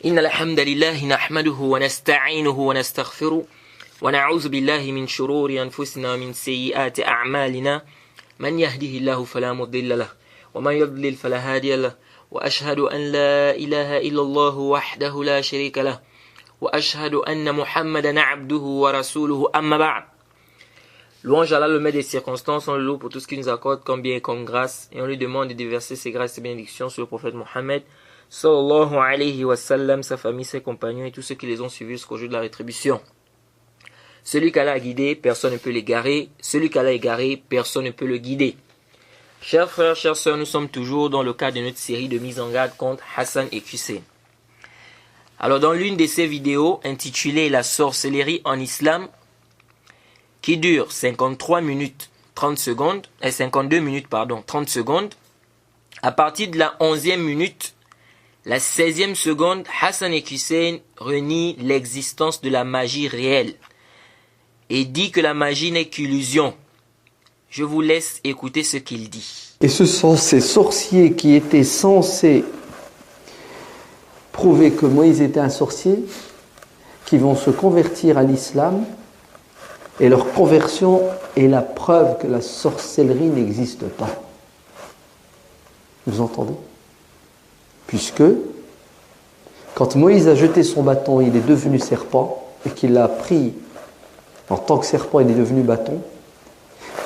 إن الحمد لله نحمده ونستعينه ونستغفره ونعوذ بالله من شرور أنفسنا ومن سيئات أعمالنا من يهده الله فلا مضل له ومن يضلل فلا هادي له وأشهد أن لا إله إلا الله وحده لا شريك له وأشهد أن محمدا عبده ورسوله أما بعد. Louange à Allah, le maître des circonstances, on le loue pour tout ce qu'il nous accorde comme bien et comme grâce, et on lui demande de déverser ses grâces et ses bénédictions sur le prophète Mohammed, sallallahu alayhi wa sallam, sa famille, ses compagnons et tous ceux qui les ont suivis jusqu'au jour de la rétribution. Celui qu'Allah a guidé, personne ne peut l'égarer. Celui qu'Allah a égaré, personne ne peut le guider. Chers frères, chères sœurs, nous sommes toujours dans le cadre de notre série de mise en garde contre Hassan et Hussein. Alors dans l'une de ces vidéos intitulée La sorcellerie en islam, qui dure 52 minutes 30 secondes, à partir de la 11e minute, la 16e seconde, Hassan et Hussein renient l'existence de la magie réelle et dit que la magie n'est qu'illusion. Je vous laisse écouter ce qu'il dit. Et ce sont ces sorciers qui étaient censés prouver que Moïse était un sorcier, qui vont se convertir à l'islam, et leur conversion est la preuve que la sorcellerie n'existe pas. Vous entendez ? Puisque, quand Moïse a jeté son bâton, il est devenu serpent, et qu'il l'a pris en tant que serpent, il est devenu bâton,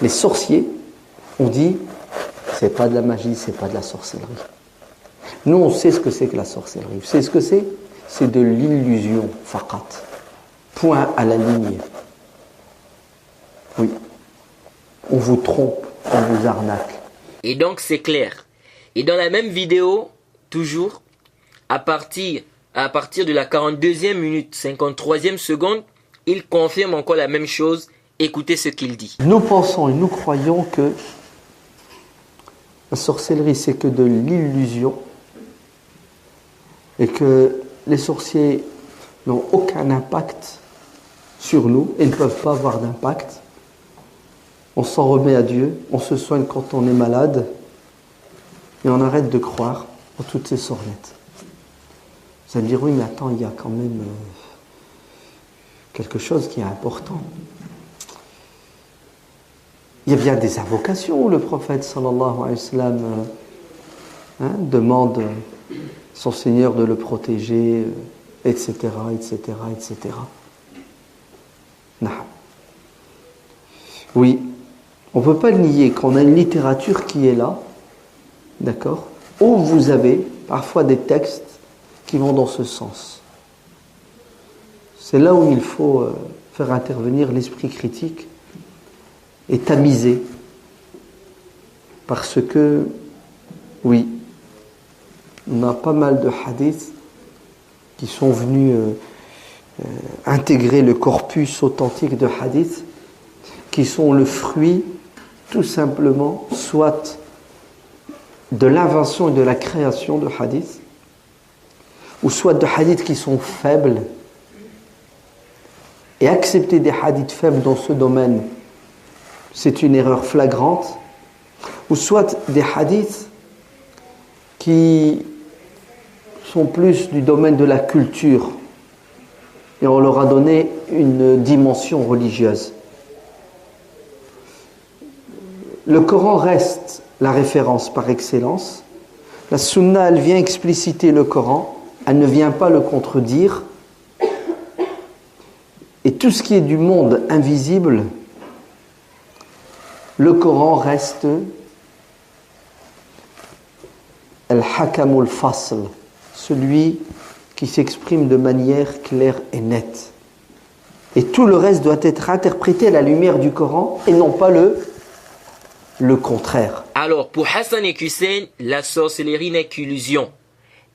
les sorciers ont dit, c'est pas de la magie, c'est pas de la sorcellerie. Nous, on sait ce que c'est que la sorcellerie. Vous savez ce que c'est ? C'est de l'illusion, faqat. Point à la ligne. Oui. On vous trompe, on vous arnaque. Et donc c'est clair. Et dans la même vidéo, toujours, à partir de la 42e minute, 53e seconde, il confirme encore la même chose. Écoutez ce qu'il dit. Nous pensons et nous croyons que la sorcellerie, c'est que de l'illusion et que les sorciers n'ont aucun impact sur nous et ne peuvent pas avoir d'impact. On s'en remet à Dieu, on se soigne quand on est malade et on arrête de croire en toutes ces sornettes. Vous allez me dire, oui, mais attends, il y a quand même quelque chose qui est important. Il y a bien des invocations où le prophète sallallahu alayhi wa sallam demande son Seigneur de le protéger, etc., etc., etc. Non. Oui, on ne peut pas le nier qu'on a une littérature qui est là, d'accord, où vous avez parfois des textes qui vont dans ce sens. C'est là où il faut faire intervenir l'esprit critique et tamiser, parce que, oui, on a pas mal de hadiths qui sont venus intégrer le corpus authentique de hadiths, qui sont le fruit, tout simplement, soit de l'invention et de la création de hadiths, ou soit de hadiths qui sont faibles, et accepter des hadiths faibles dans ce domaine, c'est une erreur flagrante, ou soit des hadiths qui sont plus du domaine de la culture, et on leur a donné une dimension religieuse. Le Coran reste la référence par excellence. La Sunna, elle vient expliciter le Coran, elle ne vient pas le contredire. Et tout ce qui est du monde invisible, le Coran reste al-hakamul fasl, celui qui s'exprime de manière claire et nette. Et tout le reste doit être interprété à la lumière du Coran et non pas le contraire. Alors, pour Hassan et Hussein, la sorcellerie n'est qu'illusion.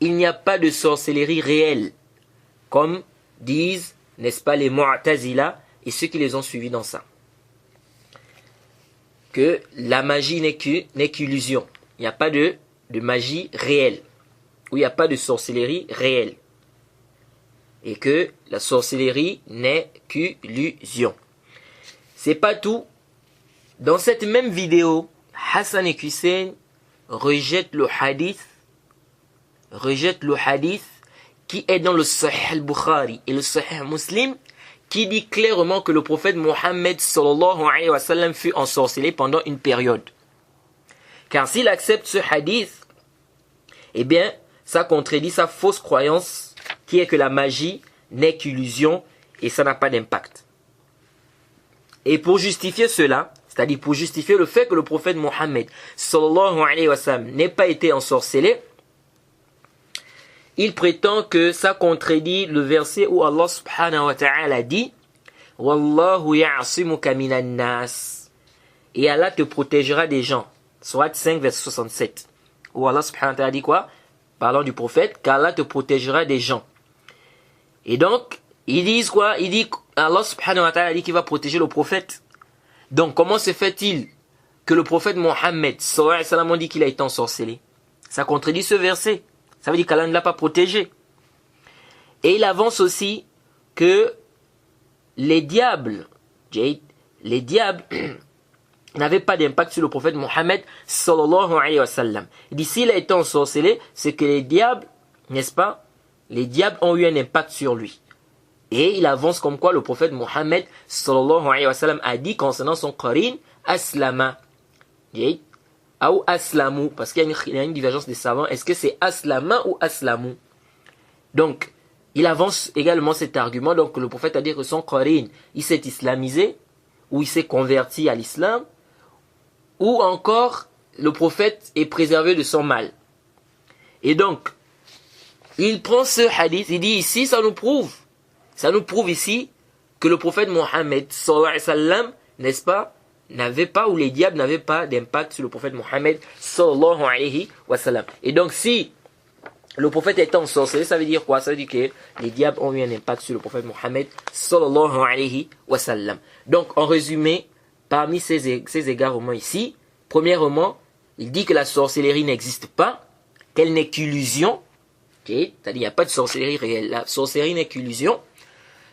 Il n'y a pas de sorcellerie réelle, comme disent, n'est-ce pas, les Mu'tazila et ceux qui les ont suivis dans ça. Que la magie n'est qu'illusion. Il n'y a pas de magie réelle, ou il n'y a pas de sorcellerie réelle. Et que la sorcellerie n'est qu'illusion. C'est pas tout. Dans cette même vidéo, Hassan et Hussein rejettent le hadith qui est dans le Sahih al-Bukhari et le Sahih Muslim, qui dit clairement que le prophète Mohammed sallallahu alayhi wa sallam fut ensorcelé pendant une période. Car s'il accepte ce hadith, eh bien, ça contredit sa fausse croyance qui est que la magie n'est qu'illusion et ça n'a pas d'impact. Et pour justifier cela, c'est-à-dire pour justifier le fait que le prophète Mohammed sallallahu alayhi wa sallam n'ait pas été ensorcelé, il prétend que ça contredit le verset où Allah subhanahu wa ta'ala dit « Wallahu ya'asimuka minan nas » et Allah te protégera des gens. Surat 5, verset 67. Où Allah subhanahu wa ta'ala dit quoi? Parlant du prophète, qu'Allah te protégera des gens. Et donc, ils disent quoi? Il dit Allah subhanahu wa ta'ala dit qu'il va protéger le prophète. Donc, comment se fait-il que le prophète Mohammed sallallahu alayhi wa sallam dit qu'il a été ensorcelé? Ça contredit ce verset. Ça veut dire qu'Allah ne l'a pas protégé. Et il avance aussi que les diables n'avaient pas d'impact sur le prophète Mohammed sallallahu alayhi wa sallam. Il dit s'il a été ensorcelé, c'est que les diables, n'est-ce pas, les diables ont eu un impact sur lui. Et il avance comme quoi le prophète Mohammed sallallahu alayhi wa sallam a dit concernant son qarin, aslama. Ou aslamu, parce qu'il y a une divergence des savants. Est-ce que c'est aslama ou aslamu? Donc, il avance également cet argument. Donc, le prophète a dit que son qarin, il s'est islamisé, ou il s'est converti à l'islam, ou encore, le prophète est préservé de son mal. Et donc, il prend ce hadith, il dit ici, ça nous prouve ici que le prophète Mohammed sallallahu alayhi wa sallam, n'est-ce pas, n'avait pas, ou les diables n'avaient pas d'impact sur le prophète Mohammed sallallahu alayhi wa sallam. Et donc si le prophète est ensorcelé, ça veut dire quoi? Ça veut dire que les diables ont eu un impact sur le prophète Mohammed sallallahu alayhi wa sallam. Donc en résumé, parmi ces égarements ici, premièrement, il dit que la sorcellerie n'existe pas, qu'elle n'est qu'illusion, c'est-à-dire il n'y a pas de sorcellerie réelle, la sorcellerie n'est qu'illusion.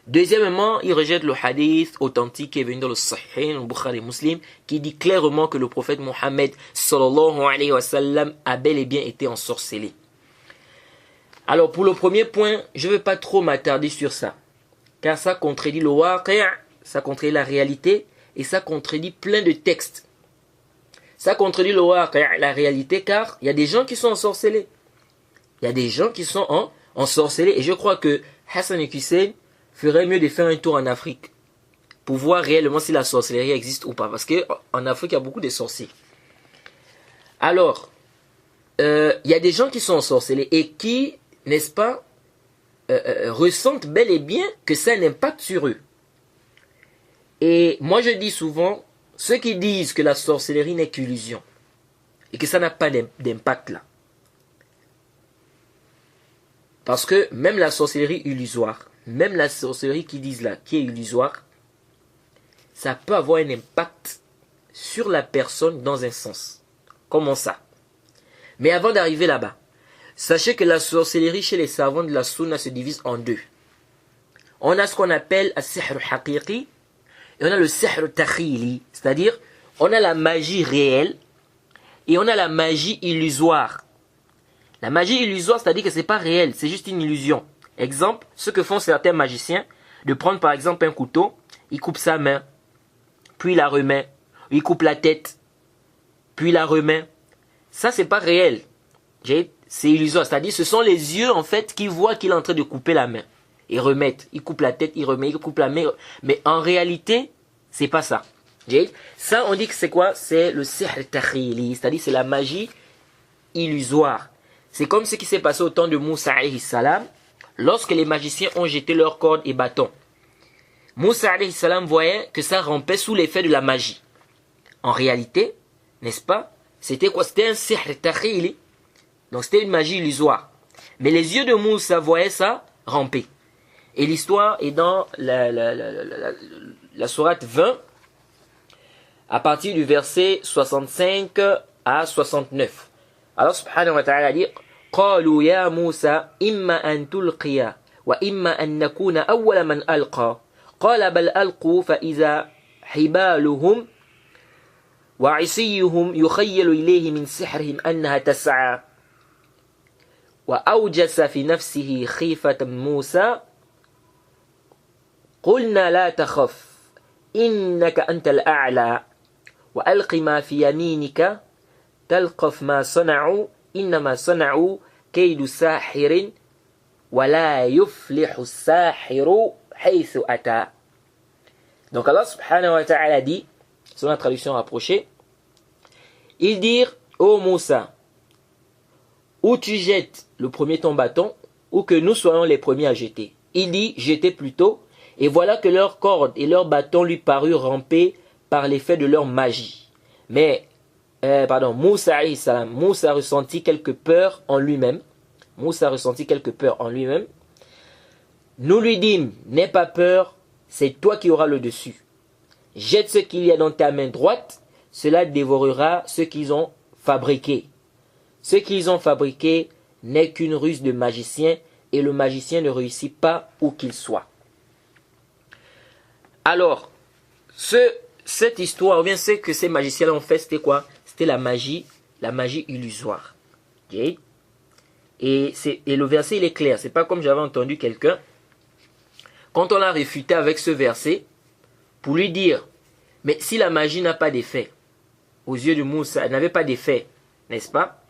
Deuxièmement, il rejette le hadith authentique qui est venu dans le Sahih, le Bukhari Muslim, qui dit clairement que le prophète Mohammed sallallahu alayhi wa sallam a bel et bien été ensorcelé. Alors pour le premier point, je ne vais pas trop m'attarder sur ça, car ça contredit le waqi', ça contredit la réalité, et ça contredit plein de textes. Ça contredit le waqi', la réalité, car il y a des gens qui sont ensorcelés. Il y a des gens qui sont ensorcelés, et je crois que Hassan et Hussein ferait mieux de faire un tour en Afrique pour voir réellement si la sorcellerie existe ou pas. Parce qu'en Afrique, il y a beaucoup de sorciers. Alors, il y a des gens qui sont ensorcelés et qui, n'est-ce pas, ressentent bel et bien que ça a un impact sur eux. Et moi, je dis souvent, ceux qui disent que la sorcellerie n'est qu'illusion et que ça n'a pas d'impact là. Parce que même la sorcellerie illusoire, même la sorcellerie qu'ils disent là, qui est illusoire, ça peut avoir un impact sur la personne dans un sens. Comment ça? Mais avant d'arriver là-bas, sachez que la sorcellerie chez les savants de la sunna se divise en deux. On a ce qu'on appelle as-sihr haqiqi et on a le sihr takhili, c'est-à-dire on a la magie réelle et on a la magie illusoire. La magie illusoire, c'est-à-dire que c'est pas réel, c'est juste une illusion. Exemple, ce que font certains magiciens, de prendre par exemple un couteau, il coupe sa main, puis il la remet, il coupe la tête, puis il la remet. Ça, c'est pas réel. C'est illusoire, c'est-à-dire ce sont les yeux en fait qui voient qu'il est en train de couper la main. Ils remettent, il coupe la tête, il remet, il coupe la main. Mais en réalité, c'est pas ça. Ça, on dit que c'est quoi? C'est le sihr takhili, c'est-à-dire c'est la magie illusoire. C'est comme ce qui s'est passé au temps de Moussa alayhi salam, lorsque les magiciens ont jeté leurs cordes et bâtons. Moussa alayhi salam voyait que ça rampait sous l'effet de la magie. En réalité, n'est-ce pas, c'était quoi? C'était un sihr takhili. Donc c'était une magie illusoire. Mais les yeux de Moussa voyaient ça ramper. Et l'histoire est dans la sourate 20, à partir du verset 65 à 69. Alors subhanahu wa ta'ala dit قالوا يا موسى إما أن تلقي وإما أن نكون أول من ألقى قال بل ألقوا فإذا حبالهم وعصيهم يخيل إليه من سحرهم أنها تسعى وأوجس في نفسه خيفة موسى قلنا لا تخف إنك أنت الأعلى وألق ما في يمينك تلقف ما صنعوا إنما صنعوا كيد ساحر ولا يفلح الساحر حيث أتى. Donc Allah subhanahu wa ta'ala dit, selon la traduction rapprochée, ils dirent, ô Moussa, ou tu jettes le premier ton bâton, ou que nous soyons les premiers à jeter. Il dit, jetez plutôt, et voilà que leurs cordes et leurs bâtons lui parurent ramper par l'effet de leur magie. Mais, Moussa alayhi salam, Moussa ressentit quelque peur en lui-même. Moussa ressentit quelque peur en lui-même. Nous lui dîmes, n'aie pas peur, c'est toi qui auras le dessus. Jette ce qu'il y a dans ta main droite, cela dévorera ce qu'ils ont fabriqué. Ce qu'ils ont fabriqué n'est qu'une ruse de magicien, et le magicien ne réussit pas où qu'il soit. Alors, cette histoire, ou bien ce que ces magiciens ont fait, c'était quoi? C'était la magie illusoire. Okay? Et le verset, il est clair. C'est pas comme j'avais entendu quelqu'un. Quand on l'a réfuté avec ce verset, pour lui dire, mais si la magie n'a pas d'effet, aux yeux de Moussa, elle n'avait pas d'effet, n'est-ce pas?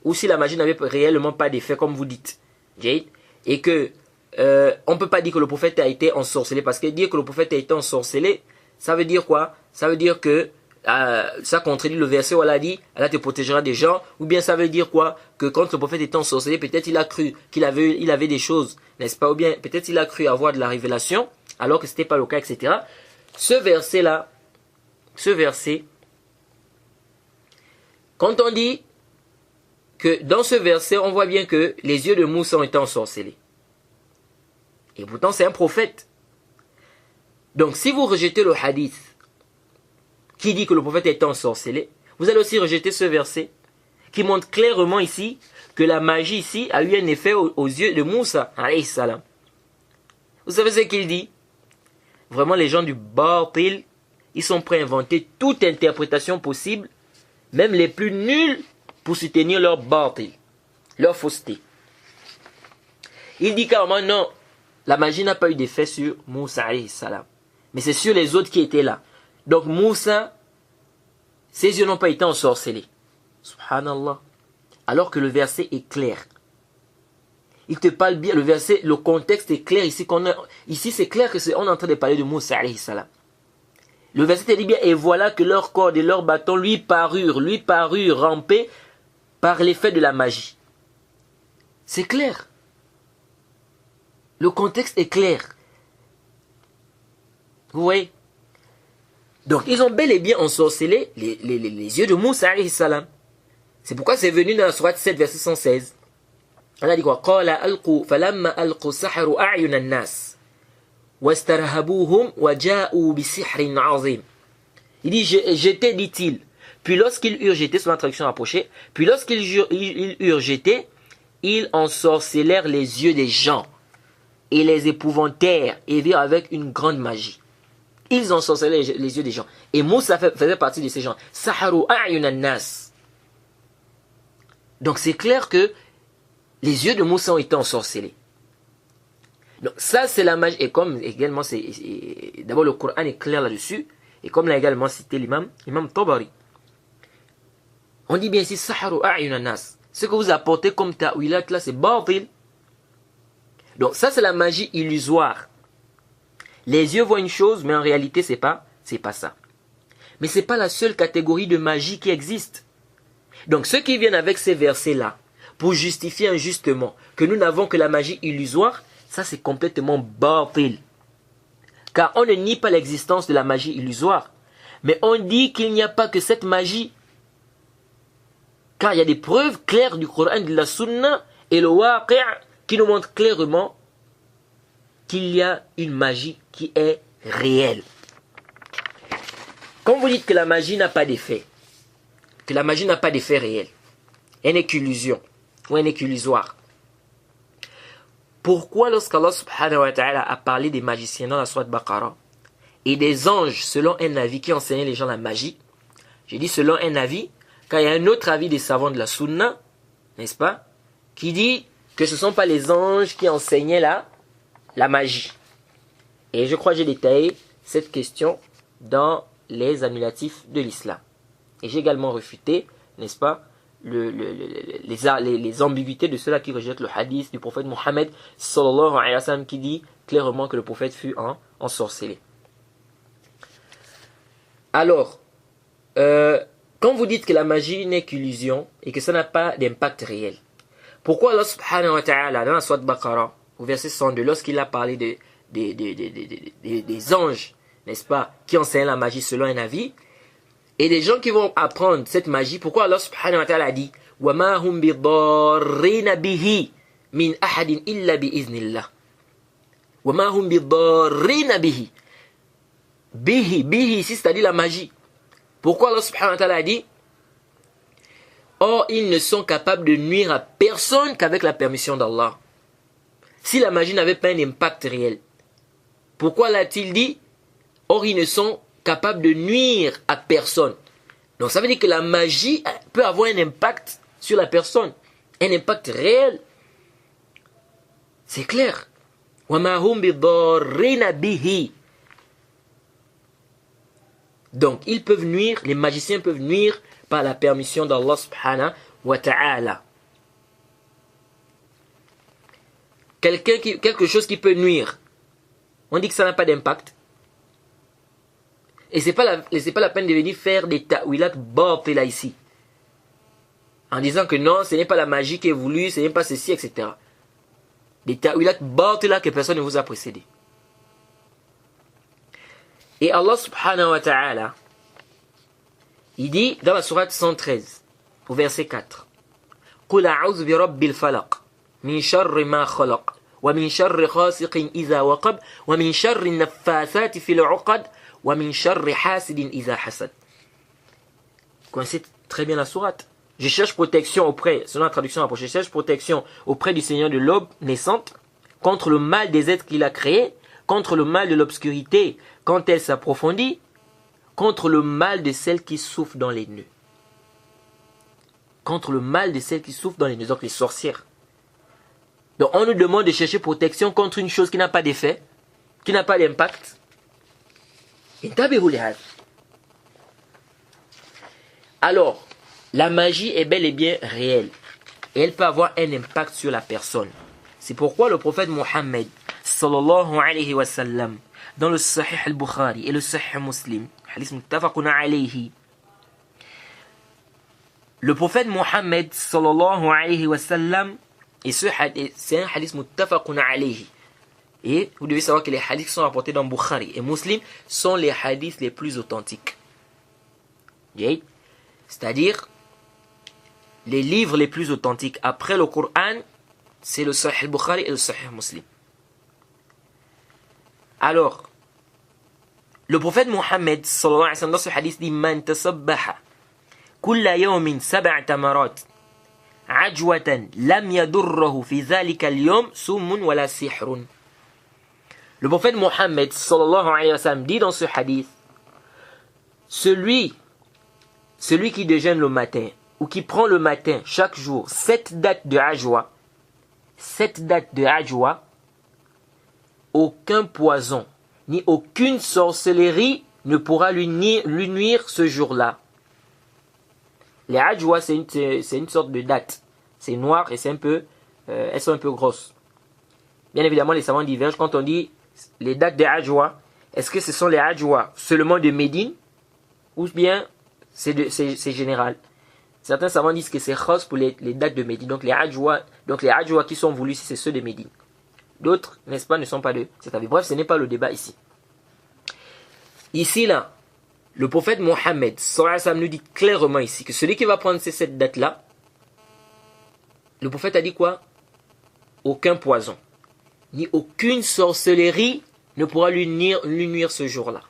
Ou si la magie n'avait réellement pas d'effet, comme vous dites, okay? Et que on ne peut pas dire que le prophète a été ensorcelé, parce que dire que le prophète a été ensorcelé, ça veut dire quoi? Ça veut dire que ça contredit le verset où Allah dit Allah te protégera des gens, ou bien ça veut dire quoi? Que quand le prophète était ensorcelé, peut-être il a cru qu'il avait des choses, n'est-ce pas? Ou bien peut-être il a cru avoir de la révélation, alors que ce n'était pas le cas, etc. Ce verset-là, quand on dit que dans ce verset, on voit bien que les yeux de Moussa ont été ensorcelés. Et pourtant, c'est un prophète. Donc, si vous rejetez le hadith qui dit que le prophète est ensorcelé, vous allez aussi rejeter ce verset qui montre clairement ici que la magie ici a eu un effet aux yeux de Moussa, alayhi salam. Vous savez ce qu'il dit? Vraiment, les gens du Batil, ils sont prêts à inventer toute interprétation possible, même les plus nuls, pour soutenir leur Batil, leur fausseté. Il dit carrément non, la magie n'a pas eu d'effet sur Moussa alayhi salam, mais c'est sur les autres qui étaient là. Donc Moussa, ses yeux n'ont pas été ensorcelés. Subhanallah. Alors que le verset est clair. Il te parle bien, le verset, le contexte est clair ici. Ici c'est clair que on est en train de parler de Moussa alayhi salam. Le verset te dit bien, et voilà que leurs cordes et leurs bâtons lui parurent ramper par l'effet de la magie. C'est clair. Le contexte est clair. Vous voyez? Donc ils ont bel et bien ensorcelé les yeux de Moussa alayhi salam. C'est pourquoi c'est venu dans la sourate 7 verset 116. On a dit quoi? قال ألقوا فلما ألقوا سحروا أعين الناس واسترهبوهم وجاءوا بسحر عظيم. Il dit jeté, dit-il. Puis lorsqu'ils eurent jeté, sur la traduction rapprochée, puis lorsqu'ils eurent jeté, ils ensorcelèrent les yeux des gens et les épouvantèrent et virent avec une grande magie. Ils ensorcelaient les yeux des gens. Et Moussa faisait partie de ces gens. Saharu a'yun an-nas. Donc c'est clair que les yeux de Moussa ont été ensorcelés. Donc ça c'est la magie. Et comme également, d'abord le Coran est clair là-dessus. Et comme l'a également cité l'imam Tabari. On dit bien ici Saharu a'yun an-nas. Ce que vous apportez comme ta'wilat là, c'est batil. Donc ça c'est la magie illusoire. Les yeux voient une chose, mais en réalité c'est pas ça. Mais c'est pas la seule catégorie de magie qui existe. Donc ceux qui viennent avec ces versets là pour justifier injustement que nous n'avons que la magie illusoire, ça c'est complètement batil. Car on ne nie pas l'existence de la magie illusoire, mais on dit qu'il n'y a pas que cette magie. Car il y a des preuves claires du Coran, de la Sunna et le Waqi' qui nous montrent clairement qu'il y a une magie qui est réelle. Quand vous dites que la magie n'a pas d'effet, que la magie n'a pas d'effet réel, elle n'est qu'illusion, ou elle n'est qu'illusoire, pourquoi lorsqu'Allah subhanahu wa ta'ala a parlé des magiciens dans la sourate Baqarah, et des anges selon un avis qui enseignaient les gens la magie, j'ai dit selon un avis, car il y a un autre avis des savants de la Sunna, n'est-ce pas, qui dit que ce ne sont pas les anges qui enseignaient la magie. Et je crois que j'ai détaillé cette question dans les annulatifs de l'islam. Et j'ai également refuté, n'est-ce pas, les ambiguïtés de ceux-là qui rejettent le hadith du prophète Mohammed sallallahu alayhi wa sallam qui dit clairement que le prophète fut ensorcelé. Alors, quand vous dites que la magie n'est qu'illusion et que ça n'a pas d'impact réel, pourquoi Allah subhanahu wa ta'ala dans la sourate Baqarah, au verset 102, lorsqu'il a parlé des anges, n'est-ce pas, qui enseignent la magie selon un avis, et des gens qui vont apprendre cette magie, pourquoi Allah subhanahu wa ta'ala a dit وَمَا هُمْ بِضَارِّينَ بِهِ مِنْ أَحَدٍ إِلَّا بِإِذْنِ اللَّهِ وَمَا هُمْ بِضَارِّينَ بِهِ bihi ici, c'est-à-dire la magie. Pourquoi Allah subhanahu wa ta'ala a dit or, ils ne sont capables de nuire à personne qu'avec la permission d'Allah. Si la magie n'avait pas un impact réel, pourquoi l'a-t-il dit or, ils ne sont capables de nuire à personne. Donc ça veut dire que la magie peut avoir un impact sur la personne, un impact réel. C'est clair. وَمَا هُمْ بِضَارِّينَ بِهِ. Donc ils peuvent nuire, les magiciens peuvent nuire par la permission d'Allah subhanahu wa ta'ala. Quelque chose qui peut nuire, on dit que ça n'a pas d'impact. Et c'est pas la peine de venir faire des ta'wilat batila ici. En disant que non, ce n'est pas la magie qui est voulue, ce n'est pas ceci, etc. Des ta'wilat batila que personne ne vous a précédé. Et Allah subhanahu wa ta'ala, il dit dans la sourate 113, au verset 4, قُلْ أَعُوذُ بِرَبِّ الْفَلَقِ مِنْ شَرِّ مَا خَلَقَ وَمِنْ شَرِّ غَاسِقٍ إِذَا وَقَبَ وَمِنْ شَرِّ النَّفَّاثَاتِ فِي الْعُقَدِ وَمِنْ شَرِّ حَاسِدٍ إِذَا حَسَدَ. Vous connaissez très bien la sourate. Je cherche protection auprès, selon la traduction approchée, je cherche protection auprès du Seigneur de l'aube naissante, contre le mal des êtres qu'il a créés, contre le mal de l'obscurité quand elle s'approfondit, contre le mal de celles qui souffrent dans les nœuds. Contre le mal de celles qui souffrent dans les nœuds, donc les sorcières. Donc on nous demande de chercher protection contre une chose qui n'a pas d'effet, qui n'a pas d'impact. Alors, la magie est bel et bien réelle. Et elle peut avoir un impact sur la personne. C'est pourquoi le prophète Mohammed sallallahu alayhi wa sallam, dans le Sahih al-Bukhari et le Sahih Muslim, hadith muttafaqun alayhi, le prophète Mohammed sallallahu alayhi wa sallam, et c'est un hadith muttafaqun alayhi. Et vous devez savoir que les hadiths qui sont rapportés dans Bukhari et Muslim sont les hadiths les plus authentiques. C'est-à-dire, les livres les plus authentiques après le Coran, c'est le Sahih al-Bukhari et le Sahih Muslim. Alors, le prophète Mohammed sallallahu alayhi wa sallam dans ce hadith dit Man tasabbaha kulla yawmin sab'a tamarat ajwatan lam yadurruhu fi dhalika al-yawm summun wala sihrun. Le prophète Mohammed sallallahu alayhi wa sallam dit dans ce hadith celui qui déjeune le matin ou qui prend le matin chaque jour 7 dattes de ajwa, aucun poison ni aucune sorcellerie ne pourra lui nuire ce jour-là. Les ajwa, c'est une sorte de date. C'est noir et elles sont un peu grosses. Bien évidemment, les savants divergent quand on dit les dates des ajwa. Est-ce que ce sont les ajwa seulement de Médine ou bien c'est général? Certains savants disent que c'est khas pour les dates de Médine. Donc les ajwa qui sont voulus ici, c'est ceux de Médine. D'autres, n'est-ce pas, ne sont pas de cet avis. Bref, ce n'est pas le débat ici. Ici, là, le prophète Mohammed sallallahu alayhi wa sallam nous dit clairement ici que celui qui va prendre ces 7 dates-là, le prophète a dit quoi? Aucun poison, ni aucune sorcellerie ne pourra lui nuire ce jour-là.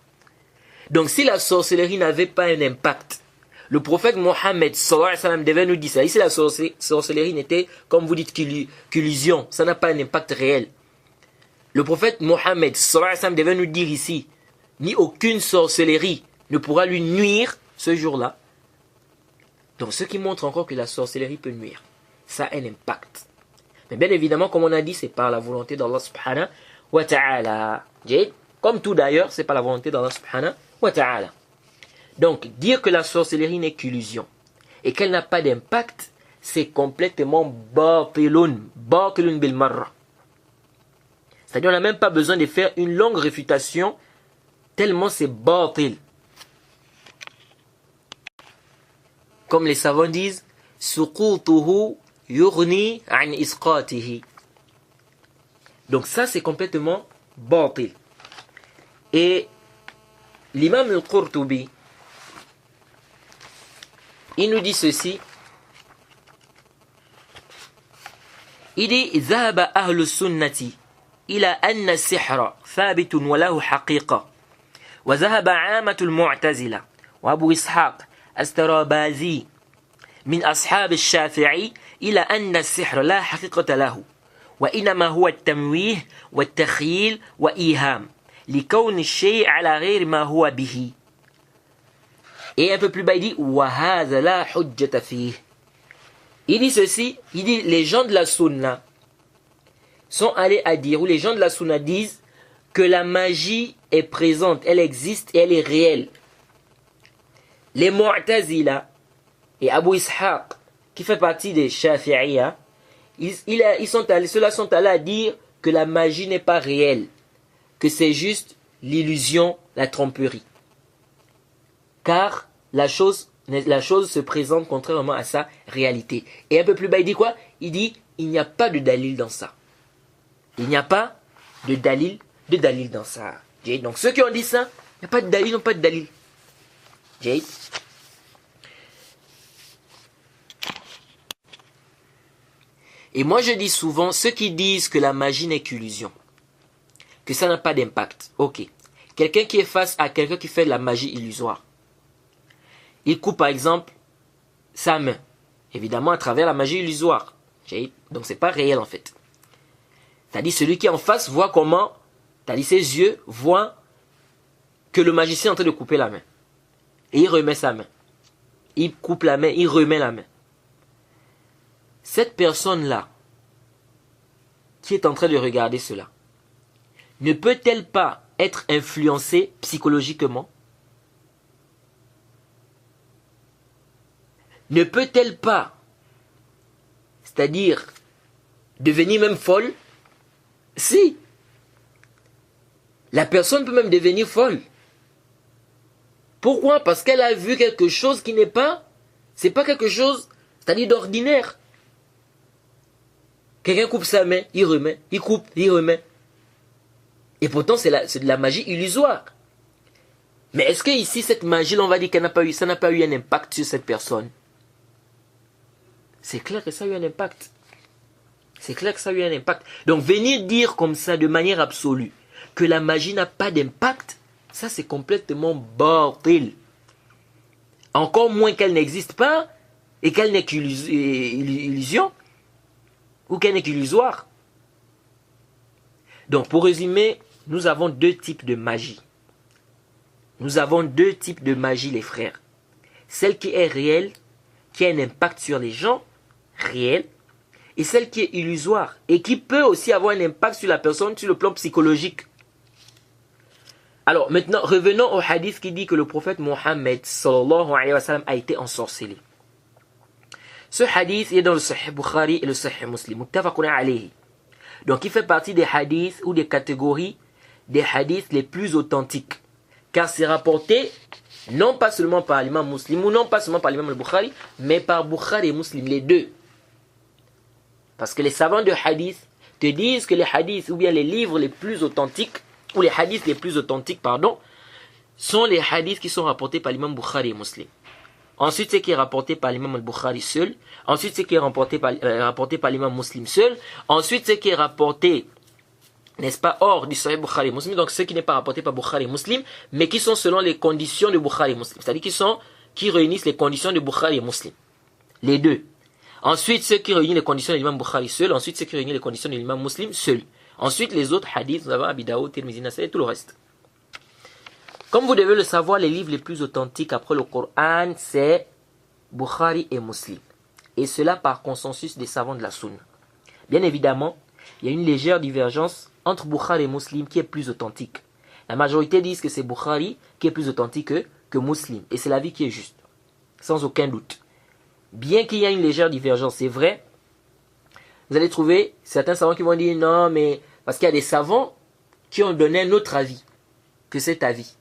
Donc si la sorcellerie n'avait pas un impact, le prophète Mohammed sallallahu alayhi wa sallam devait nous dire ça. Ici la sorcellerie n'était, comme vous dites, qu'illusion, ça n'a pas un impact réel. Le prophète Mohammed sallallahu alayhi wa sallam devait nous dire ici, ni aucune sorcellerie ne pourra lui nuire ce jour-là. Donc ce qui montre encore que la sorcellerie peut nuire, ça a un impact. Mais bien évidemment, comme on a dit, c'est par la volonté d'Allah subhanahu wa ta'ala. Comme tout d'ailleurs, c'est par la volonté d'Allah subhanahu wa ta'ala. Donc, dire que la sorcellerie n'est qu'illusion et qu'elle n'a pas d'impact, c'est complètement batilun bil marra. C'est-à-dire, on n'a même pas besoin de faire une longue réfutation, tellement c'est batil. Comme les savants disent, suqutuhu yughni an isqatihi. Donc ça, c'est complètement batil. Et l'imam al-Qurtubi, il nous dit ceci. Il dit ذهب أهل السنة إلى أن السحر ثابت وله حقيقة وذهب عامة المعتزلة وأبو إسحاق السرابازي من أصحاب الشافعي إلى أن السحر لا حقيقة له وإنما هو التمويه والتخييل وإيهام لكون الشيء على غير ما هو به. Et un peu plus bas, il dit وَهَذَا لَا حُجَّةَ فِيهِ. Il dit ceci, il dit les gens de la Sunna sont allés à dire, ou les gens de la Sunna disent que la magie est présente, elle existe et elle est réelle. Les Mu'tazila et Abu Ishaq, qui fait partie des Shafi'iyya, ceux-là sont allés à dire que la magie n'est pas réelle, que c'est juste l'illusion, la tromperie. Car la chose se présente contrairement à sa réalité. Et un peu plus bas, il dit quoi? Il dit, il n'y a pas de dalil dans ça. Il n'y a pas de dalil dans ça. Donc ceux qui ont dit ça, il n'y a pas de dalil, non pas de dalil. Et moi je dis souvent, ceux qui disent que la magie n'est qu'illusion, que ça n'a pas d'impact. Ok. Quelqu'un qui est face à quelqu'un qui fait de la magie illusoire, il coupe par exemple sa main, évidemment à travers la magie illusoire. Donc c'est pas réel en fait. C'est-à-dire celui qui est en face voit comment, c'est-à-dire ses yeux voient que le magicien est en train de couper la main. Et il remet sa main. Il coupe la main, il remet la main. Cette personne-là, qui est en train de regarder cela, ne peut-elle pas être influencée psychologiquement? Ne peut-elle pas, c'est-à-dire devenir même folle? Si. La personne peut même devenir folle. Pourquoi? Parce qu'elle a vu quelque chose qui n'est pas, c'est pas quelque chose, c'est-à-dire d'ordinaire. Quelqu'un coupe sa main, il remet, il coupe, il remet. Et pourtant, c'est de la magie illusoire. Mais est-ce que ici, cette magie, on va dire ça n'a pas eu un impact sur cette personne? C'est clair que ça a eu un impact. C'est clair que ça a eu un impact. Donc, venir dire comme ça, de manière absolue, que la magie n'a pas d'impact, ça c'est complètement batil. Encore moins qu'elle n'existe pas, et qu'elle n'est qu'illusion, ou qu'elle n'est qu'illusoire. Donc, pour résumer, nous avons deux types de magie. Nous avons deux types de magie, les frères. Celle qui est réelle, qui a un impact sur les gens, réel, et celle qui est illusoire, et qui peut aussi avoir un impact sur la personne sur le plan psychologique. Alors, maintenant, revenons au hadith qui dit que le prophète Mohammed, sallallahu alayhi wa sallam, a été ensorcelé. Ce hadith est dans le Sahih Bukhari et le Sahih Muslim, muttafaqun alayhi. Donc, il fait partie des hadiths ou des catégories des hadiths les plus authentiques. Car c'est rapporté non pas seulement par l'imam Muslim, ou non pas seulement par l'imam al-Bukhari, mais par Bukhari et Muslim, les deux. Parce que les savants de hadith te disent que les hadiths, ou bien les livres les plus authentiques, ou les hadiths les plus authentiques, sont les hadiths qui sont rapportés par l'imam Bukhari et Muslim. Ensuite, ce qui est rapporté par l'imam al-Bukhari seul. Ensuite, ce qui est rapporté par l'imam Muslim seul. Ensuite, ce qui est rapporté, n'est-ce pas, hors du Sahih Bukhari et Muslim, donc ce qui n'est pas rapporté par Bukhari et Muslim, mais qui sont selon les conditions de Bukhari et Muslim. C'est-à-dire qui réunissent les conditions de Bukhari et Muslim. Les deux. Ensuite, ceux qui réunissent les conditions de l'imam Bukhari seul. Ensuite, ceux qui réunissent les conditions de l'imam Muslim seul. Ensuite, les autres hadiths, nous avons Abi Daoud, Tirmizi, Nasaï et tout le reste. Comme vous devez le savoir, les livres les plus authentiques après le Coran, c'est Bukhari et Muslim. Et cela par consensus des savants de la Sunna. Bien évidemment, il y a une légère divergence entre Bukhari et Muslim qui est plus authentique. La majorité disent que c'est Bukhari qui est plus authentique que Muslim. Et c'est l'avis qui est juste, sans aucun doute. Bien qu'il y ait une légère divergence, c'est vrai, vous allez trouver certains savants qui vont dire non, mais parce qu'il y a des savants qui ont donné un autre avis que cet avis.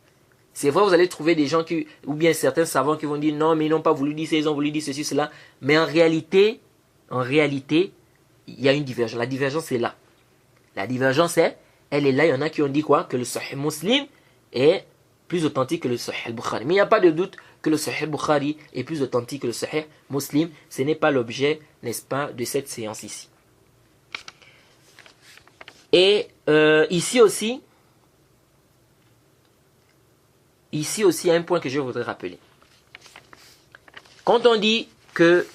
C'est vrai, vous allez trouver des gens qui, ou bien certains savants qui vont dire non, mais ils n'ont pas voulu dire ça, ils ont voulu dire ceci, cela. Mais en réalité, il y a une divergence. La divergence est là. La divergence elle est là. Il y en a qui ont dit quoi? Que le Sahih Muslim est plus authentique que le Sahih Bukhari. Mais il n'y a pas de doute que le Sahih Bukhari est plus authentique que le Sahih Muslim. Ce n'est pas l'objet, n'est-ce pas, de cette séance ici. Et ici aussi, il y a un point que je voudrais rappeler. Quand on dit que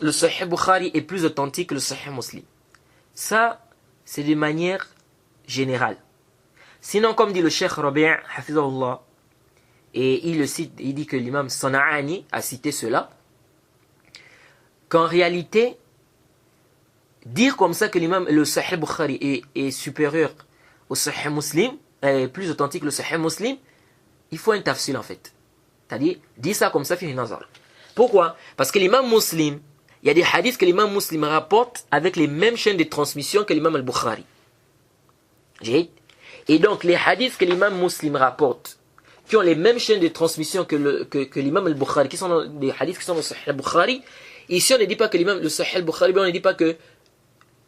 le Sahih Bukhari est plus authentique que le Sahih Muslim, ça, c'est de manière générale. Sinon, comme dit le Cheikh Rabi' Hafizahullah, et il le cite, il dit que l'imam Sana'ani a cité cela, qu'en réalité, dire comme ça que le Sahih Bukhari est supérieur au Sahih Muslim, est plus authentique que le Sahih Muslim, il faut un tafsil en fait. C'est-à-dire, dire ça comme ça, fi nazar. Pourquoi? Parce que l'imam Muslim, il y a des hadiths que l'imam Muslim rapporte avec les mêmes chaînes de transmission que l'imam al-Bukhari. Et donc, les hadiths que l'imam Muslim rapporte, qui ont les mêmes chaînes de transmission que l'imam al-Bukhari, qui sont des hadiths qui sont dans le Sahih al-Bukhari, ici on ne dit pas que le Sahih al-Bukhari, on ne dit pas que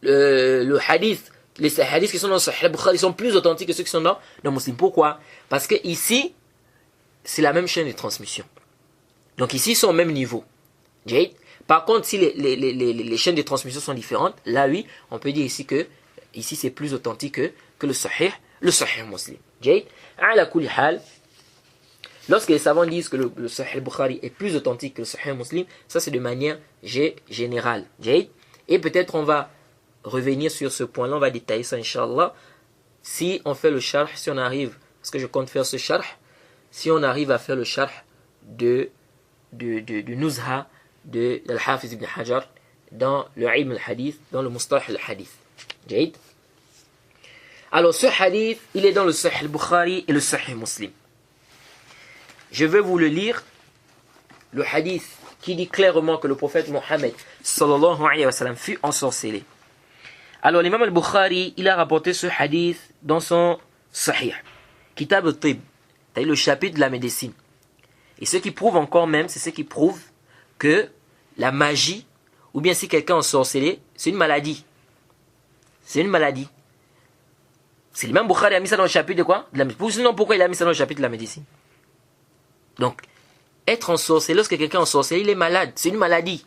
les hadiths qui sont dans le Sahih al-Bukhari sont plus authentiques que ceux qui sont dans Muslim. Pourquoi? Parce que ici, c'est la même chaîne de transmission. Donc ici, ils sont au même niveau. Par contre, si les chaînes de transmission sont différentes, là oui, on peut dire ici que ici c'est plus authentique que le Sahih Muslim. Ala kulli hal, lorsque les savants disent que le Sahih Bukhari est plus authentique que le Sahih Muslim, ça c'est de manière générale. Et peut-être on va revenir sur ce point-là, on va détailler ça Inch'Allah. Si on fait le sharh, si on arrive, parce que je compte faire ce sharh, si on arrive à faire le sharh de Nuzha de Al-Hafiz ibn Hajar dans le Ilm al-Hadith, dans le Mustalah al-Hadith. Alors ce hadith, il est dans le Sahih al-Bukhari et le Sahih Muslim. Je vais vous le lire, le hadith qui dit clairement que le prophète Mohammed sallallahu alayhi wa sallam fut ensorcelé. Alors l'imam al-Bukhari, il a rapporté ce hadith dans son Sahih, Kitab al-Tib, c'est-à-dire le chapitre de la médecine. Et ce qui prouve encore même, c'est ce qui prouve que la magie, ou bien si quelqu'un est ensorcelé, c'est une maladie. C'est une maladie. C'est l'imam Bukhari a mis ça dans le chapitre de quoi? De la médecine. Sinon, pourquoi il a mis ça dans le chapitre de la médecine? Donc, être ensorcelé, lorsque quelqu'un est ensorcelé, il est malade. C'est une maladie.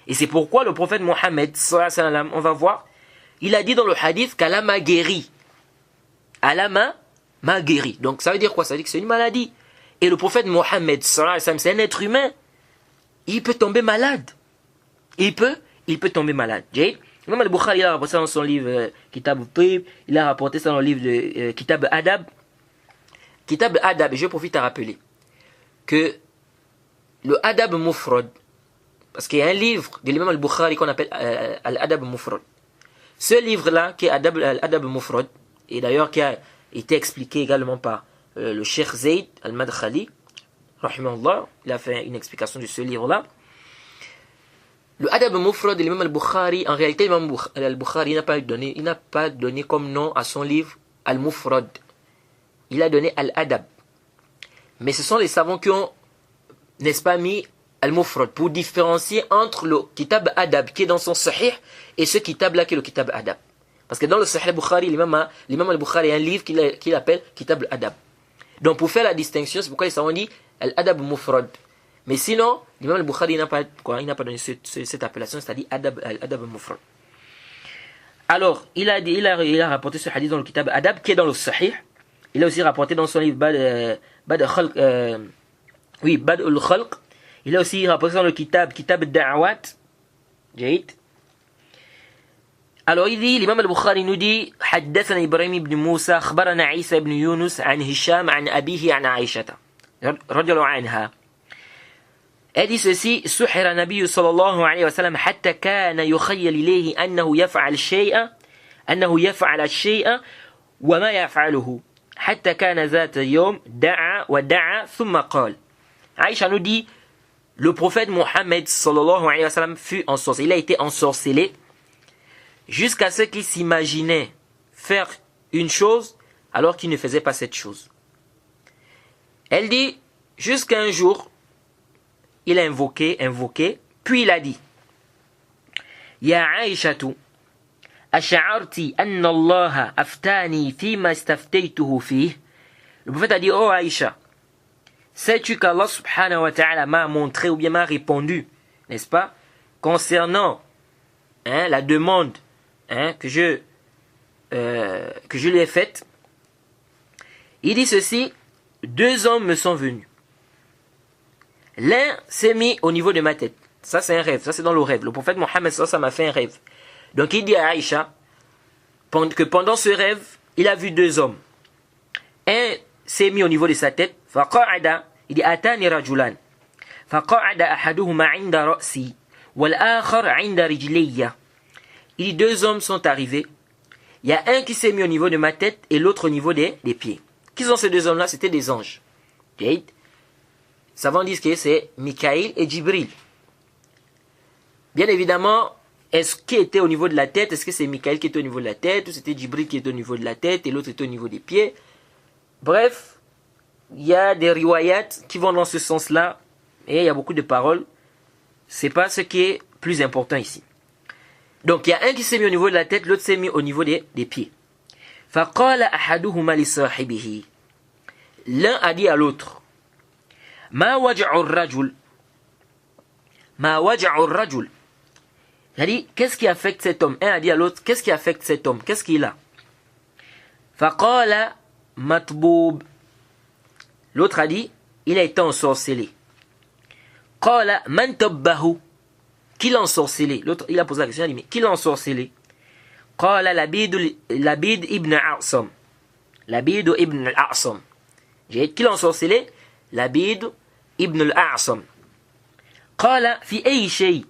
Et c'est pourquoi le prophète Mohammed, on va voir, il a dit dans le hadith qu'Allah m'a guéri. Allah m'a guéri. Donc, ça veut dire quoi? Ça veut dire que c'est une maladie. Et le prophète Mohammed, c'est un être humain. Il peut tomber malade. Il peut tomber malade. L'imam al-Bukhari a rapporté ça dans son livre Kitab al-Tib, il a rapporté ça dans le livre de Kitab al-Adab. Kitab al-Adab, et je profite à rappeler que le Adab Mufrad, parce qu'il y a un livre de l'imam al-Bukhari qu'on appelle al-Adab Mufrad. Ce livre-là, qui est al-Adab Mufrad, et d'ailleurs qui a été expliqué également par le Cheikh Zayd al-Madkhali, rahimahullah, il a fait une explication de ce livre-là. Le Adab Mufrad de l'imam al-Bukhari, en réalité, l'imam al-Bukhari n'a pas donné comme nom à son livre al-Mufrad. Il a donné al-Adab. Mais ce sont les savants qui ont, n'est-ce pas, mis al-Mufrad pour différencier entre le Kitab Adab qui est dans son Sahih et ce Kitab-là qui est le Kitab Adab. Parce que dans le Sahih al-Bukhari, l'imam al-Bukhari a un livre qu'il appelle Kitab al-Adab. Donc pour faire la distinction, c'est pourquoi les savants disent al-Adab Mufrad. Mais sinon, l'imam al-Bukhari n'a pas donné cette appellation, c'est-à-dire Adab Mufrad. Alors, il a rapporté ce hadith dans le Kitab Adab qui est dans le Sahih. Il a aussi rapporté dans son livre Bad al-Khalq. Il a aussi rapporté dans le Kitab al-Da'awat. Alors il dit, l'imam al-Bukhari nous dit حدثنا إبراهيم بن موسى أخبرنا عيسى بن يونس عن هشام عن أبيه عن عائشة رضي الله عنها. Elle dit ceci, سحر النبي صلى الله عليه وسلم حتى كان يخيل إليه أنه يفعل الشيء وما يفعله حتى كان ذات يوم دعا ودعا ثم قال. Aïcha nous dit, le prophète Mohammed sallallahu alayhi wa sallam fut ensorcelé, il a été ensorcelé jusqu'à ce qu'il s'imaginait faire une chose alors qu'il ne faisait pas cette chose. Elle dit, jusqu'à un jour, il a invoqué, puis il a dit, Ya Aïchatu, ash'arti anna Allah aftani fima istaftaytuhu fih. Le prophète a dit, oh Aïcha, sais-tu qu'Allah subhanahu wa ta'ala m'a montré ou bien m'a répondu, n'est-ce pas, concernant la demande que je lui ai faite. Il dit ceci, 2 hommes me sont venus. L'un s'est mis au niveau de ma tête. Ça c'est un rêve, ça c'est dans le rêve. Le prophète Mohammed ça m'a fait un rêve. Donc il dit à Aïcha que pendant ce rêve, il a vu 2 hommes. Un s'est mis au niveau de sa tête. فقعد, il dit atani rajulan. فقعد أحدهما عند رأسي والآخر عند رجلي. Il dit 2 hommes sont arrivés. Il y a un qui s'est mis au niveau de ma tête et l'autre au niveau des pieds. Qui sont ces 2 hommes-là? C'était des anges. Okay. Savants disent que c'est Mikaïl et Djibril. Bien évidemment, est-ce qui était au niveau de la tête? Est-ce que c'est Mikaïl qui était au niveau de la tête? Ou c'était Djibril qui était au niveau de la tête et l'autre était au niveau des pieds? Bref, il y a des riwayats qui vont dans ce sens-là. Et il y a beaucoup de paroles. C'est pas ce qui est plus important ici. Donc il y a un qui s'est mis au niveau de la tête, l'autre s'est mis au niveau des pieds. فَقَالَ أَحَدُهُمَا لِصَاحِبِهِ. L'un a dit à l'autre, Ma waj'u rajul. Ma waj'u rajul. Il a dit, qu'est-ce qui affecte cet homme? Un a dit à l'autre, qu'est-ce qui affecte cet homme? Qu'est-ce qu'il a? Faqala matboub. L'autre a dit, il a été ensorcelé. Qala man tabbahu. Qui l'a ensorcelé? L'autre, il a posé la question, il a dit, mais qui l'a ensorcelé? Qala Labid ibn A'sam. Labid ibn al-A'sam. Qui l'a ensorcelé? Labid ibn al-A'sam. Qala fi ay shay.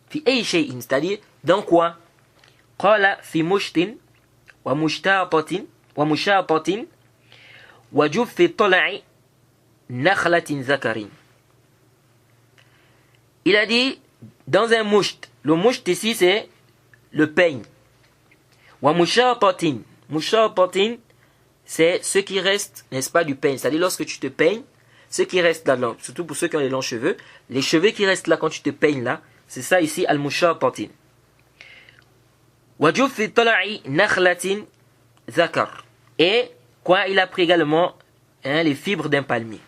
Fi ay shay'in, c'est-à-dire dans quoi? Qala fi mushtin wa mushtatatin wa juffi tala'i nakhlatin zakarin. Il a dit dans un musht. Le musht ici c'est le peigne. Wa mushatatin. Mushatatin c'est ce qui reste, n'est-ce pas, du peigne. C'est-à-dire lorsque tu te peignes, ce qui reste là, surtout pour ceux qui ont les longs cheveux, les cheveux qui restent là quand tu te peignes là, c'est ça ici, al-mushatatin. Wa juffi tala'i nakhlatin zakar. Et quoi, il a pris également les fibres d'un palmier.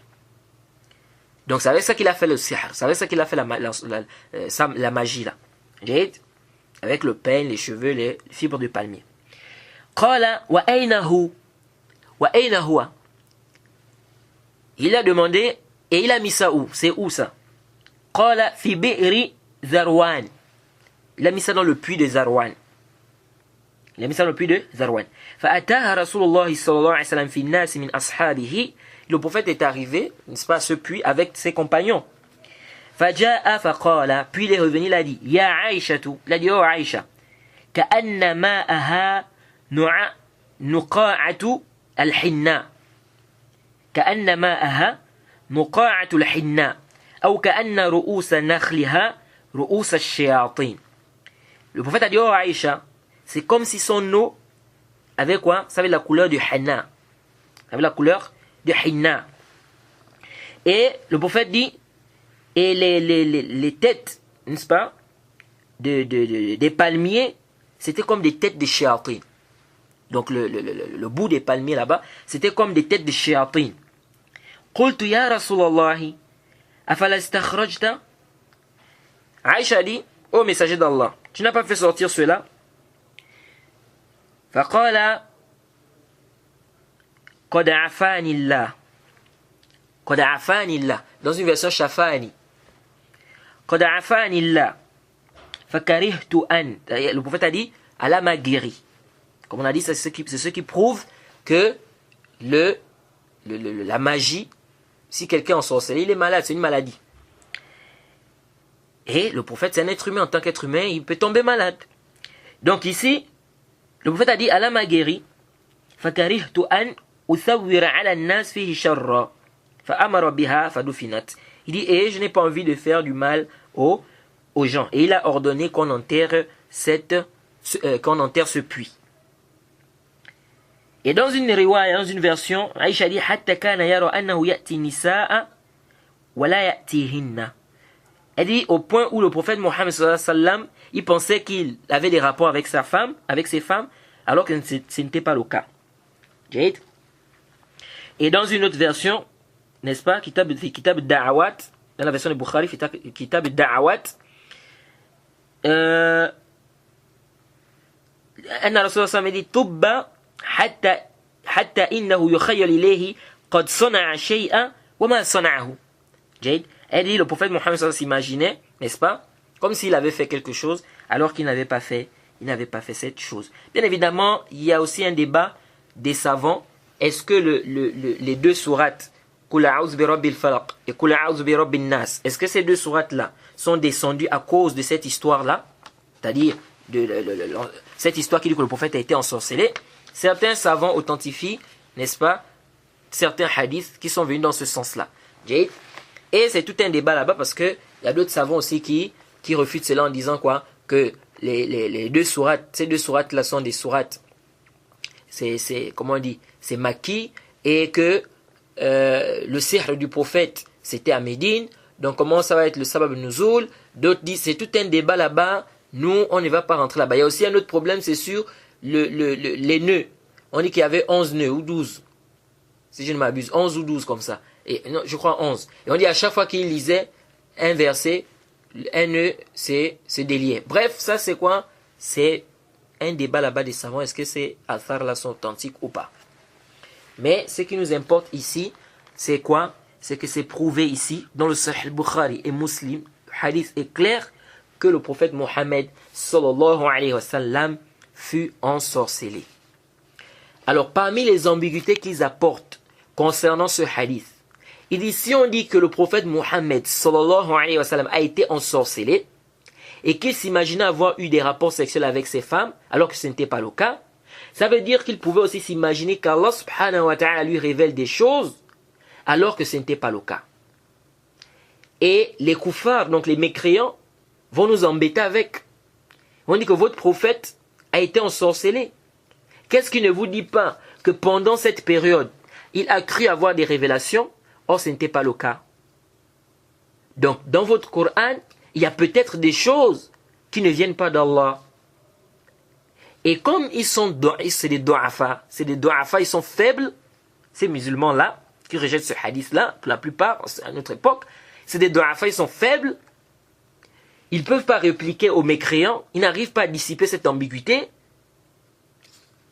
Donc c'est avec ça qu'il a fait le sihr, c'est avec ça qu'il a fait la magie là. Avec le peigne, les cheveux, les fibres du palmier. Qala wa aynahu. Wa ayna huwa. Il a demandé et il a mis ça où? C'est où ça? Qala fi bi'ri Zarwan. Il a mis ça dans le puits de Zarwan. Il a mis ça dans le puits de Zarwan. Fa'ataha Rasulullah sallallahu alayhi wa sallam fi nas min ashabihi. Le prophète est arrivé, n'est-ce pas, à ce puits avec ses compagnons. Faja'a faqala. Puis il est revenu, il a dit, Ya Aïchatu. Il a dit, oh Aïcha. Ka'anna ma'aha nuqa'atu al-hinna. Ka'anna ma'aha nuqa'atu al-hinna. Ou ka'anna ru'usa nakhliha ru'usa al-shayatin. Le prophète a dit, oh Aïcha, c'est comme si son eau avait quoi? Ça avait la couleur du henna. Ça avait la couleur du henna. Et le prophète dit, et les têtes, n'est-ce pas, des palmiers, c'était comme des têtes de shayatin. Donc le bout des palmiers là-bas, c'était comme des têtes de shayatin. Qultu ya Rasulallah, afala istakhrajta? Aïcha dit, ô messager d'Allah, tu n'as pas fait sortir cela? Faqala qad afani Allah. Qad afani Allah. Dans une version shafani. Qad afani Allah. Fakarihtu an. Le prophète a dit, Allah m'a guéri. Comme on a dit, c'est ce qui prouve que la magie, si quelqu'un est ensorcelé, il est malade, c'est une maladie. Et le prophète, c'est un être humain. En tant qu'être humain, il peut tomber malade. Donc ici, le prophète a dit, Allah m'a guéri. فَكَرِهْتُ أَنْ أُثَوِّرَ عَلَى النَّاسِ فِيهِ شَرًّا فَأَمَرَ بِهَا فَدُفِنَتْ. Il dit, et je n'ai pas envie de faire du mal aux gens. Et il a ordonné qu'on enterre ce puits. Et dans une riwaya, dans une version, Aïcha dit, حَتَّى كَانَ يَرَى أَنَّهُ يَأْتِي النِّسَاءَ وَلَا يَأْتِيهِنَّ. Elle dit au point où le prophète Mohammed sallallahu alayhi wa sallam, il pensait qu'il avait des rapports avec ses femmes, alors que ce n'était pas le cas. Et dans une autre version, n'est-ce pas, Kitab Da'awat, dans la version de Bukhari, Kitab Da'awat, Anna Rasulullah sallallahu alayhi wa sallam dit, Tubba hatta innahu yukhayyal ilayhi qad sana'a shay'an wa ma sana'ahu. Elle dit, le prophète Mohammed s'imaginait, n'est-ce pas, comme s'il avait fait quelque chose, alors qu'il n'avait pas fait cette chose. Bien évidemment, il y a aussi un débat des savants. Est-ce que les deux sourates, Qul a'udhu bi rabbil falaq et Qul a'udhu bi rabbin nas, est-ce que ces deux sourates-là sont descendues à cause de cette histoire-là, c'est-à-dire cette histoire qui dit que le prophète a été ensorcelé? Certains savants authentifient, n'est-ce pas, certains hadiths qui sont venus dans ce sens-là. Et c'est tout un débat là-bas parce que il y a d'autres savants aussi qui refutent cela en disant quoi, que les deux sourates, ces deux sourates là sont des sourates, c'est comment on dit, c'est Makki, et que le sihr du prophète c'était à Médine, donc comment ça va être le sabab nuzul? D'autres disent c'est tout un débat là-bas, nous on ne va pas rentrer là-bas. Il y a aussi un autre problème, c'est sur les nœuds. On dit qu'il y avait 11 nœuds ou 12, si je ne m'abuse, 11 ou 12 comme ça. Et non, je crois 11. Et on dit à chaque fois qu'il lisait un verset, un nœud, c'est délié. Bref, ça c'est quoi? C'est un débat là-bas des savants. Est-ce que ces athars-là sont authentiques ou pas? Mais ce qui nous importe ici, c'est quoi? C'est que c'est prouvé ici, dans le Sahih Bukhari et Muslim, le hadith est clair que le prophète Mohammed sallallahu alayhi wa sallam fut ensorcelé. Alors, parmi les ambiguïtés qu'ils apportent concernant ce hadith, il dit, si on dit que le prophète Mohammed sallallahu alayhi wa sallam a été ensorcelé et qu'il s'imaginait avoir eu des rapports sexuels avec ses femmes alors que ce n'était pas le cas, ça veut dire qu'il pouvait aussi s'imaginer qu'Allah subhanahu wa ta'ala lui révèle des choses alors que ce n'était pas le cas. Et les koufars, donc les mécréants, vont nous embêter avec. On dit que votre prophète a été ensorcelé. Qu'est-ce qui ne vous dit pas que pendant cette période, il a cru avoir des révélations? Or, ce n'était pas le cas. Donc, dans votre Coran, il y a peut-être des choses qui ne viennent pas d'Allah. Et comme c'est des du'afa, ils sont faibles, ces musulmans-là, qui rejettent ce hadith-là, pour la plupart, à notre époque, c'est des du'afa, ils sont faibles, ils ne peuvent pas répliquer aux mécréants, ils n'arrivent pas à dissiper cette ambiguïté,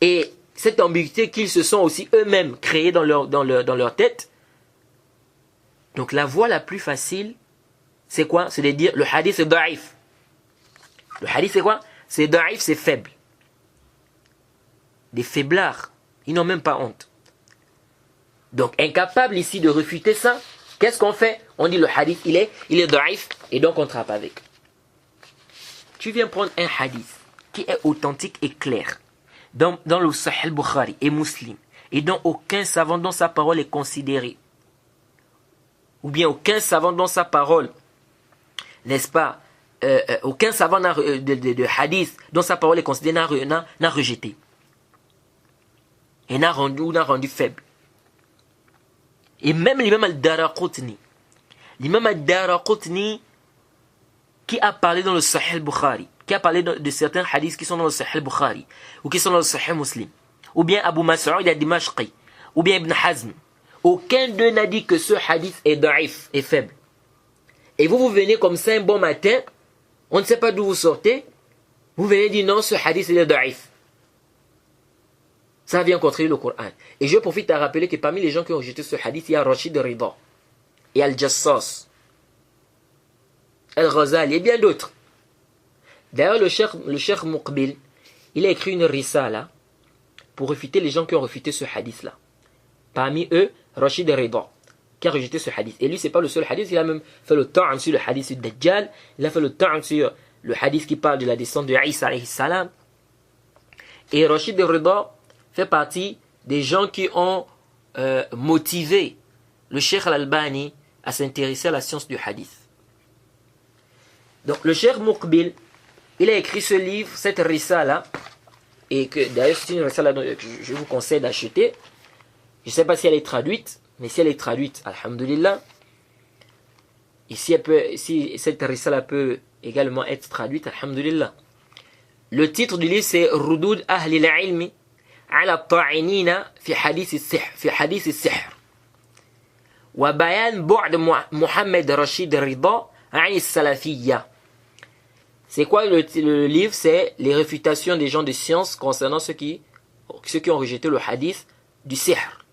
et cette ambiguïté qu'ils se sont aussi eux-mêmes créés dans leur tête. Donc la voie la plus facile, c'est quoi? C'est de dire le hadith est da'if. Le hadith c'est quoi? C'est da'if, c'est faible. Des faiblards, ils n'ont même pas honte. Donc incapable ici de refuter ça, qu'est-ce qu'on fait? On dit le hadith il est da'if et donc on trappe avec. Tu viens prendre un hadith qui est authentique et clair dans le Sahih Bukhari et Muslim et dont aucun savant dans sa parole est considéré, ou bien aucun savant dans sa parole, n'est-ce pas, aucun savant de hadith dont sa parole est considérée n'a rejeté et n'a rendu faible. Et même l'imam al-Daraqutni qui a parlé dans le Sahih Bukhari, qui a parlé de certains hadiths qui sont dans le Sahih Bukhari ou qui sont dans le Sahih Muslim, ou bien Abu Mas'ud al-Dimashqi, ou bien Ibn Hazm, aucun d'eux n'a dit que ce hadith est da'if, est faible. Et vous venez comme ça un bon matin, on ne sait pas d'où vous sortez, vous venez dire non, ce hadith est da'if. Ça vient contredire le Coran. Et je profite à rappeler que parmi les gens qui ont rejeté ce hadith, il y a Rashid Rida, et Al-Jassas, Al-Ghazali et bien d'autres. D'ailleurs, le cheikh Muqbil, il a écrit une risala pour réfuter les gens qui ont refuté ce hadith-là. Parmi eux, Rashid Rida, qui a rejeté ce hadith. Et lui, c'est pas le seul hadith, il a même fait le ta'an sur le hadith du Dajjal, il a fait le ta'an sur le hadith qui parle de la descente de Isa alayhi salam. Et Rashid al-Rida fait partie des gens qui ont motivé le Cheikh al-Albani à s'intéresser à la science du hadith. Donc le Cheikh Muqbil, il a écrit ce livre, cette risala, et que d'ailleurs c'est une risala que je vous conseille d'acheter. Je ne sais pas si elle est traduite, mais si elle est traduite, alhamdulillah, et si cette risala peut également être traduite, alhamdulillah. Le titre du livre c'est Rudud Ahli al-Ilmi ala ta'inina fi hadith al-sihr. Wa bayan bu'd Muhammad Rashid Rida an al-salafiyya. C'est quoi le livre? C'est les réfutations des gens de science concernant ceux qui ont rejeté le hadith du sihr.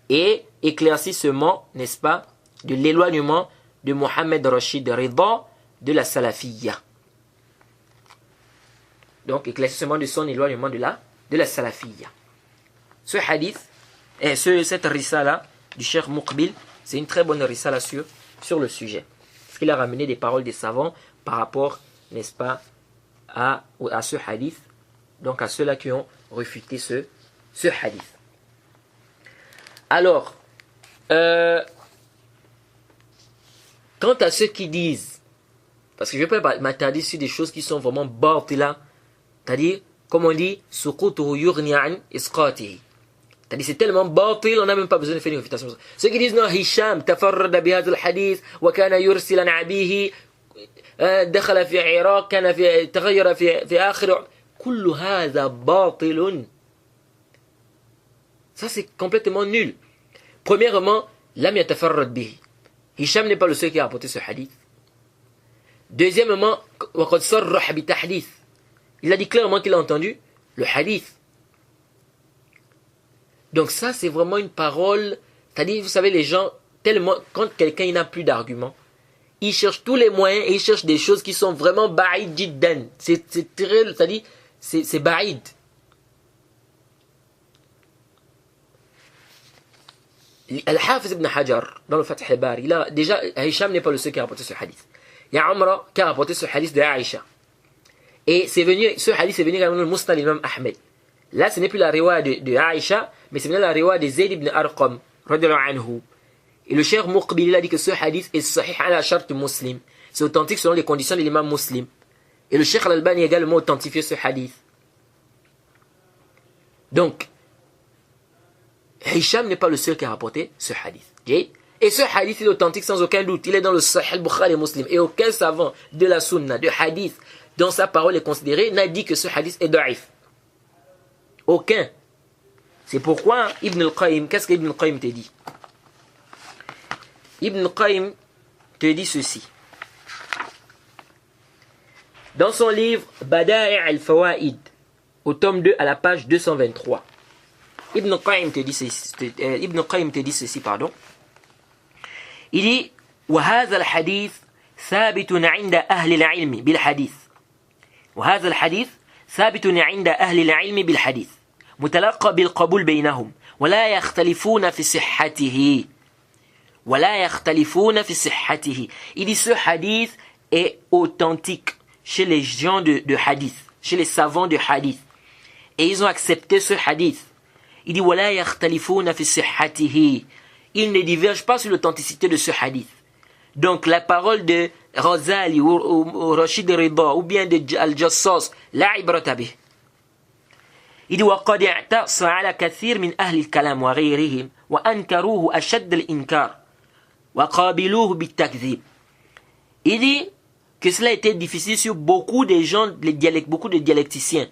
Et éclaircissement, n'est-ce pas, de l'éloignement de Mohammed Rashid Rida de la salafiyya. Donc, éclaircissement de son éloignement de la salafiyya. Ce hadith, cette risala du Cheikh Muqbil, c'est une très bonne risala sur le sujet. Parce qu'il a ramené des paroles des savants par rapport, n'est-ce pas, à ce hadith. Donc, à ceux-là qui ont refuté ce hadith. Alors, quant à ceux qui disent, parce que je ne peux pas m'attarder sur des choses qui sont vraiment batila, c'est-à-dire, comme on dit, suqutuhu yughni an isqatihi. C'est-à-dire, c'est tellement batil, on n'a même pas besoin de faire une réfutation. Ceux qui disent, non, Hisham, tafarrada bihadha al-hadith, wa kana yursil an abihi, dakhala fi Iraq, kana fi, taghayyara fi akhir, kullu hadha batilun. Ça, c'est complètement nul. Premièrement, lam yatafarrad bihi. Hisham n'est pas le seul qui a apporté ce hadith. Deuxièmement, waqad sarrah bi tahdith. Il a dit clairement qu'il a entendu le hadith. Donc ça, c'est vraiment une parole. C'est-à-dire, vous savez, les gens, tellement, quand quelqu'un n'a plus d'arguments, il cherche tous les moyens et il cherche des choses qui sont vraiment ba'id jiddan. C'est très, c'est-à-dire, c'est ba'id. Al-Hafiz ibn Hajar, dans le Fath al-Bari, déjà, Hisham n'est pas le seul qui a rapporté ce hadith. Il y a Umra qui a rapporté ce hadith de Aïcha. Et ce hadith est venu dans le Musnad l'imam Ahmed. Là, ce n'est plus la riwaya de Aïcha, mais c'est la riwaya de Zayd ibn Arqam, radiyallahu anhu. Et le Cheikh Muqbil a dit que ce hadith est sahih ala shart muslim. C'est authentique selon les conditions de l'imam muslim. Et le Cheikh al-Albani a également authentifié ce hadith. Donc, Hisham n'est pas le seul qui a rapporté ce hadith. Et ce hadith est authentique sans aucun doute. Il est dans le Sahih al-Bukhari et Muslim. Et aucun savant de la sunna, de hadith, dont sa parole est considérée, n'a dit que ce hadith est da'if. Aucun. C'est pourquoi Ibn al-Qayyim, qu'est-ce qu'Ibn al-Qayyim te dit? Ibn al-Qayyim te dit ceci. Dans son livre Bada'i' al-Fawaid, au tome 2, à la page 223, Ibn al-Qayyim te dit ceci, pardon. Il dit وهذا الحديث ثابت عند أهل العلم بالحديث وهذا الحديث ثابت عند أهل العلم بالحديث متلقى بالقبول بينهم ولا يختلفون في صحته Il dit ce hadith est authentique chez les gens de hadith, chez les savants de hadith, et ils ont accepté ce hadith. Il dit ولا يختلفون في صحته. Ils ne divergent pas sur l'authenticité de ce hadith. Donc la parole de Razali ou Rashid Rida ou bien de Al-Jassas, la ibrata bih. Il dit وقد اعتص على كثير من أهل الكلام وغيرهم وأنكروه أشد الإنكار وقابلوه بالتكذيب. Il dit que cela était difficile sur beaucoup de gens, beaucoup de dialecticiens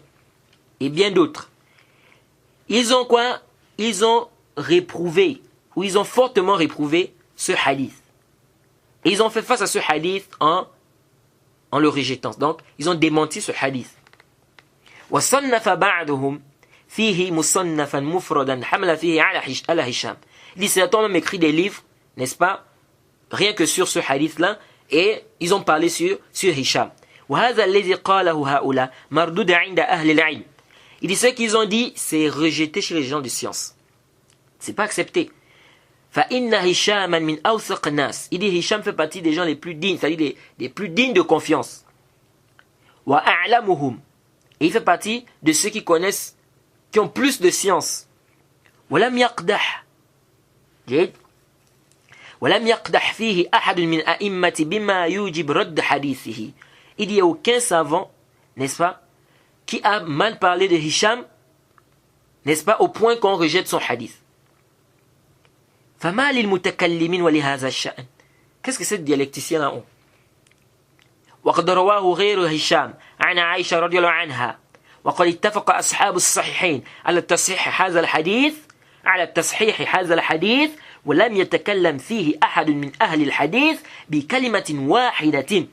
et bien d'autres. Ils ont quoi? Ils ont réprouvé, ou ils ont fortement réprouvé ce hadith. Et ils ont fait face à ce hadith en le rejetant. Donc, ils ont démenti ce hadith. وَصَنَّفَ بَعْدُهُمْ فِيهِ مُصَنَّفًا مُفْرَدًا حَمْلَ فِيهِ عَلَى هِشَامٍ. Il dit, certains ont même écrit des livres, n'est-ce pas, rien que sur ce hadith-là, et ils ont parlé sur Hisham. وَهَذَا الَّذِي قَالَهُ هَؤُلَاء مَرْدُودَ عِنْدَ أَهْلِ الْعِلْمِ. Il dit, ce qu'ils ont dit, c'est rejeté chez les gens de science. C'est pas accepté. فَإِنَّ هِشَامًا مِنْ أَوْثَقِ النَّاسِ. Il dit Hisham fait partie des gens les plus dignes, c'est-à-dire des plus dignes de confiance. وَأَعْلَمُهُمْ. Et il fait partie de ceux qui connaissent, qui ont plus de science. وَلَمْ يَقْدَحْ. وَلَمْ يَقْدَحْ فِيهِ أَحَدٌ مِنْ أَئِمَّةِ بِمَا يُوجِبْ رَدَّ حَدِيثِهِ. Il n'y a aucun savant, n'est-ce pas, qui a mal parlé de Hisham, n'est-ce pas, au point qu'on rejette son hadith. فَمَا لِلْمُتَكَلِّمِينَ وَلِهَذَا الشَّأْنِ. Qu'est-ce que cette dialecticienne-là ont? وقد رواه غير هشام عن عائشة رضي الله عنها وقد اتفق أصحاب الصحيحين على تصحيح هذا الحديث ولم يتكلم فيه أحد من أهل الحديث بكلمة واحدة.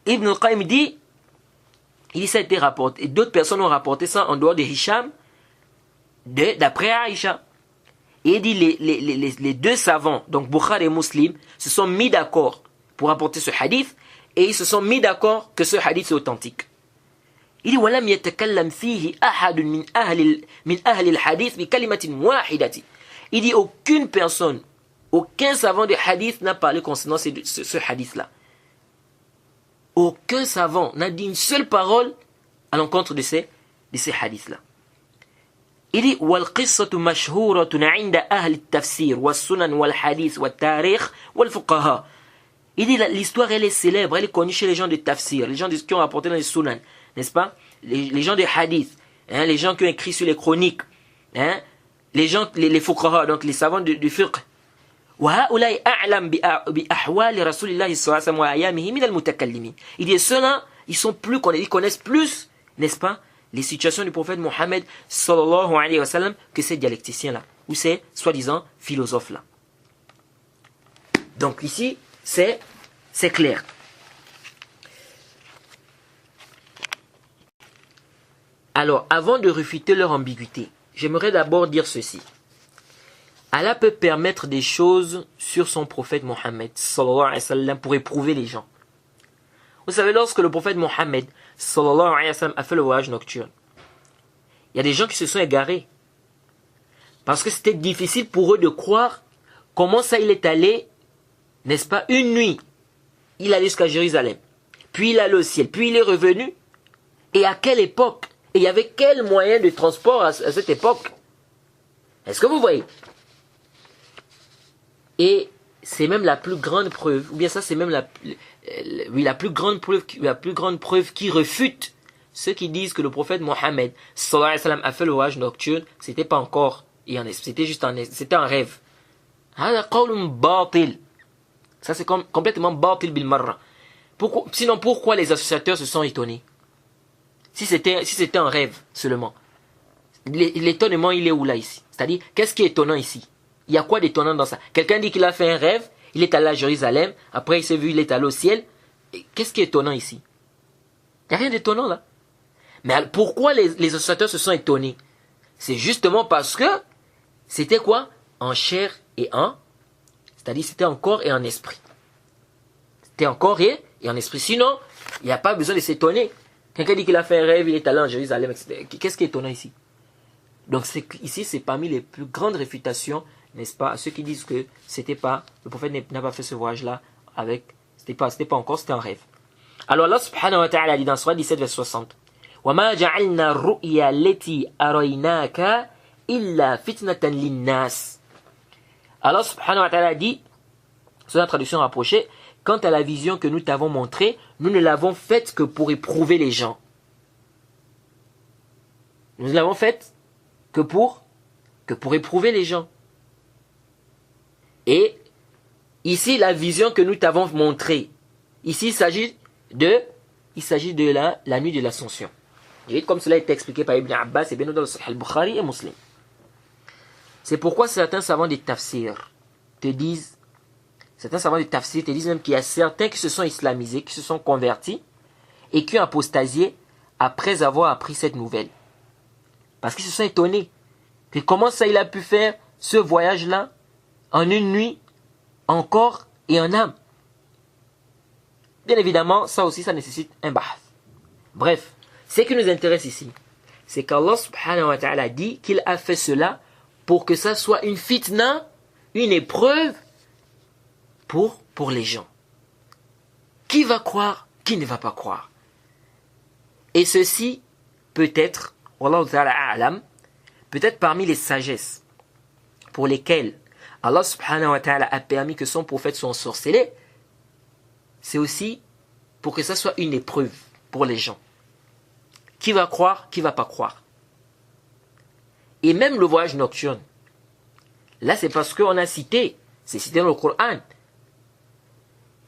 Ibn al-Qayyim dit, ça a été rapporté, et d'autres personnes ont rapporté ça en dehors de Hisham, d'après Aïcha. Et il dit les deux savants, donc Bukhari et Muslim, se sont mis d'accord pour apporter ce hadith, et ils se sont mis d'accord que ce hadith est authentique. Il dit وَلَمْ يَتَكَلَّمْ فِيهِ أَحَدٌ مِنْ أَهْلِ الْحَدِيثِ بِكَلِمَةٍ وَاحِدَةٍ. Il dit aucune personne, aucun savant de hadith n'a parlé concernant ce hadith-là. Aucun savant n'a dit une seule parole à l'encontre de ces hadiths-là. Il dit وَالْقِصَّةُ مَشْهُورَةٌ عِنْدَ أَهْلِ التَّفْسِيرِ وَالسُّنَنِ وَالْحَدِيثِ وَالتَّارِيخِ وَالْفُقَهَاءِ. Il dit l'histoire elle est célèbre, elle est connue chez les gens de tafsir, les gens qui ont rapporté dans les sunan, n'est-ce pas, les gens de hadith, hein, les gens qui ont écrit sur les chroniques, hein, les gens, les fuqaha, donc les savants du fiqh. وَهَؤُلَاءِ أَعْلَمْ بِأَحْوَالِ رَسُولِ اللَّهِ صَلَّى اللَّهُ عَلَيْهِ وَسَلَّمَ وَأَيَّامِهِ مِنَ الْمُتَكَلِّمِينَ. Il dit ceux-là, ils connaissent plus, n'est-ce pas, les situations du prophète Mohammed sallallahu alayhi wa sallam que ces dialecticiens-là, ou ces soi-disant philosophes-là. Donc ici, c'est clair. Alors, avant de réfuter leur ambiguïté, j'aimerais d'abord dire ceci. Allah peut permettre des choses sur son prophète Mohammed sallallahu alayhi wa sallam pour éprouver les gens. Vous savez, lorsque le prophète Mohammed sallallahu alayhi wa sallam a fait le voyage nocturne, il y a des gens qui se sont égarés. Parce que c'était difficile pour eux de croire comment ça il est allé, n'est-ce pas, une nuit. Il allait jusqu'à Jérusalem. Puis il allait au ciel. Puis il est revenu. Et à quelle époque? Et il y avait quel moyen de transport à cette époque? Est-ce que vous voyez? Et c'est même la plus grande preuve, ou bien ça c'est même la plus grande preuve qui refute ceux qui disent que le prophète Mohammed sallallahu alayhi wa sallam a fait le voyage nocturne, c'était pas encore, c'était juste c'était un rêve. Ça c'est complètement batil bil marra. Sinon pourquoi les associateurs se sont étonnés? Si c'était un rêve seulement. L'étonnement il est où là ici? C'est-à-dire, qu'est-ce qui est étonnant ici? Il y a quoi d'étonnant dans ça? Quelqu'un dit qu'il a fait un rêve, il est allé à Jérusalem, après il s'est vu, il est allé au ciel. Qu'est-ce qui est étonnant ici? Il n'y a rien d'étonnant là. Mais pourquoi les associateurs se sont étonnés? C'est justement parce que c'était quoi? En chair et en... C'est-à-dire c'était en corps et en esprit. C'était en corps et en esprit. Sinon, il n'y a pas besoin de s'étonner. Quelqu'un dit qu'il a fait un rêve, il est allé en Jérusalem, etc. Qu'est-ce qui est étonnant ici? Donc ici, c'est parmi les plus grandes réfutations, n'est-ce pas, à ceux qui disent que c'était pas, le prophète n'a pas fait ce voyage-là avec, c'était pas encore, c'était un rêve. Alors Allah subhanahu wa ta'ala dit dans Surah 17 verset 60, وَمَا جَعَلْنَا الرُّؤْيَا الَّتِي أَرَيْنَاكَ إِلَّا فِتْنَةً لِلنَّاسِ. Allah subhanahu wa ta'ala dit, c'est la traduction rapprochée, quant à la vision que nous t'avons montrée, nous ne l'avons faite que pour éprouver les gens. Nous l'avons faite que pour éprouver les gens. Et ici, la vision que nous t'avons montrée, ici, il s'agit de la nuit de l'Ascension. Et comme cela a été expliqué par Ibn Abbas et bien dans le Sahih al-Bukhari et Muslim. C'est pourquoi certains savants des tafsirs te disent même qu'il y a certains qui se sont islamisés, qui se sont convertis et qui ont apostasié après avoir appris cette nouvelle. Parce qu'ils se sont étonnés. Que comment ça il a pu faire ce voyage-là en une nuit, en corps et en âme. Bien évidemment, ça aussi, ça nécessite un bahth. Bref, ce qui nous intéresse ici, c'est qu'Allah subhanahu wa ta'ala dit qu'il a fait cela pour que ça soit une fitna, une épreuve pour les gens. Qui va croire, qui ne va pas croire. Et ceci peut être, wallahu ta'ala a'lam, peut-être parmi les sagesses pour lesquelles Allah subhanahu wa ta'ala a permis que son prophète soit ensorcelé, c'est aussi pour que ça soit une épreuve pour les gens. Qui va croire, qui va pas croire. Et même le voyage nocturne, là c'est parce qu'on a cité, c'est cité dans le Coran.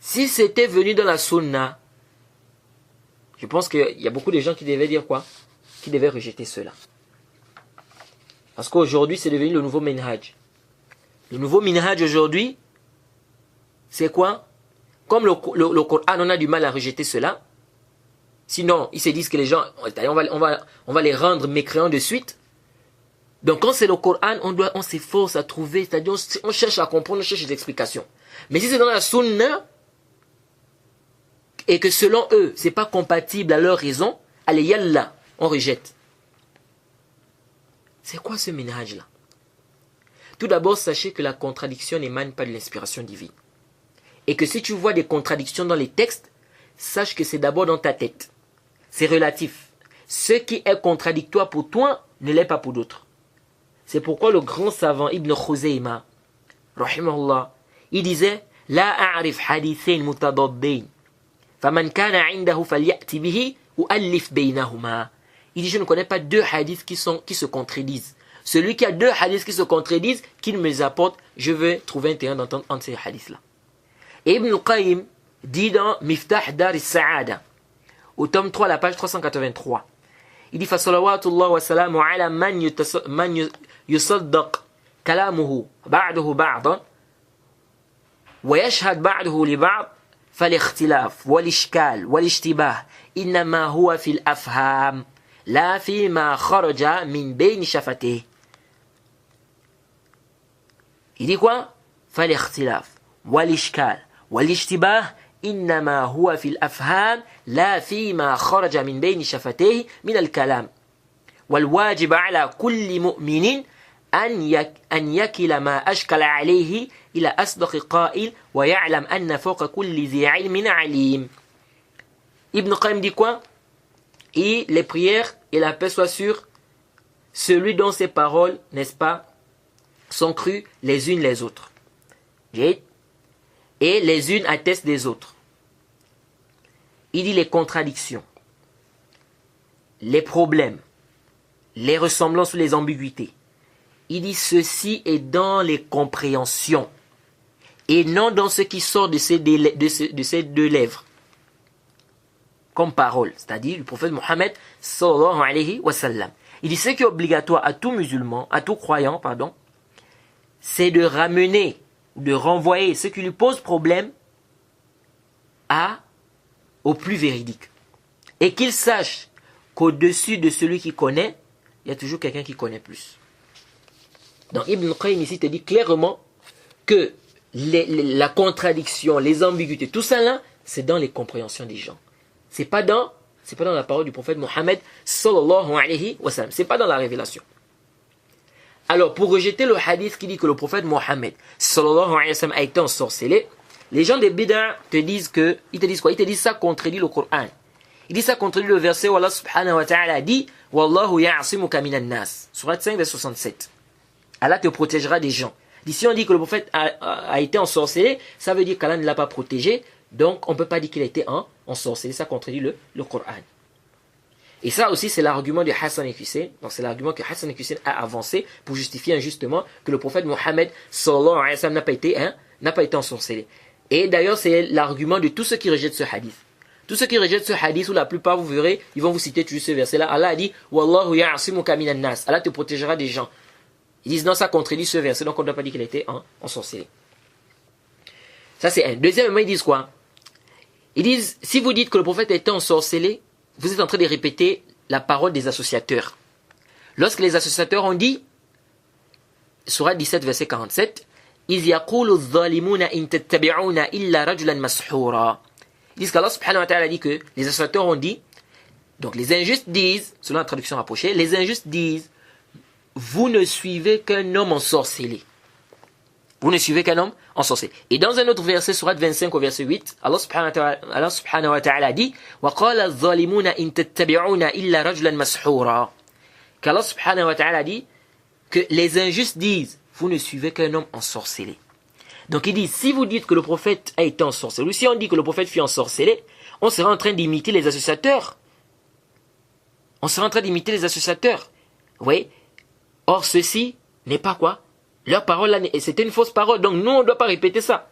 Si c'était venu dans la sunna, je pense qu'il y a beaucoup de gens qui devaient dire quoi? Qui devaient rejeter cela. Parce qu'aujourd'hui c'est devenu le nouveau minhaj. Le nouveau minhaj aujourd'hui, c'est quoi? Comme le Coran, on a du mal à rejeter cela. Sinon, ils se disent que les gens, on va les rendre mécréants de suite. Donc quand c'est le Coran, on s'efforce à trouver, c'est-à-dire on cherche à comprendre, on cherche des explications. Mais si c'est dans la sunna, et que selon eux, c'est pas compatible à leur raison, allez, yallah, on rejette. C'est quoi ce minhaj-là? Tout d'abord, sachez que la contradiction n'émane pas de l'inspiration divine. Et que si tu vois des contradictions dans les textes, sache que c'est d'abord dans ta tête. C'est relatif. Ce qui est contradictoire pour toi ne l'est pas pour d'autres. C'est pourquoi le grand savant Ibn Khuzayma, rahimahullah, il disait La a'rif hadithain mutadaddain, faman kana 'indahu falyati bihi u'allif baynahuma. Il dit je ne connais pas deux hadiths qui se contredisent. Celui qui a deux hadiths qui se contredisent, qu'il me les apporte, je vais trouver un terrain d'entente entre ces hadiths-là. Et Ibn al-Qayyim dit dans Miftah Dar al-Sa'ada, au tome 3, la page 383, il dit فَصَلَوَاتُ اللَّهِ وَسَلَامُ عَلَى مَنْ يُصَدَّقْ كَلَامُهُ بَعْدُهُ بَعْضًا وَيَشْهَدْ بَعْدُهُ لِبَعْضٍ فَالِاخْتِلَافُ وَالْإِشْكَالُ وَالِاشْتِبَاهُ إِنَّمَا هُوَ فِي الْأَفْهَامِ لَا فِي مَا خَرَجَ مِنْ بَيْنِ شَفَتَيْهِ. Il dit quoi? فَالِاخْتِلَافُ وَالْإِشْكَالُ والاشتباه إنما هو في الأفهام لا فيما خرج من بين شفتيه من الكلام والواجب على كل مؤمن أن يكل ما أشكل عليه إلى أصدق قائل ويعلم أن فوق كل ذي علم عليم. Ibn Qayyim dit quoi? Et les prières et la paix soient sur celui dont ses paroles, n'est-ce pas, sont crues les unes les autres. Et les unes attestent des autres. Il dit les contradictions, les problèmes, les ressemblances ou les ambiguïtés. Il dit ceci est dans les compréhensions et non dans ce qui sort de ces deux lèvres comme parole, c'est-à-dire du prophète Mohammed sallallahu alayhi wa sallam. Il dit ce qui est obligatoire à tout musulman, à tout croyant, c'est de ramener, de renvoyer ce qui lui pose problème au plus véridique. Et qu'il sache qu'au-dessus de celui qui connaît, il y a toujours quelqu'un qui connaît plus. Donc Ibn Qayyim ici te dit clairement que la contradiction, les ambiguïtés, tout ça là, c'est dans les compréhensions des gens. C'est pas dans la parole du prophète Mohammed sallallahu alayhi wa sallam. C'est pas dans la révélation. Alors, pour rejeter le hadith qui dit que le prophète Mohammed sallallahu alayhi wa sallam a été ensorcelé, les gens des bid'a ils te disent quoi? Ils te disent ça contredit le Coran. Ils disent ça contredit le verset où Allah subhanahu wa ta'ala dit Wallahu ya'asimuka minan nas. Surat 5, verset 67. Allah te protégera des gens. Si on dit que le prophète a été ensorcelé, ça veut dire qu'Allah ne l'a pas protégé, donc on ne peut pas dire qu'il a été ensorcelé. Ça contredit le Coran. Et ça aussi, c'est l'argument de Hassan et Hussein. Donc, c'est l'argument que Hassan et Hussein a avancé pour justifier injustement que le prophète Mohammed sallallahu alayhi wa sallam n'a pas été ensorcelé. Et d'ailleurs, c'est l'argument de tous ceux qui rejettent ce hadith. Tous ceux qui rejettent ce hadith, ou la plupart, vous verrez, ils vont vous citer toujours ce verset-là. Allah a dit Wallahu ya'asimuka minan nas. Allah te protégera des gens. Ils disent non, ça contredit ce verset, donc on ne doit pas dire qu'il a été ensorcelé. Ça, c'est un. Deuxièmement, ils disent quoi? Ils disent si vous dites que le prophète a été ensorcelé, vous êtes en train de répéter la parole des associateurs. Lorsque les associateurs ont dit, Surat 17, verset 47, إِذْ يَقُولُ الظَّالِمُونَ إِن تَتَّبِعُونَ إِلَّا رَجُلًا مَسْحُورًا. Ils disent qu'Allah subhanahu wa ta'ala dit que les associateurs ont dit, donc les injustes disent, selon la traduction rapprochée, les injustes disent, vous ne suivez qu'un homme ensorcelé. Vous ne suivez qu'un homme ensorcelé. Et dans un autre verset, surat 25 au verset 8, Allah subhanahu wa ta'ala dit وَقَالَ الظَّالِمُونَ إِن تَتَّبِعُونَ إِلَّا رَجُلًا مَسْحُورًا. Qu'Allah subhanahu wa ta'ala dit que les injustes disent vous ne suivez qu'un homme ensorcelé. Donc il dit, si vous dites que le prophète a été ensorcelé, ou si on dit que le prophète fut ensorcelé, on sera en train d'imiter les associateurs. On sera en train d'imiter les associateurs. Vous voyez? Or, ceci n'est pas quoi? Leur parole là, c'était une fausse parole. Donc nous, on ne doit pas répéter ça.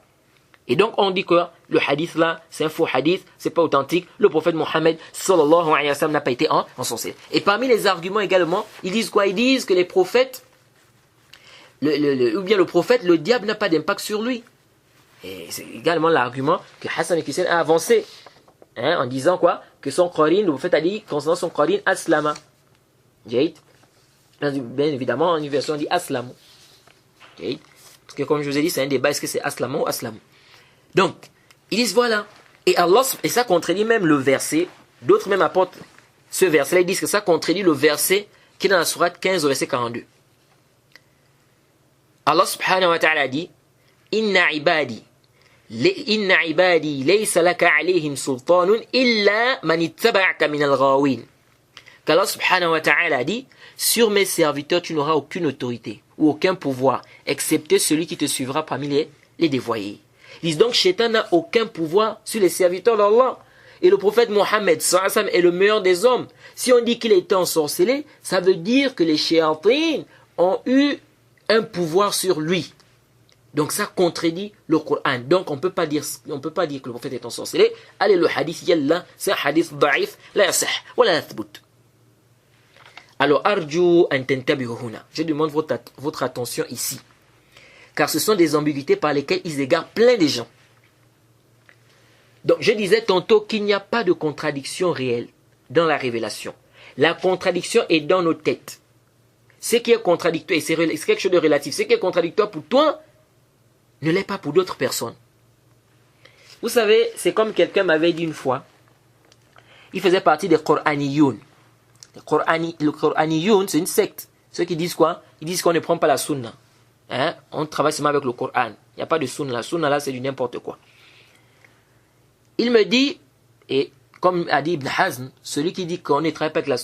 Et donc on dit que le hadith là, c'est un faux hadith, c'est pas authentique. Le prophète Mohammed sallallahu alayhi wa sallam n'a pas été ensorcelé. Et parmi les arguments également, ils disent quoi? Ils disent que les prophètes, ou bien le prophète, le diable n'a pas d'impact sur lui. Et c'est également l'argument que Hassan al-Hussein a avancé, en disant quoi? Que son qarin, le prophète a dit concernant son qarin, aslama. Bien évidemment, en une version on dit aslamu. Parce que comme je vous ai dit, c'est un débat, est-ce que c'est aslamu ou aslamu? Donc, ils disent voilà. Et Allah, et ça contredit même le verset, d'autres même apportent ce verset-là, ils disent que ça contredit le verset qui est dans la sourate 15 au verset 42. Allah subhanahu wa ta'ala dit Inna ibadi laysa laka alayhim sultanun illa man ittaba'aka min al-ghawin. Qu'Allah subhanahu wa ta'ala dit sur mes serviteurs tu n'auras aucune autorité ou aucun pouvoir excepté celui qui te suivra parmi les dévoyés. Ils disent donc Shaitan n'a aucun pouvoir sur les serviteurs d'Allah. Et le prophète Mohammed sallallahu alayhi wa sallam est le meilleur des hommes. Si on dit qu'il a été ensorcelé, ça veut dire que les shayatins ont eu un pouvoir sur lui. Donc ça contredit le Coran. Donc on peut pas dire que le prophète est ensorcelé. Allez, le hadith yalla, c'est un hadith da'if, la yasih, wa la yathbut. Alors arju an tantabihu huna. Je demande votre attention ici. Car ce sont des ambiguïtés par lesquelles ils égarent plein de gens. Donc je disais tantôt qu'il n'y a pas de contradiction réelle dans la révélation. La contradiction est dans nos têtes. Ce qui est contradictoire, et c'est quelque chose de relatif, ce qui est contradictoire pour toi, ne l'est pas pour d'autres personnes. Vous savez, c'est comme quelqu'un m'avait dit une fois, il faisait partie des Qur'aniyoun. Le Qur'aniyoun, c'est une secte. Ceux qui disent quoi? Ils disent qu'on ne prend pas la sunna. On travaille seulement avec le Qur'an. Il n'y a pas de sunna. La sunna là, c'est du n'importe quoi. Il me dit, et comme a dit Ibn Hazm, celui qui dit qu'on ne travaille pas avec la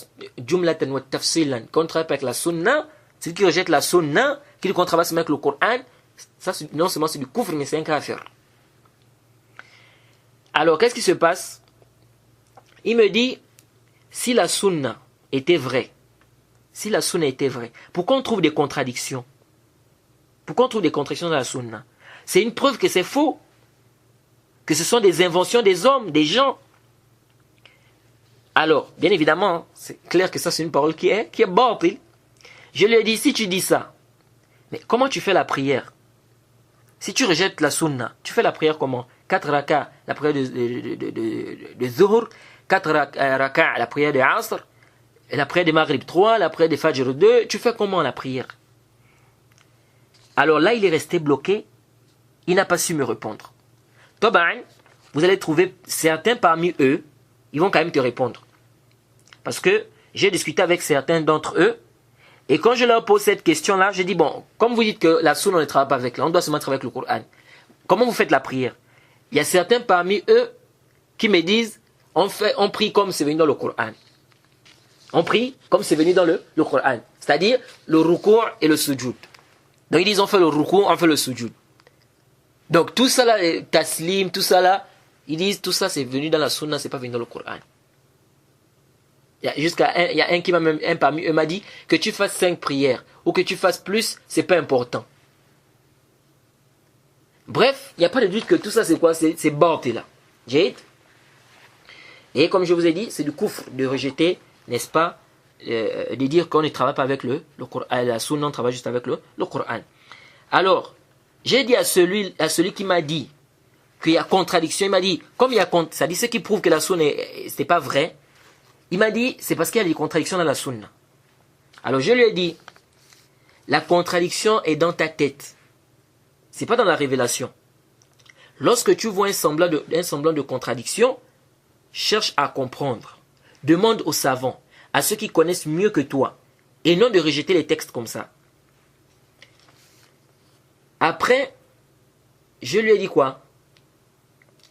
jumlatan wa tafsilan, qu'on ne travaille pas avec la sunna, celui qui rejette la sunna, qui dit qu'on travaille seulement avec le Coran, ça non seulement c'est du kufr, mais c'est un kafir. Alors qu'est-ce qui se passe? Il me dit, si la sunna était vraie, pourquoi on trouve des contradictions? Pourquoi on trouve des contradictions dans la sunna? C'est une preuve que c'est faux, que ce sont des inventions des hommes, des gens. Alors, bien évidemment, c'est clair que ça c'est une parole qui est batil. Je lui ai dit, si tu dis ça, mais comment tu fais la prière? Si tu rejettes la sunna, tu fais la prière comment? 4 raka, la prière de Zuhur, 4 raka, la prière de Asr, la prière de Maghrib 3, la prière de Fajr 2, tu fais comment la prière? Alors là, il est resté bloqué, il n'a pas su me répondre. Taban, vous allez trouver certains parmi eux, ils vont quand même te répondre. Parce que j'ai discuté avec certains d'entre eux, et quand je leur pose cette question-là, je dis, bon, comme vous dites que la sunna on ne travaille pas avec là, on doit seulement travailler avec le Coran. Comment vous faites la prière? Il y a certains parmi eux qui me disent, on prie comme c'est venu dans le Coran. On prie comme c'est venu dans le Coran. C'est-à-dire le ruku' et le sujud. Donc ils disent, on fait le ruku', on fait le sujud. Donc tout ça là, taslim, tout ça là, ils disent, tout ça c'est venu dans la sunna, c'est pas venu dans le Coran. Il y a un qui parmi eux m'a dit que tu fasses 5 prières ou que tu fasses plus, c'est pas important. Bref, il n'y a pas de doute que tout ça c'est quoi? C'est borté là. Et comme je vous ai dit, c'est du kufr de rejeter, n'est-ce pas, de dire qu'on ne travaille pas avec le Coran, la sunna, on travaille juste avec le Coran. Alors, j'ai dit à celui qui m'a dit qu'il y a contradiction, il m'a dit, comme il y a ça dit ce qui prouve que la sunna c'est pas vrai. Il m'a dit, c'est parce qu'il y a des contradictions dans la sunna. Alors je lui ai dit, la contradiction est dans ta tête. C'est pas dans la révélation. Lorsque tu vois un semblant de contradiction, cherche à comprendre. Demande aux savants, à ceux qui connaissent mieux que toi. et non de rejeter les textes comme ça. Après, je lui ai dit quoi?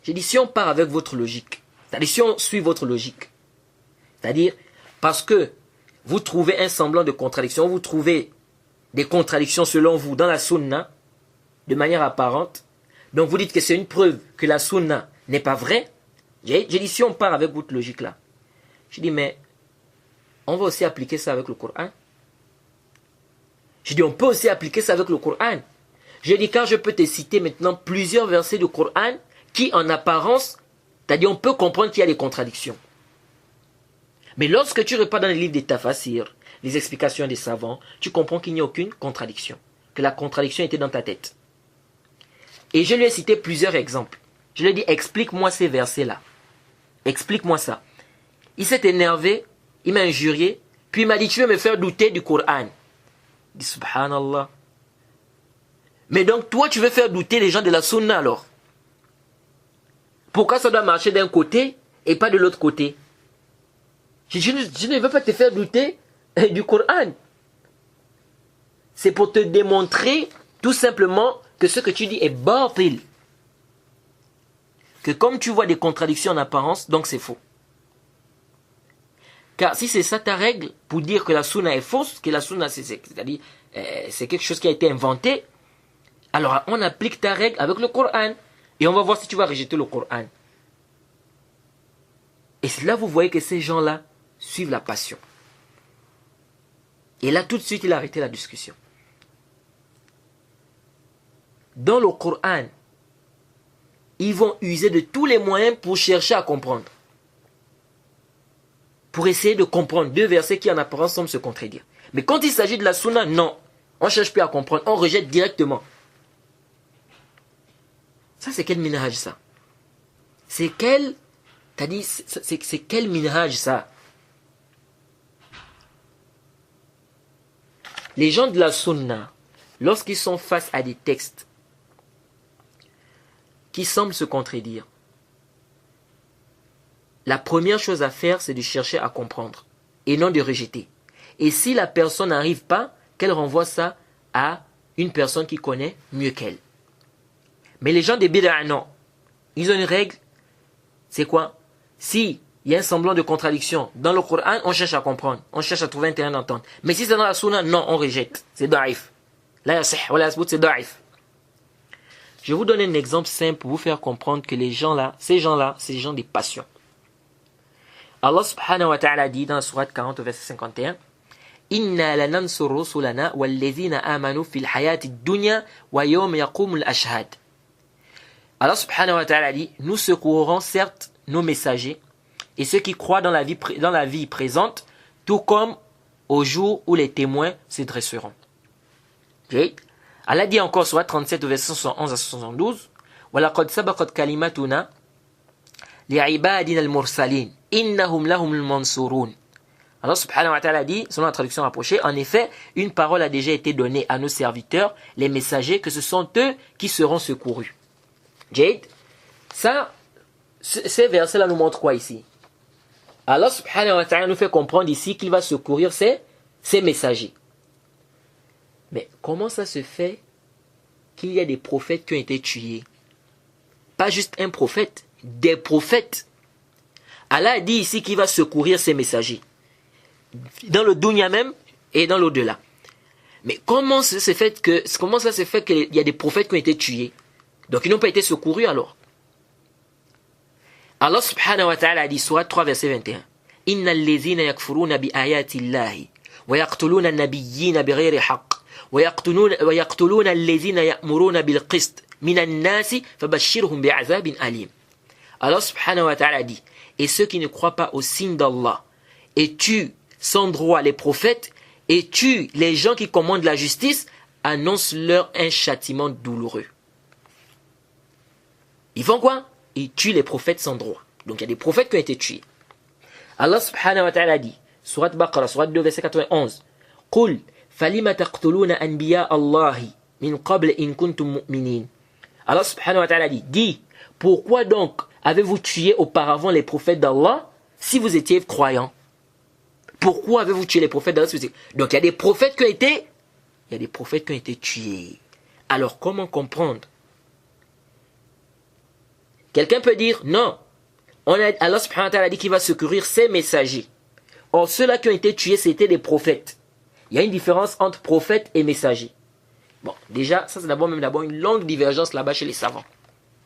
J'ai dit, si on part avec votre logique, c'est-à-dire si on suit votre logique, c'est-à-dire parce que vous trouvez un semblant de contradiction, vous trouvez des contradictions selon vous dans la sunna, de manière apparente, donc vous dites que c'est une preuve que la sunna n'est pas vraie. J'ai dit, si on part avec votre logique là, j'ai dit, mais on va aussi appliquer ça avec le Coran. J'ai dit, on peut aussi appliquer ça avec le Coran. J'ai dit, car je peux te citer maintenant plusieurs versets du Coran qui, en apparence, c'est-à-dire on peut comprendre qu'il y a des contradictions. Mais lorsque tu repars dans les livres des tafasirs, les explications des savants, tu comprends qu'il n'y a aucune contradiction. Que la contradiction était dans ta tête. Et je lui ai cité plusieurs exemples. Je lui ai dit, explique-moi ces versets-là. Explique-moi ça. Il s'est énervé, il m'a injurié, puis il m'a dit, tu veux me faire douter du Coran. Je dis, subhanallah. Mais donc toi, tu veux faire douter les gens de la sunna alors? Pourquoi ça doit marcher d'un côté et pas de l'autre côté? Je ne veux pas te faire douter du Coran. C'est pour te démontrer tout simplement que ce que tu dis est batil. Que comme tu vois des contradictions en apparence, donc c'est faux. Car si c'est ça ta règle pour dire que la sunna est fausse, que la sunna c'est-à-dire c'est quelque chose qui a été inventé, alors on applique ta règle avec le Coran et on va voir si tu vas rejeter le Coran. Et c'est là vous voyez que ces gens-là suivent la passion. Et là tout de suite il a arrêté la discussion. Dans le Coran, ils vont user de tous les moyens pour chercher à comprendre. Pour essayer de comprendre deux versets qui en apparence semblent se contredire. Mais quand il s'agit de la sunna, non. On ne cherche plus à comprendre, on rejette directement. Ça c'est quel minhaj ça? C'est quel... T'as dit, c'est quel minhaj ça? Les gens de la sunna, lorsqu'ils sont face à des textes qui semblent se contredire, la première chose à faire, c'est de chercher à comprendre et non de rejeter. Et si la personne n'arrive pas, qu'elle renvoie ça à une personne qui connaît mieux qu'elle. Mais les gens des bid'a, non. Ils ont une règle. C'est quoi? Si il y a un semblant de contradiction dans le Coran, on cherche à comprendre. On cherche à trouver un terrain d'entente. Mais si c'est dans la sunna, non, on rejette. C'est da'if. La yasih wa la yasbut, c'est da'if. Je vais vous donner un exemple simple pour vous faire comprendre que ces gens-là, c'est des gens des passions. Allah subhanahu wa ta'ala dit dans la sourate 40 verset 51, Inna lanansur rusulana wallazina amanu fil hayati dunya wa yawm yaqumul ashhad. Allah subhanahu wa ta'ala dit, nous secourrons certes nos messagers et ceux qui croient dans la vie présente, tout comme au jour où les témoins se dresseront. Okay. Allah dit encore sur 37 verset 71 à 72, وَلَقَدْ سَبَقَتْ كَلِمَتُنَا لِعِبَادِنَا الْمُرْسَلِينَ إِنَّهُمْ لَهُمُ الْمَنْصُورُونَ. Allah subhanahu wa ta'ala dit, selon la traduction rapprochée, en effet, une parole a déjà été donnée à nos serviteurs, les messagers, que ce sont eux qui seront secourus. Jade, ça, ces versets-là nous montrent quoi ici? Allah subhanahu wa ta'ala nous fait comprendre ici qu'il va secourir ses messagers. Mais comment ça se fait qu'il y a des prophètes qui ont été tués? Pas juste un prophète, des prophètes. Allah a dit ici qu'il va secourir ses messagers. Dans le dunya même et dans l'au-delà. Mais comment ça se fait qu'il y a des prophètes qui ont été tués? Donc ils n'ont pas été secourus alors. Allah subhanahu wa ta'ala a dit, Sourate 3 verset 21, Inna allazina yakfuruna bi ayati Allahi wa yaqtuluna an-nabiyyina bighayri haqq wa yaqtuluna allazina ya'muruna bil qist minan nasi fabashshirhum bi'azabin alim. Allah subhanahu wa ta'ala dit, et ceux qui ne croient pas au signe d'Allah et tuent sans droit les prophètes et tuent les gens qui commandent la justice, annonce-leur un châtiment douloureux. Ils font quoi? Ils tuent les prophètes sans droit. Donc il y a des prophètes qui ont été tués. Allah subhanahu wa ta'ala dit, Sourate Baqarah, Sourate 2, verset 91, Qul falima taqtuluna anbiya Allahi min qabl in kuntum mu'minin. Allah subhanahu wa ta'ala dit, dis, pourquoi donc avez-vous tué auparavant les prophètes d'Allah si vous étiez croyants? Pourquoi avez-vous tué les prophètes dans la société? Donc il y a des prophètes qui ont été tués. Alors comment comprendre? Quelqu'un peut dire non. Allah subhanahu wa ta'ala a dit qu'il va secourir ses messagers. Or ceux-là qui ont été tués, c'était des prophètes. Il y a une différence entre prophète et messager. Bon, déjà, ça c'est d'abord une longue divergence là-bas chez les savants.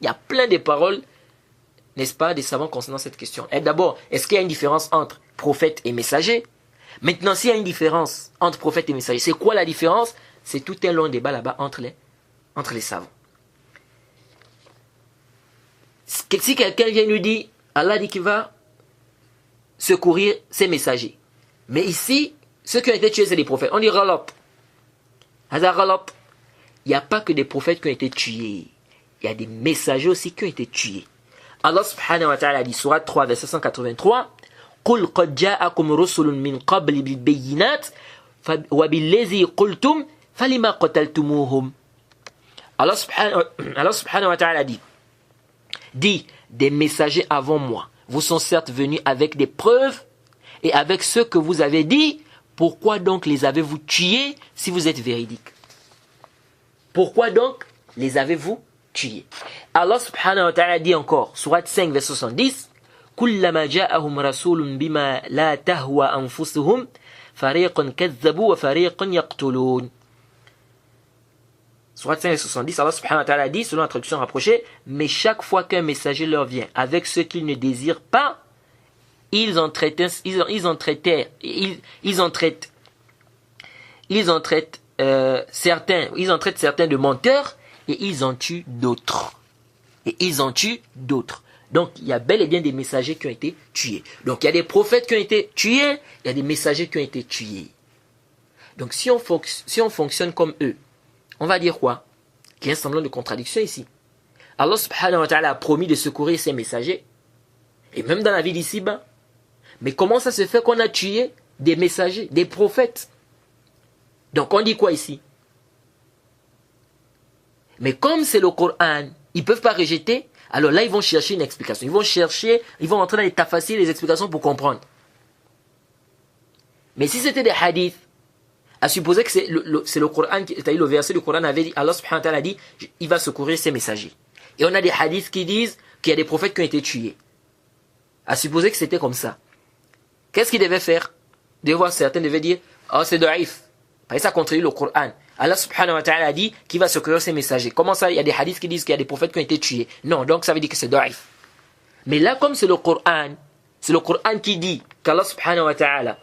Il y a plein de paroles, n'est-ce pas, des savants concernant cette question. Et d'abord, est-ce qu'il y a une différence entre prophète et messager? Maintenant, s'il y a une différence entre prophète et messager, c'est quoi la différence? C'est tout un long débat là-bas entre les savants. Si quelqu'un vient nous dire, Allah dit qu'il va secourir ses messagers. Mais ici, ceux qui ont été tués, c'est des prophètes. On dit Ghalab. Hazar Ghalab. Il n'y a pas que des prophètes qui ont été tués. Il y a des messagers aussi qui ont été tués. Allah subhanahu wa ta'ala dit, Surat 3, verset 183, قُلْ قَدْ جَاءَكُمْ رُسُلٌ مِّن قَبْلِ بِالْبَيِّنَاتِ وَبِالَّذِي قُلْتُمْ فَلِمَا قَتَلْتُمُوهُمْ. Allah subhanahu wa ta'ala dit, des messagers avant moi vous sont certes venus avec des preuves et avec ce que vous avez dit. Pourquoi donc les avez-vous tués si vous êtes véridiques? Pourquoi donc les avez-vous tués? Allah subhanahu wa ta'ala dit encore, Surat 5, verset 70, كُلَّمَا جَاءَهُمْ رَسُولٌ بِمَا لَا تَهْوَى أَنفُسُهُمْ فَرِيقٌ كَذَّبُوا وَفَرِيقٌ يَقْتُلُونَ. Surat 5, verset 70, Allah subhanahu wa ta'ala dit, selon la traduction rapprochée, mais chaque fois qu'un messager leur vient avec ce qu'ils ne désirent pas, ils en traitent certains de menteurs et ils en tuent d'autres. Donc il y a bel et bien des messagers qui ont été tués. Donc il y a des prophètes qui ont été tués, il y a des messagers qui ont été tués. Donc si on fonctionne comme eux, on va dire quoi? Qu'il y a un semblant de contradiction ici. Allah subhanahu wa ta'ala a promis de secourir ses messagers, et même dans la vie d'ici-bas. Mais comment ça se fait qu'on a tué des messagers, des prophètes? Donc on dit quoi ici? Mais comme c'est le Coran, ils ne peuvent pas rejeter, alors là ils vont chercher une explication. Ils vont entrer dans les tafassirs, les explications pour comprendre. Mais si c'était des hadiths, à supposer que c'est le Coran, c'est-à-dire le verset du Coran avait dit, Allah subhanahu wa ta'ala a dit, il va secourir ses messagers. Et on a des hadiths qui disent qu'il y a des prophètes qui ont été tués. À supposer que c'était comme ça. Qu'est-ce qu'ils devaient faire? Certains devaient dire, oh c'est daïf. Parce que ça contredit le Coran. Allah subhanahu wa ta'ala a dit qu'il va secourir ses messagers. Comment ça, il y a des hadiths qui disent qu'il y a des prophètes qui ont été tués? Non, donc ça veut dire que c'est daïf. Mais là, comme c'est le Coran qui dit qu'Allah subhanahu wa ta'ala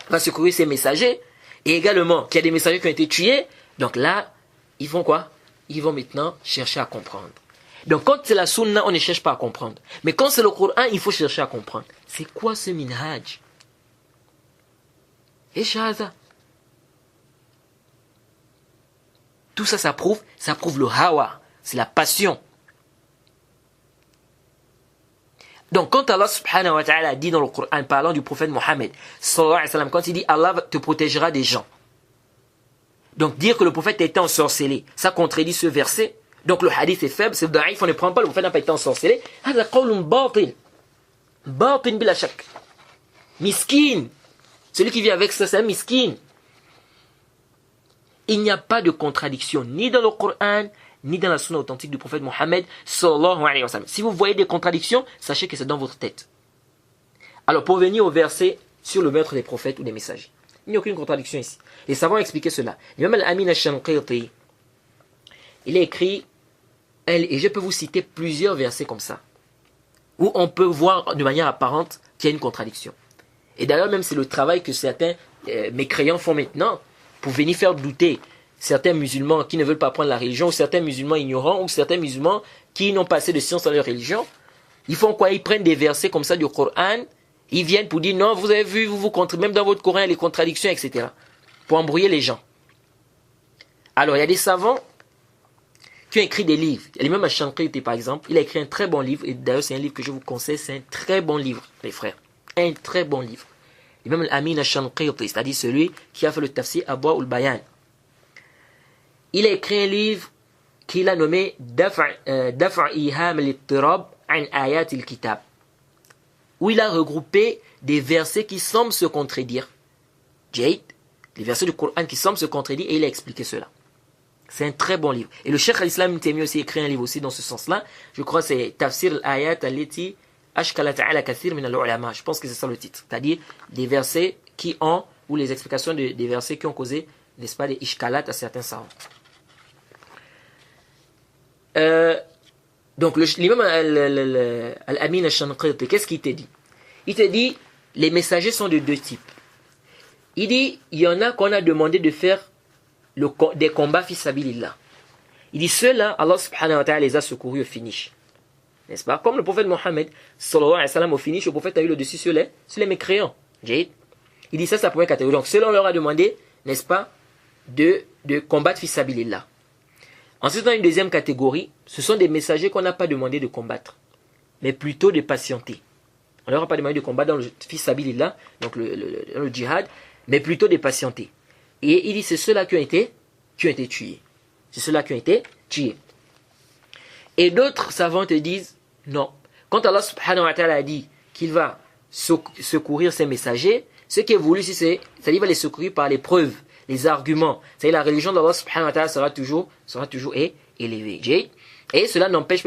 va secourir ses messagers, et également qu'il y a des messagers qui ont été tués, donc là, ils vont quoi? Ils vont maintenant chercher à comprendre. Donc quand c'est la sunna, on ne cherche pas à comprendre. Mais quand c'est le Coran, il faut chercher à comprendre. C'est quoi ce minhaj? Et shahaza. Tout ça, ça prouve le hawa. C'est la passion. Donc quand Allah subhanahu wa ta'ala dit dans le Coran, parlant du prophète Mohammed sallallahu alayhi wa sallam, quand il dit Allah te protégera des gens, donc dire que le prophète était ensorcelé, ça contredit ce verset. Donc le hadith est faible, c'est daïf, on ne prend pas, le prophète n'a pas été ensorcelé. هذا قول باطل باطل بلا شك. Miskin, celui qui vit avec ça, c'est un miskin. Il n'y a pas de contradiction ni dans le Coran ni dans la sunna authentique du prophète Mohammed sallallahu alayhi wa sallam. Si vous voyez des contradictions, sachez que c'est dans votre tête. Alors pour venir au verset sur le meurtre des prophètes ou des messagers, il n'y a aucune contradiction ici. Les savants ont expliqué cela. L'imam al-Amin al-Shanqiti, il a écrit, et je peux vous citer plusieurs versets comme ça, où on peut voir de manière apparente qu'il y a une contradiction. Et d'ailleurs même c'est le travail que certains mécréants font maintenant, pour venir faire douter certains musulmans qui ne veulent pas prendre la religion, ou certains musulmans ignorants, ou certains musulmans qui n'ont pas assez de science dans leur religion. Ils font quoi? Ils prennent des versets comme ça du Coran, ils viennent pour dire non, vous avez vu, même dans votre Coran, il y a les contradictions, etc. Pour embrouiller les gens. Alors, il y a des savants qui ont écrit des livres. L'imam al-Shanqiti, par exemple, il a écrit un très bon livre, et d'ailleurs c'est un livre que je vous conseille, c'est un très bon livre, les frères. Un très bon livre. L'imam al-Amin al-Shanqiti, c'est-à-dire celui qui a fait le tafsir Abwa ul-Bayan. Il a écrit un livre qu'il a nommé Daf'a Iham al-Ittirab an Ayat al-Kitab. où il a regroupé des versets qui semblent se contredire. Jade, les versets du Coran qui semblent se contredire, et il a expliqué cela. C'est un très bon livre. Et le Cheikh al-Islam Ibn Taymiyyah aussi écrit un livre aussi dans ce sens-là. Je crois que c'est Tafsir al-Ayat al-Lati ashkalat ala kathir min al-ulama. Je pense que c'est ça le titre. C'est-à-dire des versets qui ont, ou les explications des versets qui ont causé, n'est-ce pas, des ishkalat à certains savants. Donc l'imam al-Amin al-Shanqiti, qu'est-ce qu'il te dit? Il te dit, les messagers sont de deux types. Il dit, il y en a qu'on a demandé de faire des combats fils sabilillah. Il dit, ceux-là, Allah subhanahu wa ta'ala les a secourus au finish. N'est-ce pas? Comme le prophète Mohammed, sallallahu alayhi wa sallam, au finish, le prophète a eu le dessus sur les mécréants. Il dit, ça, c'est la première catégorie. Donc, ceux-là, on leur a demandé, n'est-ce pas, de combattre fils sabilillah. Ensuite, dans une deuxième catégorie, ce sont des messagers qu'on n'a pas demandé de combattre, mais plutôt de patienter. On ne leur a pas demandé de combattre dans le fils sabilillah, donc le djihad, mais plutôt de patienter. Et il dit, c'est ceux-là qui ont été tués. C'est ceux-là qui ont été tués. Et d'autres savants te disent, non. Quand Allah subhanahu wa ta'ala a dit qu'il va secourir ses messagers, ce qui est voulu, c'est-à-dire qu'il va les secourir par les preuves, les arguments. C'est-à-dire la religion d'Allah subhanahu wa ta'ala sera toujours élevée. Et cela n'empêche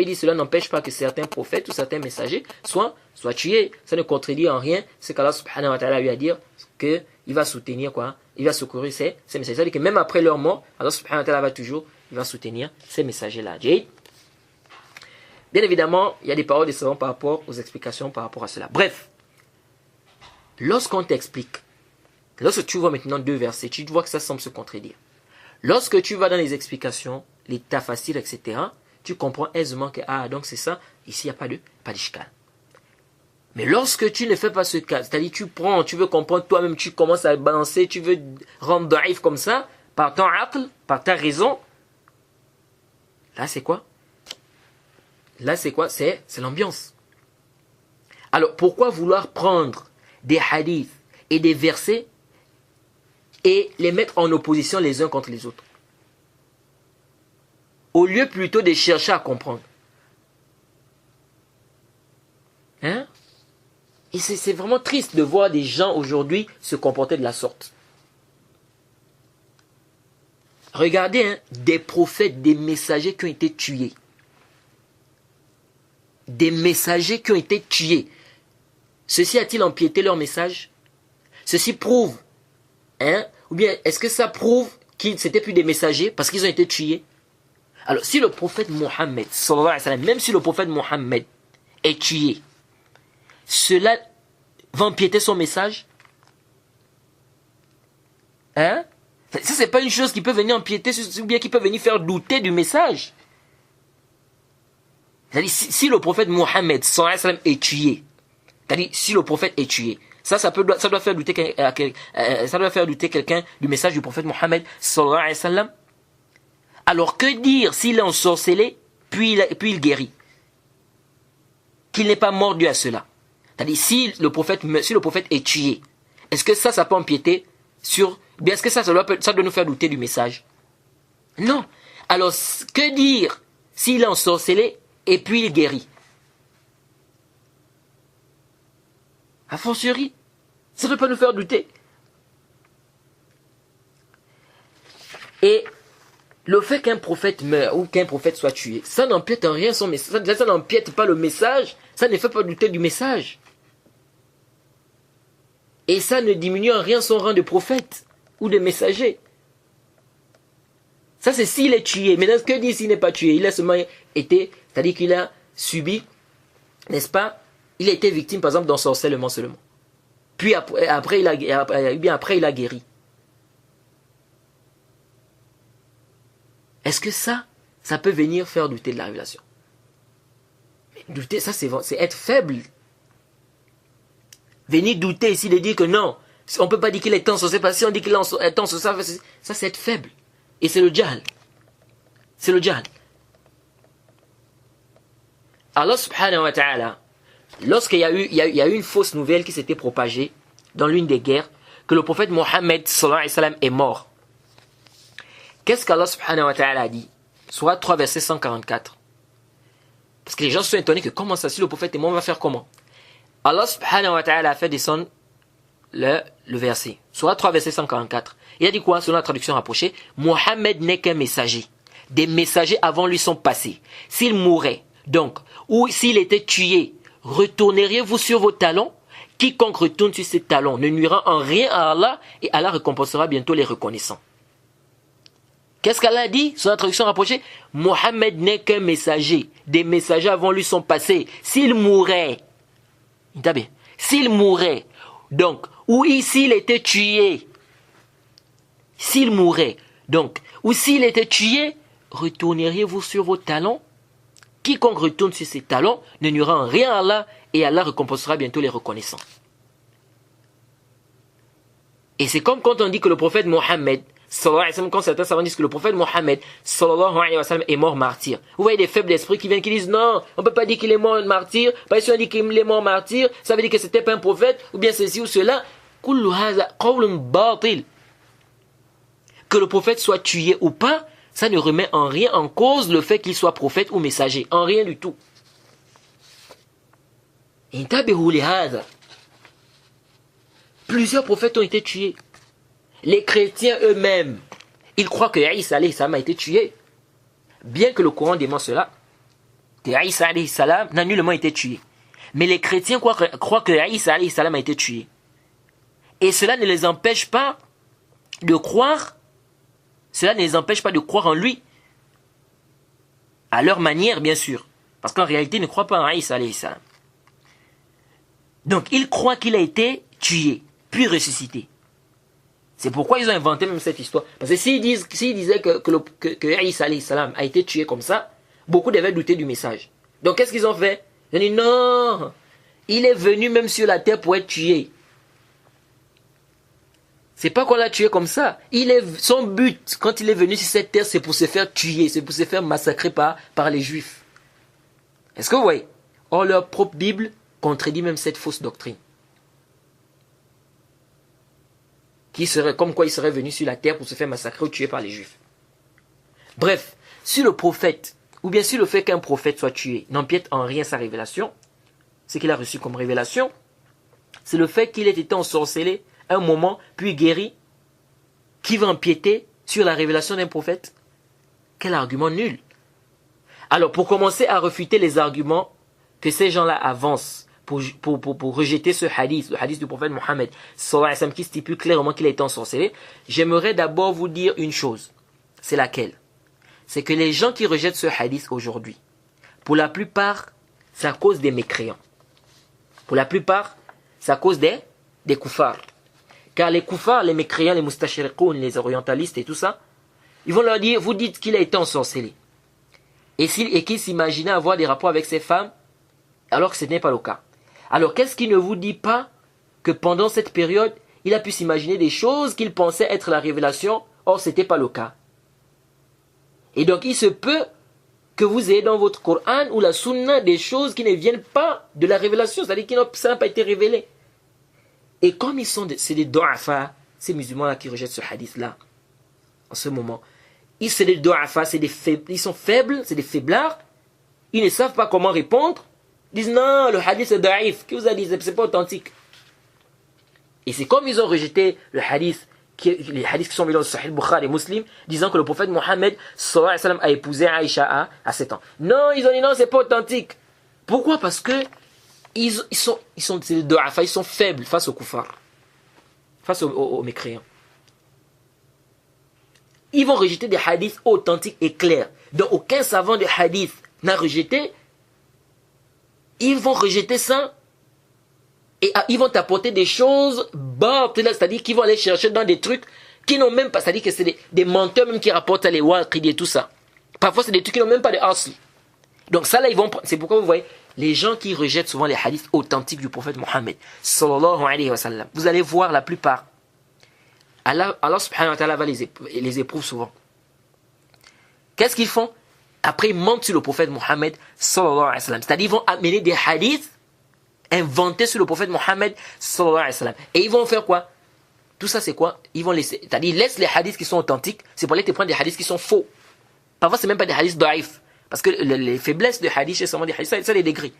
pas que certains prophètes ou certains messagers soient tués. Ça ne contredit en rien ce qu'Allah subhanahu wa ta'ala lui a dit qu'il va soutenir quoi? Il va secourir ces messagers. C'est-à-dire que même après leur mort, Allah subhanahu wa ta'ala il va soutenir ces messagers-là. Bien évidemment, il y a des paroles des savants par rapport aux explications par rapport à cela. Bref, lorsqu'on t'explique, lorsque tu vois maintenant deux versets, tu vois que ça semble se contredire. Lorsque tu vas dans les explications, les tafassirs, etc., tu comprends aisément que, donc c'est ça, ici il n'y a pas d'ishkal. Mais lorsque tu ne fais pas ce cas, c'est-à-dire tu veux comprendre toi-même, tu commences à balancer, tu veux rendre daïf comme ça, par ton aql, par ta raison, là c'est quoi? C'est l'ambiance. Alors pourquoi vouloir prendre des hadiths et des versets et les mettre en opposition les uns contre les autres, au lieu plutôt de chercher à comprendre? Et c'est vraiment triste de voir des gens aujourd'hui se comporter de la sorte. Regardez, des prophètes, des messagers qui ont été tués. Des messagers qui ont été tués. Ceci a-t-il empiété leur message? Ceci prouve, ou bien est-ce que ça prouve qu'ils n'étaient plus des messagers parce qu'ils ont été tués? Alors, si le prophète Mohammed, sallallahu alayhi wa sallam, même si le prophète Mohammed est tué, cela va empiéter son message? Ça, c'est pas une chose qui peut venir empiéter, ou bien qui peut venir faire douter du message. C'est-à-dire, si le prophète Mohammed, sallallahu alayhi wa sallam, est tué, c'est-à-dire, si le prophète est tué, ça doit faire douter quelqu'un du message du prophète Mohammed, sallallahu alayhi wa sallam. Alors que dire s'il est ensorcelé, puis il guérit? Qu'il n'est pas mort dû à cela. C'est-à-dire, si le prophète est tué, est-ce que ça peut empiéter sur... Bien, est-ce que ça doit nous faire douter du message? Non. Alors, que dire s'il est ensorcelé et puis il guérit? A fortiori, ça ne peut pas nous faire douter. Et le fait qu'un prophète meure ou qu'un prophète soit tué, ça n'empiète en rien son message. Ça n'empiète pas le message. Ça ne fait pas douter du message. Et ça ne diminue en rien son rang de prophète ou de messager. Ça, c'est s'il est tué. Mais que dit s'il n'est pas tué? Il a seulement été, c'est-à-dire qu'il a subi, n'est-ce pas? Il a été victime, par exemple, d'ensorcellement seulement. Puis après, il a guéri. Est-ce que ça peut venir faire douter de la révélation? Mais douter, ça c'est être faible. Venir douter ici de dire que non, on ne peut pas dire qu'il est ensorcelé, parce que si on dit qu'il est ensorcelé, ça c'est être faible. Et c'est le jahl. C'est le jahl. Allah subhanahu wa ta'ala, lorsqu'il y a eu une fausse nouvelle qui s'était propagée dans l'une des guerres, que le prophète Mohammed sallallahu alayhi wa sallam est mort, qu'est-ce qu'Allah subhanahu wa ta'ala a dit? Sourate 3, verset 144. Parce que les gens se sont étonnés que comment ça, si le prophète est mort, on va faire comment? Allah subhanahu wa ta'ala a fait descendre le verset. Surah 3, verset 144. Il a dit quoi selon la traduction rapprochée? Mohammed n'est qu'un messager. Des messagers avant lui sont passés. S'il mourait, donc, ou s'il était tué, retourneriez-vous sur vos talons? Quiconque retourne sur ses talons ne nuira en rien à Allah et Allah récompensera bientôt les reconnaissants. Qu'est-ce qu'Allah a dit sur la traduction rapprochée? Mohammed n'est qu'un messager. Des messagers avant lui sont passés. S'il mourait, s'il mourait, donc, ou s'il était tué, s'il mourait, donc, ou s'il était tué, retourneriez-vous sur vos talons? Quiconque retourne sur ses talons ne nuira en rien à Allah et Allah récompensera bientôt les reconnaissants. Et c'est comme quand on dit que le prophète Mohammed, quand certains savants disent que le prophète Mohammed sallallahu alayhi wa sallam est mort martyr. Vous voyez des faibles d'esprit qui viennent qui disent non, on ne peut pas dire qu'il est mort martyr, parce que si on dit qu'il est mort martyr, ça veut dire que c'était pas un prophète, ou bien ceci ou cela. Que le prophète soit tué ou pas, ça ne remet en rien en cause le fait qu'il soit prophète ou messager. En rien du tout. Plusieurs prophètes ont été tués. Les chrétiens eux-mêmes, ils croient que Isa alayhi salam a été tué. Bien que le Coran dément cela, que Isa alayhi salam n'a nullement été tué. Mais les chrétiens croient que Isa alayhi salam a été tué. Et cela ne les empêche pas de croire, en lui. À leur manière, bien sûr. Parce qu'en réalité, ils ne croient pas en Isa alayhi salam. Donc, ils croient qu'il a été tué, puis ressuscité. C'est pourquoi ils ont inventé même cette histoire. Parce que s'ils disaient que Isa alayhi salam a été tué comme ça, beaucoup devaient douter du message. Donc qu'est-ce qu'ils ont fait? Ils ont dit non, il est venu même sur la terre pour être tué. C'est pas qu'on l'a tué comme ça. Son but, quand il est venu sur cette terre, c'est pour se faire tuer, c'est pour se faire massacrer par les Juifs. Est-ce que vous voyez? Or, leur propre Bible contredit même cette fausse doctrine. Comme quoi il serait venu sur la terre pour se faire massacrer ou tuer par les Juifs. Bref, si le prophète, ou bien si le fait qu'un prophète soit tué, n'empiète en rien sa révélation, ce qu'il a reçu comme révélation, c'est le fait qu'il ait été ensorcelé un moment, puis guéri, qui va empiéter sur la révélation d'un prophète. Quel argument nul. Alors, pour commencer à refuter les arguments que ces gens-là avancent, pour rejeter ce hadith, le hadith du prophète Mohammed sallallahu alayhi wa sallam qui stipule clairement qu'il a été ensorcelé, j'aimerais d'abord vous dire une chose. C'est laquelle? C'est que les gens qui rejettent ce hadith aujourd'hui, pour la plupart, c'est à cause des mécréants. Pour la plupart, c'est à cause des koufars. Car les koufars, les mécréants, les moustachirikoun, les orientalistes et tout ça, ils vont leur dire, vous dites qu'il a été ensorcelé. Et qu'il s'imaginait avoir des rapports avec ses femmes, alors que ce n'est pas le cas. Alors, qu'est-ce qui ne vous dit pas que pendant cette période, il a pu s'imaginer des choses qu'il pensait être la révélation, or ce n'était pas le cas. Et donc, il se peut que vous ayez dans votre Coran ou la Sunna des choses qui ne viennent pas de la révélation, c'est-à-dire que ça n'a pas été révélé. Et comme c'est des du'afa, ces musulmans-là qui rejettent ce hadith-là, en ce moment, c'est des du'afa, ils sont faibles, c'est des faiblards, ils ne savent pas comment répondre, disent non, le hadith est daïf. Qui vous a dit? C'est pas authentique. Et c'est comme ils ont rejeté les hadiths qui sont venus dans le Sahih Bukhari et Muslim, disant que le prophète Mohammed sallallahu alayhi wa sallam a épousé Aïcha à 7 ans. Non, ils ont dit non, c'est pas authentique. Pourquoi? Parce que ils sont faibles face aux koufars, face aux mécréants. Ils vont rejeter des hadiths authentiques et clairs, dont aucun savant de hadith n'a rejeté. Ils vont rejeter ça et ils vont t'apporter des choses c'est-à-dire qu'ils vont aller chercher dans des trucs qui n'ont même pas, c'est-à-dire que c'est des menteurs même qui rapportent les waqid et tout ça. Parfois c'est des trucs qui n'ont même pas de asl. Donc ça là, c'est pourquoi vous voyez les gens qui rejettent souvent les hadiths authentiques du prophète Mohammed sallallahu alayhi wa sallam. Vous allez voir la plupart. Allah subhanahu wa ta'ala va les éprouve souvent. Qu'est-ce qu'ils font? Après, ils mentent sur le prophète Mohammed sallallahu alayhi wa sallam. C'est-à-dire, ils vont amener des hadiths inventés sur le prophète Mohammed sallallahu alayhi wa sallam. Et ils vont faire quoi? Tout ça, c'est quoi? Ils vont laisser, c'est-à-dire, ils laissent les hadiths qui sont authentiques. C'est pour aller te prendre des hadiths qui sont faux. Parfois, c'est même pas des hadiths daïf. Parce que les faiblesses de hadiths, c'est seulement des hadiths, ça les degrés.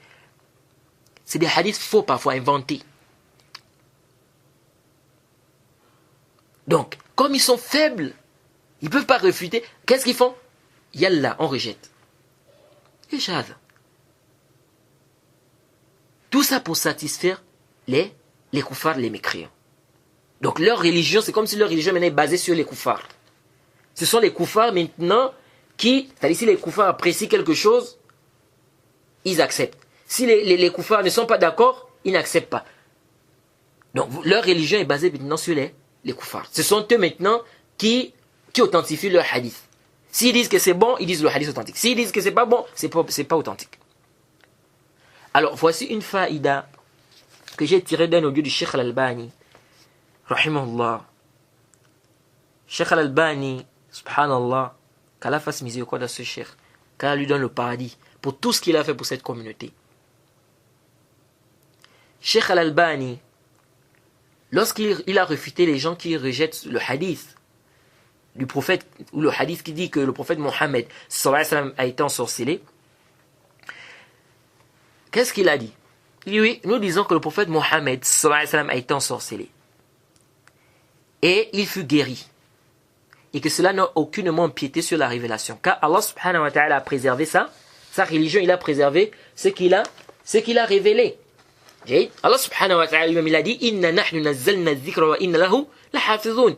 c'est des hadiths faux, parfois inventés. Donc, comme ils sont faibles, ils ne peuvent pas réfuter. Qu'est-ce qu'ils font? Yallah, on rejette. Et j'avais. Tout ça pour satisfaire les koufars, les mécréants. Donc leur religion, c'est comme si leur religion maintenant est basée sur les koufars. Ce sont les koufars maintenant qui, c'est-à-dire si les koufars apprécient quelque chose, ils acceptent. Si les koufars ne sont pas d'accord, ils n'acceptent pas. Donc leur religion est basée maintenant sur les koufars. Ce sont eux maintenant qui authentifient leur hadith. S'ils disent que c'est bon, ils disent le hadith authentique. S'ils disent que c'est pas bon, c'est pas authentique. Alors, voici une faïda que j'ai tirée d'un audio du Cheikh Al-Albani. Rahimahullah. Cheikh Al-Albani, subhanallah, qu'Allah fasse miséricorde à ce cheikh, qu'Allah lui donne le paradis pour tout ce qu'il a fait pour cette communauté. Cheikh Al-Albani, lorsqu'il a refuté les gens qui rejettent le hadith du prophète, ou le hadith qui dit que le prophète Mohammed sallallahu alayhi wa sallam a été ensorcelé, qu'est-ce qu'il a dit? Il dit oui, nous disons que le prophète Mohammed sallallahu alayhi wa sallam a été ensorcelé. Et il fut guéri. Et que cela n'a aucunement empiété sur la révélation. Car Allah subhanahu wa ta'ala a préservé ça. Sa religion, il a préservé ce qu'il a révélé. Allah subhanahu wa ta'ala lui-même, il a dit Inna nahnu nazzalna dhikra wa inna lahu lahafizun.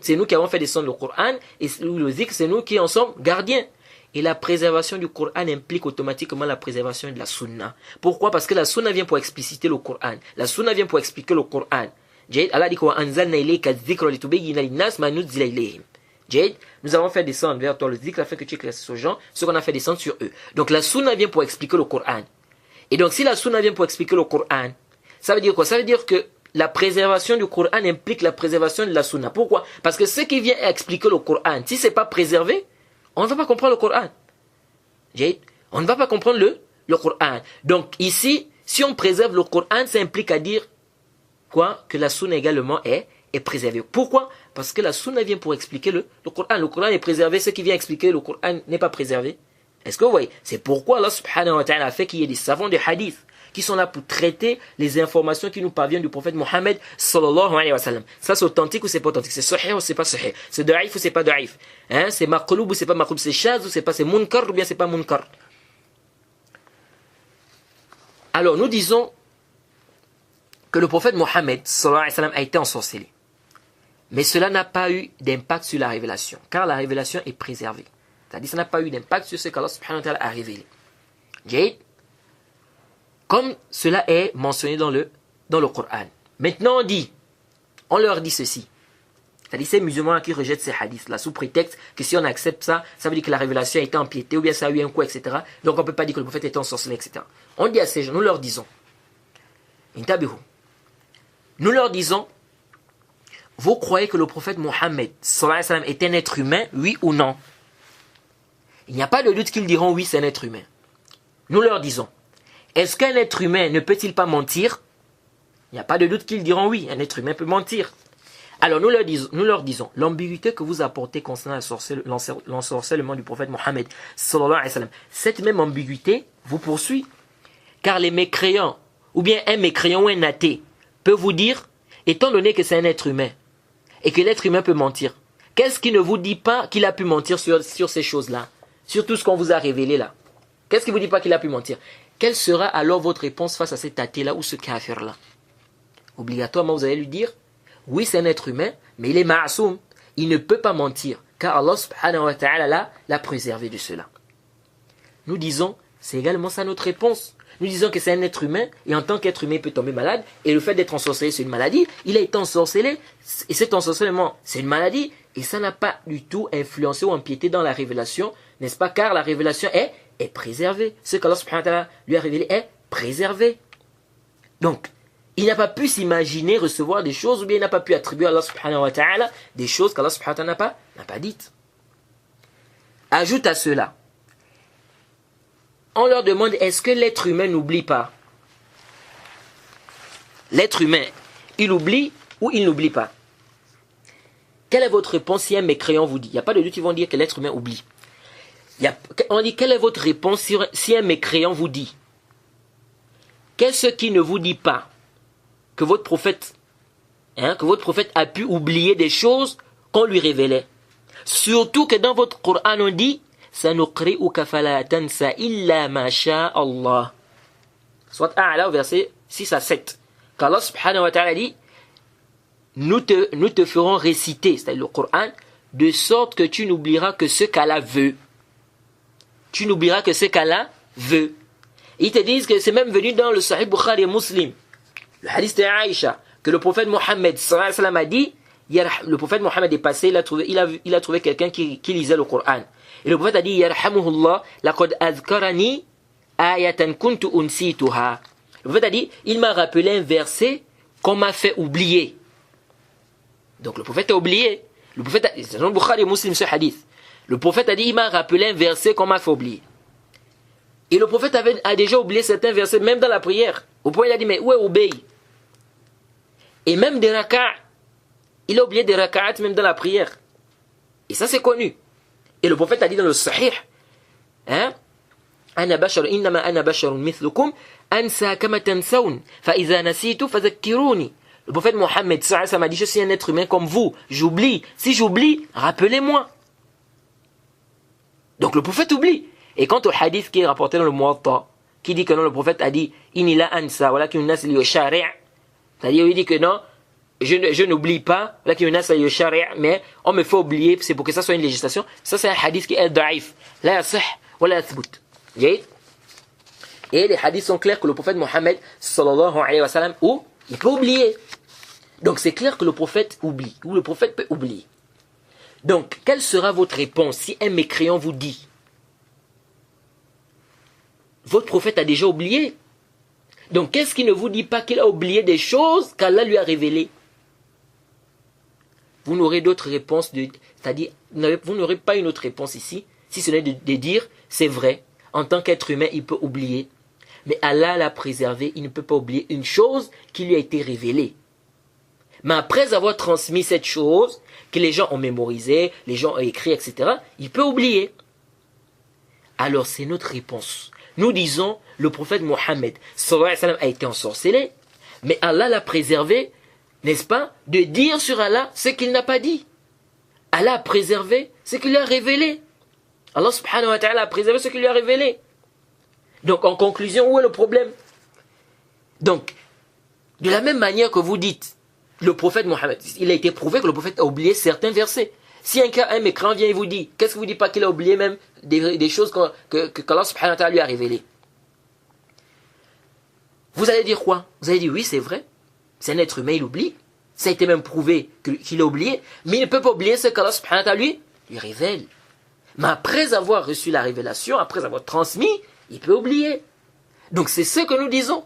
C'est nous qui avons fait descendre le Coran. Et le zikr, c'est nous qui en sommes gardiens. Et la préservation du Coran implique automatiquement la préservation de la sunna. Pourquoi? Parce que la sunna vient pour expliciter le Coran. La sunna vient pour expliquer le Coran. Allah dit quoi? Nous avons fait descendre vers toi le zikr afin que tu éclaircisses aux gens ce qu'on a fait descendre sur eux. Donc la sunna vient pour expliquer le Coran. Et donc si la sunna vient pour expliquer le Coran, ça veut dire quoi? Ça veut dire que la préservation du Coran implique la préservation de la sunna. Pourquoi? Parce que ce qui vient expliquer le Coran, si ce n'est pas préservé, on ne va pas comprendre le Coran. On ne va pas comprendre le Coran. Donc ici, si on préserve le Coran, ça implique à dire quoi? Que la sunna également est préservée. Pourquoi? Parce que la sunna vient pour expliquer le Coran. Le Coran est préservé, ce qui vient expliquer le Coran n'est pas préservé. Est-ce que vous voyez? C'est pourquoi Allah subhanahu wa ta'ala a fait qu'il y ait des savants de hadith qui sont là pour traiter les informations qui nous parviennent du prophète Mohammed sallallahu alayhi wa sallam. Ça c'est authentique ou c'est pas authentique? C'est sahih ou c'est pas sahih? C'est da'if ou c'est pas da'if? C'est maqloub ou c'est pas maqloub? C'est shaz ou c'est pas? C'est munkar ou bien c'est pas munkar? Alors nous disons que le prophète Mohammed sallallahu alayhi wa sallam a été ensorcelé. Mais cela n'a pas eu d'impact sur la révélation, car la révélation est préservée. C'est-à-dire que ça n'a pas eu d'impact sur ce qu'Allah subhanahu wa ta'ala a révélé. Comme cela est mentionné dans le Coran. Maintenant on leur dit ceci. C'est-à-dire ces musulmans qui rejettent ces hadiths-là sous prétexte que si on accepte ça, ça veut dire que la révélation a été empiétée ou bien ça a eu un coup, etc. Donc on ne peut pas dire que le prophète était ensorcelé, etc. On dit à ces gens, nous leur disons, nous leur disons, vous croyez que le prophète Mohammed sallallahu alayhi wa sallam est un être humain, oui ou non? Il n'y a pas de doute qu'ils diront oui, c'est un être humain. Nous leur disons, est-ce qu'un être humain ne peut-il pas mentir? Il n'y a pas de doute qu'ils diront oui, un être humain peut mentir. Alors nous leur disons, l'ambiguïté que vous apportez concernant l'ensorcellement du prophète Mohammed sallallahu alayhi wa sallam, cette même ambiguïté vous poursuit. Car les mécréants, ou bien un mécréant ou un athée, peut vous dire, étant donné que c'est un être humain, et que l'être humain peut mentir, qu'est-ce qui ne vous dit pas qu'il a pu mentir sur ces choses-là? Sur tout ce qu'on vous a révélé là. Qu'est-ce qui ne vous dit pas qu'il a pu mentir? Quelle sera alors votre réponse face à cet athée-là ou ce kafir-là? Obligatoirement, vous allez lui dire, oui, c'est un être humain, mais il est ma'asoum. Il ne peut pas mentir, car Allah subhanahu wa ta'ala l'a préservé de cela. Nous disons, c'est également ça notre réponse. Nous disons que c'est un être humain, et en tant qu'être humain, il peut tomber malade, et le fait d'être ensorcelé, c'est une maladie. Il a été ensorcelé, et cet ensorcellement, c'est une maladie, et ça n'a pas du tout influencé ou empiété dans la révélation, n'est-ce pas? Car la révélation est préservée. Ce qu'Allah subhanahu wa ta'ala lui a révélé est préservé. Donc, il n'a pas pu s'imaginer recevoir des choses, ou bien il n'a pas pu attribuer à Allah subhanahu wa ta'ala des choses qu'Allah subhanahu wa ta'ala n'a pas dites. Ajoute à cela, on leur demande, est-ce que l'être humain n'oublie pas? L'être humain, il oublie ou il n'oublie pas? Quelle est votre réponse si un mécréant vous dit? Il n'y a pas de doute, ils vont dire que l'être humain oublie. On dit, quelle est votre réponse si un mécréant vous dit? qu'est-ce qui ne vous dit pas que votre prophète a pu oublier des choses qu'on lui révélait? Surtout que dans votre Coran on dit Sanuqri'uka fala tansa illa ma sha Allah. Soit A'la au verset 6 à 7. Qu'Allah subhanahu wa ta'ala dit nous te ferons réciter, c'est-à-dire le Coran, de sorte que tu n'oublieras que ce qu'Allah veut. Tu n'oublieras que ce qu'Allah veut. Ils te disent que c'est même venu dans le Sahih Bukhari et Muslim, le hadith de Aïcha, que le prophète Mohammed sallallahu alayhi wa sallam a dit, le prophète Mohammed est passé, il a trouvé quelqu'un qui lisait le Coran. Et le prophète a dit, Yarhamuhullah, laqad azkarani ayatan kuntu unsituha. Le prophète a dit, il m'a rappelé un verset qu'on m'a fait oublier. Donc le prophète a oublié. Le prophète, c'est dans le Bukhari et Muslim ce hadith. Le prophète a dit, il m'a rappelé un verset qu'on m'a fait oublier. Et le prophète a déjà oublié certains versets, même dans la prière. Au point, il a dit, mais où est Ubay? Et même des raka'at. Il a oublié des raka'at même dans la prière. Et ça, c'est connu. Et le prophète a dit dans le Sahih, Ana bashar, innama ana basharun mithlukum, ansa kama tansaun, fa iza nasitu fadhakkiruni. Le prophète Mohammed sallallahu alayhi wa sallam a dit, je suis un être humain comme vous, j'oublie. Si j'oublie, rappelez-moi. Donc le prophète oublie. Et quant au hadith qui est rapporté dans le Muwatta, qui dit que non, le prophète a dit, inila ansa, walakin nas li shari'. C'est-à-dire, il dit que non, je n'oublie pas, mais on me fait oublier, c'est pour que ça soit une législation. Ça, c'est un hadith qui est da'if. La yasih, wa la yathbut. Et les hadiths sont clairs que le prophète Mohammed, sallallahu alayhi wa sallam, il peut oublier. Donc, c'est clair que le prophète oublie, ou le prophète peut oublier. Donc, quelle sera votre réponse si un mécréant vous dit, votre prophète a déjà oublié? Donc, qu'est-ce qui ne vous dit pas qu'il a oublié des choses qu'Allah lui a révélées? Vous n'aurez d'autre réponse, c'est-à-dire, vous n'aurez pas une autre réponse ici, si ce n'est de dire, c'est vrai, en tant qu'être humain, il peut oublier. Mais Allah l'a préservé, il ne peut pas oublier une chose qui lui a été révélée. Mais après avoir transmis cette chose, que les gens ont mémorisé, les gens ont écrit, etc., il peut oublier. Alors, c'est notre réponse. Nous disons, le prophète Mohammed sallallahu alayhi wa sallam a été ensorcelé, mais Allah l'a préservé, n'est-ce pas, de dire sur Allah ce qu'il n'a pas dit. Allah a préservé ce qu'il lui a révélé. Allah subhanahu wa ta'ala a préservé ce qu'il lui a révélé. Donc, en conclusion, où est le problème? Donc, de la même manière que vous dites, le prophète Mohammed, il a été prouvé que le prophète a oublié certains versets. Si un mécréant vient et vous dit, qu'est-ce que vous dites pas qu'il a oublié même des choses qu'Allah subhanahu wa ta'ala lui a révélées? Vous allez dire quoi? Vous allez dire, oui, c'est vrai. C'est un être humain, il oublie. Ça a été même prouvé qu'il a oublié. Mais il ne peut pas oublier ce qu'Allah subhanahu wa ta'ala lui révèle. Mais après avoir reçu la révélation, après avoir transmis, il peut oublier. Donc c'est ce que nous disons.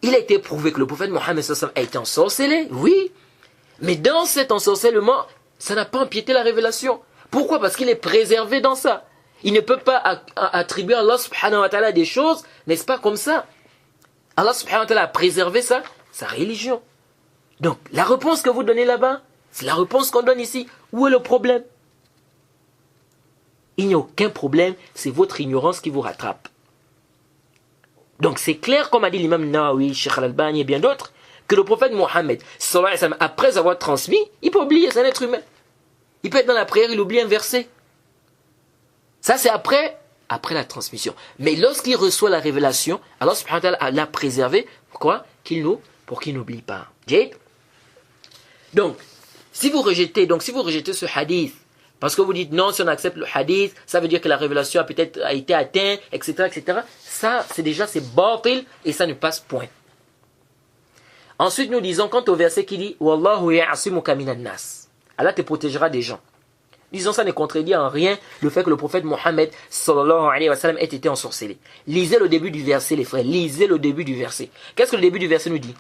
Il a été prouvé que le prophète Mohammed sallallahu alayhi wa sallam a été ensorcelé, oui. Mais dans cet ensorcellement, ça n'a pas empiété la révélation. Pourquoi? Parce qu'il est préservé dans ça. Il ne peut pas attribuer à Allah subhanahu wa ta'ala des choses, n'est-ce pas, comme ça. Allah subhanahu wa ta'ala a préservé ça, sa religion. Donc, la réponse que vous donnez là-bas, c'est la réponse qu'on donne ici. Où est le problème? Il n'y a aucun problème, c'est votre ignorance qui vous rattrape. Donc, c'est clair, comme a dit l'imam Nawawi, Cheikh Al-Albani et bien d'autres, que le prophète Mohammed, sallallahu alayhi wa sallam, après avoir transmis, il peut oublier, c'est un être humain. Il peut être dans la prière, il oublie un verset. Ça, c'est après la transmission. Mais lorsqu'il reçoit la révélation, Allah subhanahu wa ta'ala l'a préservé. Pourquoi? Pour qu'il n'oublie pas. Donc, si vous rejetez ce hadith, parce que vous dites non, si on accepte le hadith, ça veut dire que la révélation a été atteinte, etc., etc. Ça, c'est batil et ça ne passe point. Ensuite, nous disons, quant au verset qui dit Wallahu ya'asimuka minan nas. Allah te protégera des gens. Disons, ça ne contredit en rien le fait que le prophète Mohammed sallallahu alayhi wa sallam ait été ensorcelé. Lisez le début du verset, les frères. Lisez le début du verset. Qu'est-ce que le début du verset nous dit?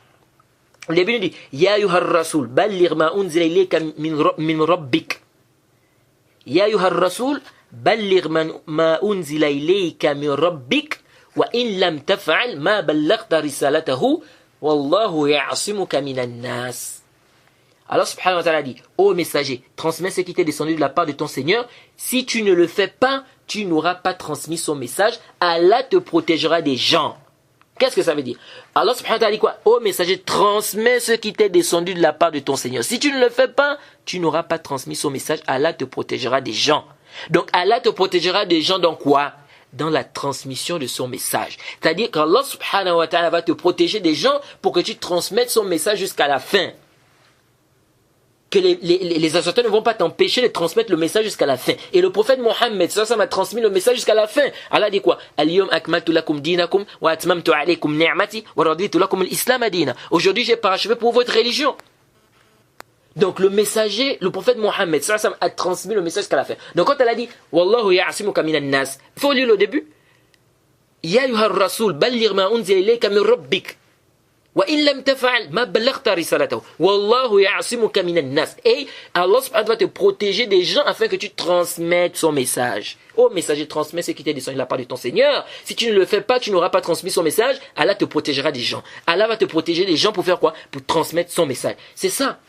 Le début nous dit Ya ayyuhar rasoul, balligh ma unzila ilayka min rabbik. Ya ayyuhar rasoul, balligh ma unzila ilayka min rabbik. Wa in lam taf'al ma ballaghta risalatahu. Wallahu ya'asimuka minan nas. Allah subhanahu wa ta'ala dit, ô messager, transmets ce qui t'est descendu de la part de ton Seigneur. Si tu ne le fais pas, tu n'auras pas transmis son message. Allah te protégera des gens. Qu'est-ce que ça veut dire? Allah subhanahu wa ta'ala dit quoi? Ô messager, transmets ce qui t'est descendu de la part de ton Seigneur. Si tu ne le fais pas, tu n'auras pas transmis son message. Allah te protégera des gens. Donc Allah te protégera des gens dans quoi? Dans la transmission de son message. C'est-à-dire qu'Allah subhanahu wa ta'ala va te protéger des gens pour que tu transmettes son message jusqu'à la fin. Que les associateurs ne vont pas t'empêcher de transmettre le message jusqu'à la fin. Et le prophète Mohammed, ça m'a transmis le message jusqu'à la fin. Allah dit quoi? Al-yawm akmaltu lakum dinakum wa atmamtu alaykum ni'mati wa raditu lakum al-islam adina. Aujourd'hui, j'ai parachevé pour votre religion. Donc le messager, le prophète Mohammed, ça a transmis le message jusqu'à la fin. Donc quand elle a dit Wallahu ya'asimuka minan nas, il faut lire le début. Ya ayyuhar rasul balligh ma unzila ilayka min rabbik. وإن لم تفعل ما بلغت رسالته والله يعصمك من الناس. Et Allah subhanahu va te protéger des gens afin que tu transmettes son message. Oh messager, transmets ce qui t'est descendu de la part de ton Seigneur. Si tu ne le fais pas, tu n'auras pas transmis son message. Allah te protégera des gens. Allah va te protéger des gens pour faire quoi? Pour transmettre son message. C'est ça.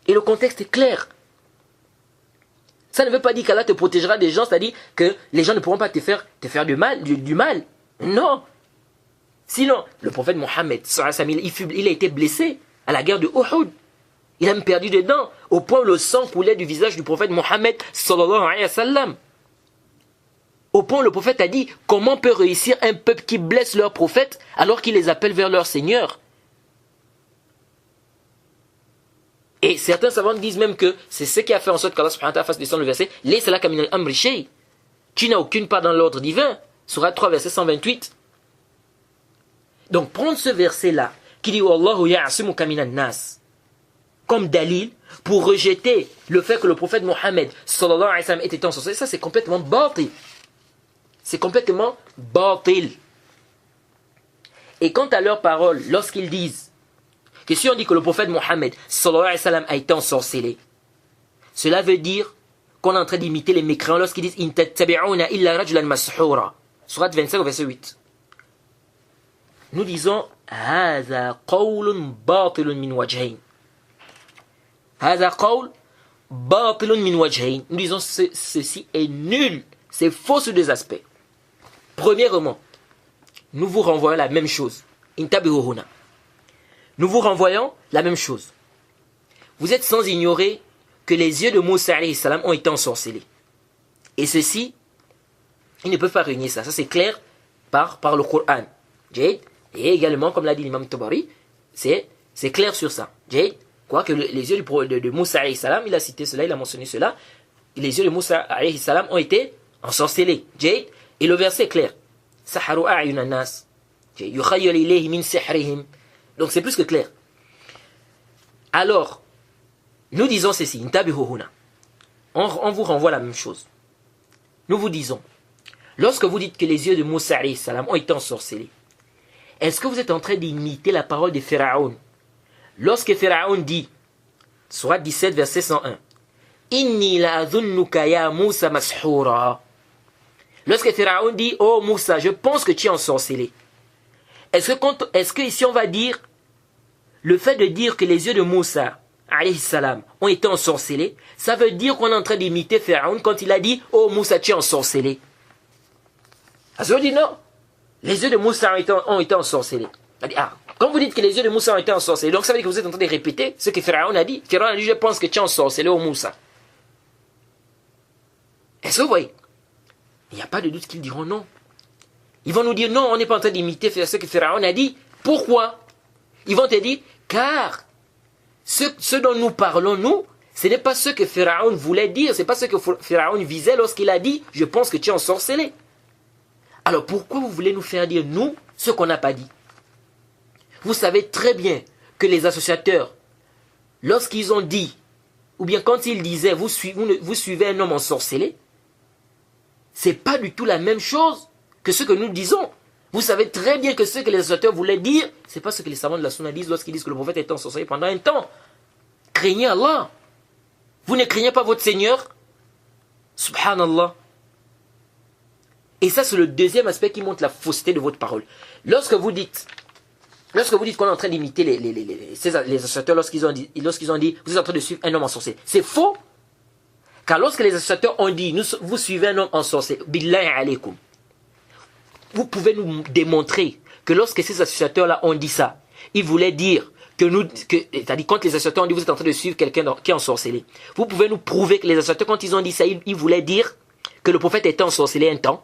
Et le contexte est clair. Ça ne veut pas dire qu'Allah te protégera des gens, c'est-à-dire que les gens ne pourront pas te faire du mal. Non. Sinon, le prophète Mohammed, il a été blessé à la guerre de Uhud. Il a même perdu des dents, au point où le sang coulait du visage du prophète Mohammed, sallallahu alayhi wa sallam. Au point où le prophète a dit, comment peut réussir un peuple qui blesse leur prophète alors qu'il les appelle vers leur Seigneur? Et certains savants disent même que c'est ce qui a fait en sorte qu'Allah subhanahu wa ta'ala fasse descendre le verset, Laysa laka min al-amri shay. Tu n'as aucune part dans l'ordre divin. Sourate 3, verset 128. Donc prendre ce verset-là, qui dit Wallahu ya'asimuka minan nas, comme dalil, pour rejeter le fait que le prophète Mohammed sallallahu alayhi wa sallam était ensorcelé, ça c'est complètement batil. C'est complètement batil. Et quant à leurs paroles, lorsqu'ils disent que si on dit que le prophète Mohammed sallallahu alayhi wa sallam a été ensorcelé, cela veut dire qu'on est en train d'imiter les mécréants lorsqu'ils disent In tattabi'una illa rajulan mashura. Sourate 25, verset 8. Nous disons هذا قول باطل من وجهين. هذا قول باطل من وجهين. Nous disons ceci est nul, c'est faux sur deux aspects. Premièrement, nous vous renvoyons la même chose. Intabihuhuna. Nous vous renvoyons la même chose. Vous êtes sans ignorer que les yeux de Moussa alayhi salam ont été ensorcelés. Et ceci, ils ne peuvent pas réunir ça. Ça c'est clair par le Coran. Et également, comme l'a dit l'imam Tabari, c'est clair sur ça. Quoi que les yeux de Moussa alayhi salam, il a cité cela, il a mentionné cela. Les yeux de Moussa alayhi salam ont été ensorcelés. Et le verset est clair. Saharu a'yunan nas. Yukhayyal ilayhi min sihrihim. Donc c'est plus que clair. Alors, nous disons ceci. On vous renvoie la même chose. Nous vous disons, lorsque vous dites que les yeux de Moussa alayhi salam ont été ensorcelés, est-ce que vous êtes en train d'imiter la parole de Pharaon? Lorsque Pharaon dit, sourate 17, verset 101, Inni la adhunnuka ya Moussa mashura. Lorsque Pharaon dit, oh Moussa, je pense que tu es ensorcelé. Est-ce que ici on va dire, le fait de dire que les yeux de Moussa, alayhi salam, ont été ensorcelés, ça veut dire qu'on est en train d'imiter Pharaon quand il a dit, oh Moussa, tu es ensorcelé. Ah, ça veut dire non. Les yeux de Moussa ont été ensorcelés. Quand vous dites que les yeux de Moussa ont été ensorcelés, donc ça veut dire que vous êtes en train de répéter ce que Pharaon a dit. Pharaon a dit, je pense que tu es ensorcelé au Moussa. Est-ce que vous voyez? Il n'y a pas de doute qu'ils diront non. Ils vont nous dire non, on n'est pas en train d'imiter ce que Pharaon a dit. Pourquoi? Ils vont te dire, car ce dont nous parlons, nous, ce n'est pas ce que Pharaon voulait dire, ce n'est pas ce que Pharaon visait lorsqu'il a dit, je pense que tu es ensorcelé. Alors pourquoi vous voulez nous faire dire, nous, ce qu'on n'a pas dit? Vous savez très bien que les associateurs, lorsqu'ils ont dit, ou bien quand ils disaient, vous suivez un homme ensorcelé, c'est pas du tout la même chose que ce que nous disons. Vous savez très bien que ce que les associateurs voulaient dire, c'est pas ce que les savants de la Sunna disent lorsqu'ils disent que le prophète était ensorcelé pendant un temps. Craignez Allah. Vous ne craignez pas votre Seigneur? Subhanallah. Et ça, c'est le deuxième aspect qui montre la fausseté de votre parole. Lorsque vous dites qu'on est en train d'imiter les associateurs lorsqu'ils ont dit, vous êtes en train de suivre un homme ensorcelé, c'est faux. Car lorsque les associateurs ont dit, vous suivez un homme ensorcelé, billahi alaykum, vous pouvez nous démontrer que lorsque ces associateurs-là ont dit ça, ils voulaient dire c'est-à-dire quand les associateurs ont dit vous êtes en train de suivre quelqu'un qui est ensorcelé, vous pouvez nous prouver que les associateurs, quand ils ont dit ça, ils voulaient dire que le prophète était ensorcelé un temps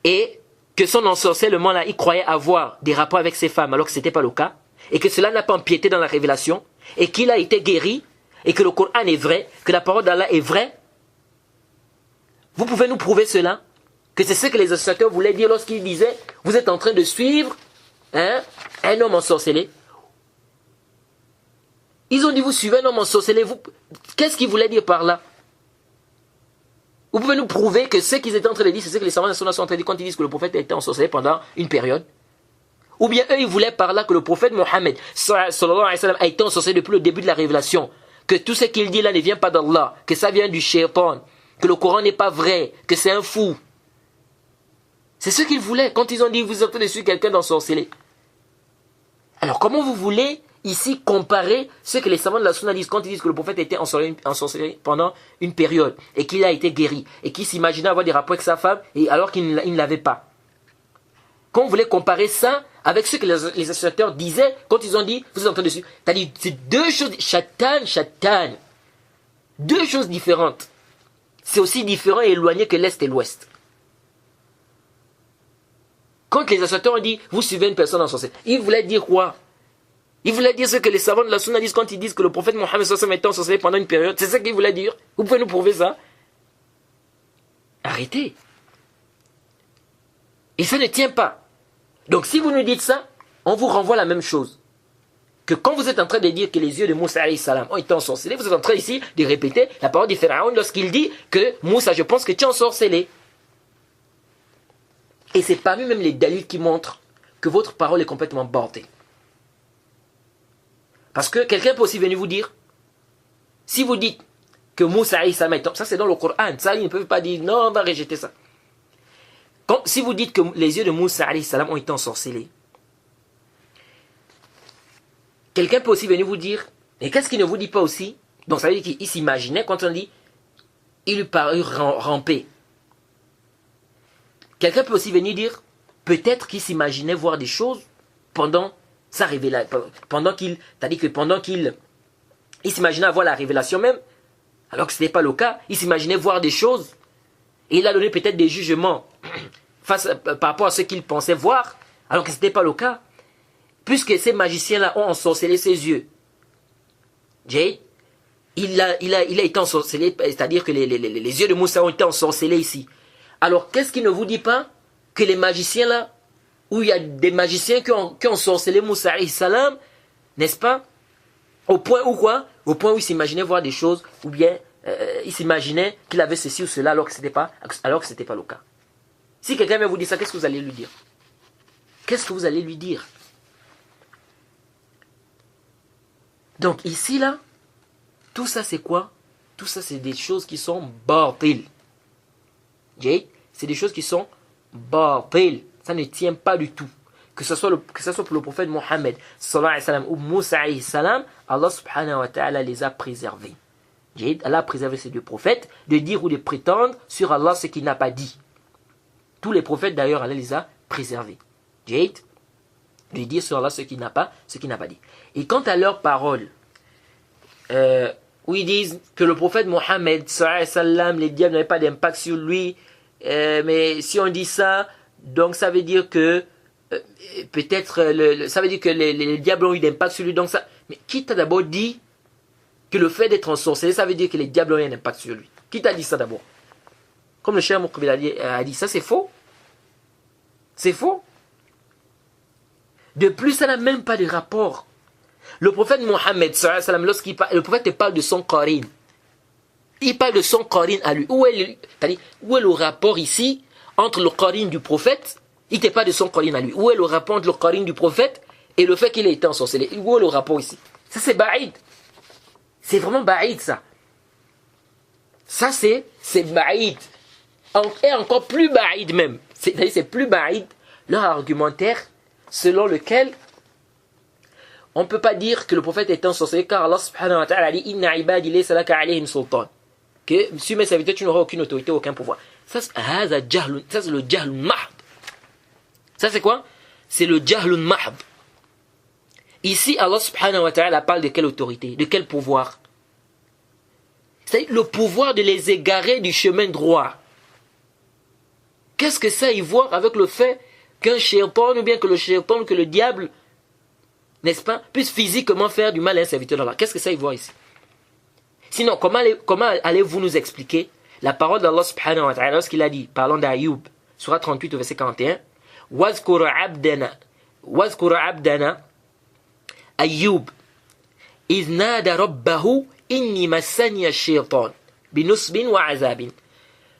et que son ensorcellement là, il croyait avoir des rapports avec ses femmes alors que ce n'était pas le cas, et que cela n'a pas empiété dans la révélation, et qu'il a été guéri, et que le Coran est vrai, que la parole d'Allah est vraie. Vous pouvez nous prouver cela, que c'est ce que les associateurs voulaient dire lorsqu'ils disaient vous êtes en train de suivre un homme ensorcelé. Ils ont dit vous suivez un homme ensorcelé. Qu'est-ce qu'ils voulaient dire par là? Vous pouvez nous prouver que ce qu'ils étaient en train de dire, c'est ce que les savants nationaux sont en train de dire quand ils disent que le prophète a été ensorcelé pendant une période? Ou bien eux, ils voulaient par là que le prophète Mohammed sallallahu alayhi wa sallam a été ensorcelé depuis le début de la révélation, que tout ce qu'il dit là ne vient pas d'Allah, que ça vient du shaitan, que le Coran n'est pas vrai, que c'est un fou. C'est ce qu'ils voulaient quand ils ont dit vous êtes en train de suivre quelqu'un d'ensorcelé. Alors comment vous voulez ici comparer ce que les savants de la Sunna disent quand ils disent que le prophète a été ensorcelé pendant une période et qu'il a été guéri et qu'il s'imaginait avoir des rapports avec sa femme et alors qu'il ne l'avait pas? Quand vous voulez comparer ça avec ce que les associateurs disaient quand ils ont dit vous êtes en train de suivre, c'est-à-dire c'est deux choses, chatan, deux choses différentes. C'est aussi différent et éloigné que l'Est et l'Ouest. Quand les associateurs ont dit vous suivez une personne ensorcelée, ils voulaient dire quoi? Ils voulaient dire ce que les savants de la Sunna disent quand ils disent que le prophète Mohammed sallallahu alayhi wa sallam était ensorcelé pendant une période. C'est ça qu'ils voulaient dire. Vous pouvez nous prouver ça? Arrêtez. Et ça ne tient pas. Donc si vous nous dites ça, on vous renvoie la même chose. Que quand vous êtes en train de dire que les yeux de Moussa alayhi salam ont été ensorcelés, vous êtes en train ici de répéter la parole du Pharaon lorsqu'il dit que Moussa, je pense que tu es ensorcelé. Et c'est parmi même les dalils qui montrent que votre parole est complètement bordée. Parce que quelqu'un peut aussi venir vous dire, si vous dites que Moussa alayhi salam est, ça c'est dans le Coran, ça ils ne peuvent pas dire non, on va rejeter ça. Si vous dites que les yeux de Moussa alayhi salam ont été ensorcelés, quelqu'un peut aussi venir vous dire, et qu'est-ce qu'il ne vous dit pas aussi? Donc ça veut dire qu'il s'imaginait, quand on dit, il lui parut ramper. Quelqu'un peut aussi venir dire, peut-être qu'il s'imaginait voir des choses pendant sa révélation, c'est-à-dire que pendant qu'il s'imaginait voir la révélation même, alors que ce n'était pas le cas, il s'imaginait voir des choses, et il a donné peut-être des jugements par rapport à ce qu'il pensait voir, alors que ce n'était pas le cas, puisque ces magiciens-là ont ensorcelé ses yeux. Jay, il a été ensorcelé, c'est-à-dire que les yeux de Moussa ont été ensorcelés ici. Alors, qu'est-ce qu'il ne vous dit pas? Que les magiciens là, où il y a des magiciens qui ont ensorcelé Moussa alayhi salam, n'est-ce pas? Au point où quoi? Au point où il s'imaginait voir des choses, ou bien il s'imaginait qu'il avait ceci ou cela alors que ce n'était pas le cas. Si quelqu'un vient vous dire ça, qu'est-ce que vous allez lui dire? Qu'est-ce que vous allez lui dire? Donc ici là, tout ça c'est quoi? Tout ça c'est des choses qui sont batil. C'est des choses qui sont batil. Ça ne tient pas du tout. Que ce soit pour le prophète Mohammed sallallahu alayhi wa sallam ou Moussa alayhi salam, Allah subhanahu wa ta'ala les a préservés. Allah a préservé ces deux prophètes de dire ou de prétendre sur Allah ce qu'il n'a pas dit. Tous les prophètes d'ailleurs, Allah les a préservés. De dire sur Allah ce qu'il n'a pas dit. Et quant à leurs paroles, où ils disent que le prophète Mohammed sallallahu alayhi wa sallam, les diables n'avaient pas d'impact sur lui, mais si on dit ça, donc ça veut dire que peut-être ça veut dire que les diables ont eu d'impact sur lui. Donc ça, mais qui t'a d'abord dit que le fait d'être ensorcelé, ça veut dire que les diables ont eu un impact sur lui? Qui t'a dit ça d'abord? Comme le Cheikh Moukbil a dit, ça c'est faux. C'est faux. De plus, ça n'a même pas de rapport. Le prophète Mohammed sallallahu alayhi wa sallam, lorsqu'il parle, le prophète parle de son qarin. Il parle de son qarin à lui. Où est le rapport ici entre le qarin du prophète? Il ne parle pas de son qarin à lui. Où est le rapport entre le qarin du prophète et le fait qu'il ait été ensorcelé? Où est le rapport ici? Ça c'est ba'id. C'est vraiment ba'id ça. Ça c'est ba'id. Et encore plus ba'id même. C'est plus ba'id leur argumentaire selon lequel on ne peut pas dire que le prophète est ensorcelé car Allah subhanahu wa ta'ala dit inna ibadi laysa laka alayhim sultan. que sur mes serviteurs, tu n'auras aucune autorité, aucun pouvoir. Ça, c'est le jahlun mahd. Ça, c'est quoi? C'est le jahlun mahd. Ici, Allah subhanahu wa ta'ala parle de quelle autorité? De quel pouvoir? C'est le pouvoir de les égarer du chemin droit. Qu'est-ce que ça y voit avec le fait qu'un shaitan, ou bien que le shaitan, ou que le diable, n'est-ce pas, puisse physiquement faire du mal à un serviteur d'Allah? Qu'est-ce que ça y voit ici? Sinon, comment allez-vous nous expliquer la parole d'Allah subhanahu wa ta'ala lorsqu'il a dit, parlant d'Ayoub, surah 38 au verset 41, وَاذْكُرَ عَبْدَنَا أَيُّوب إِذْ نَادَ رَبَّهُ إِنِّي مَسَّنِيَ الشَّيْطَانُ بِنُصْبٍ وَعَذَابٍ.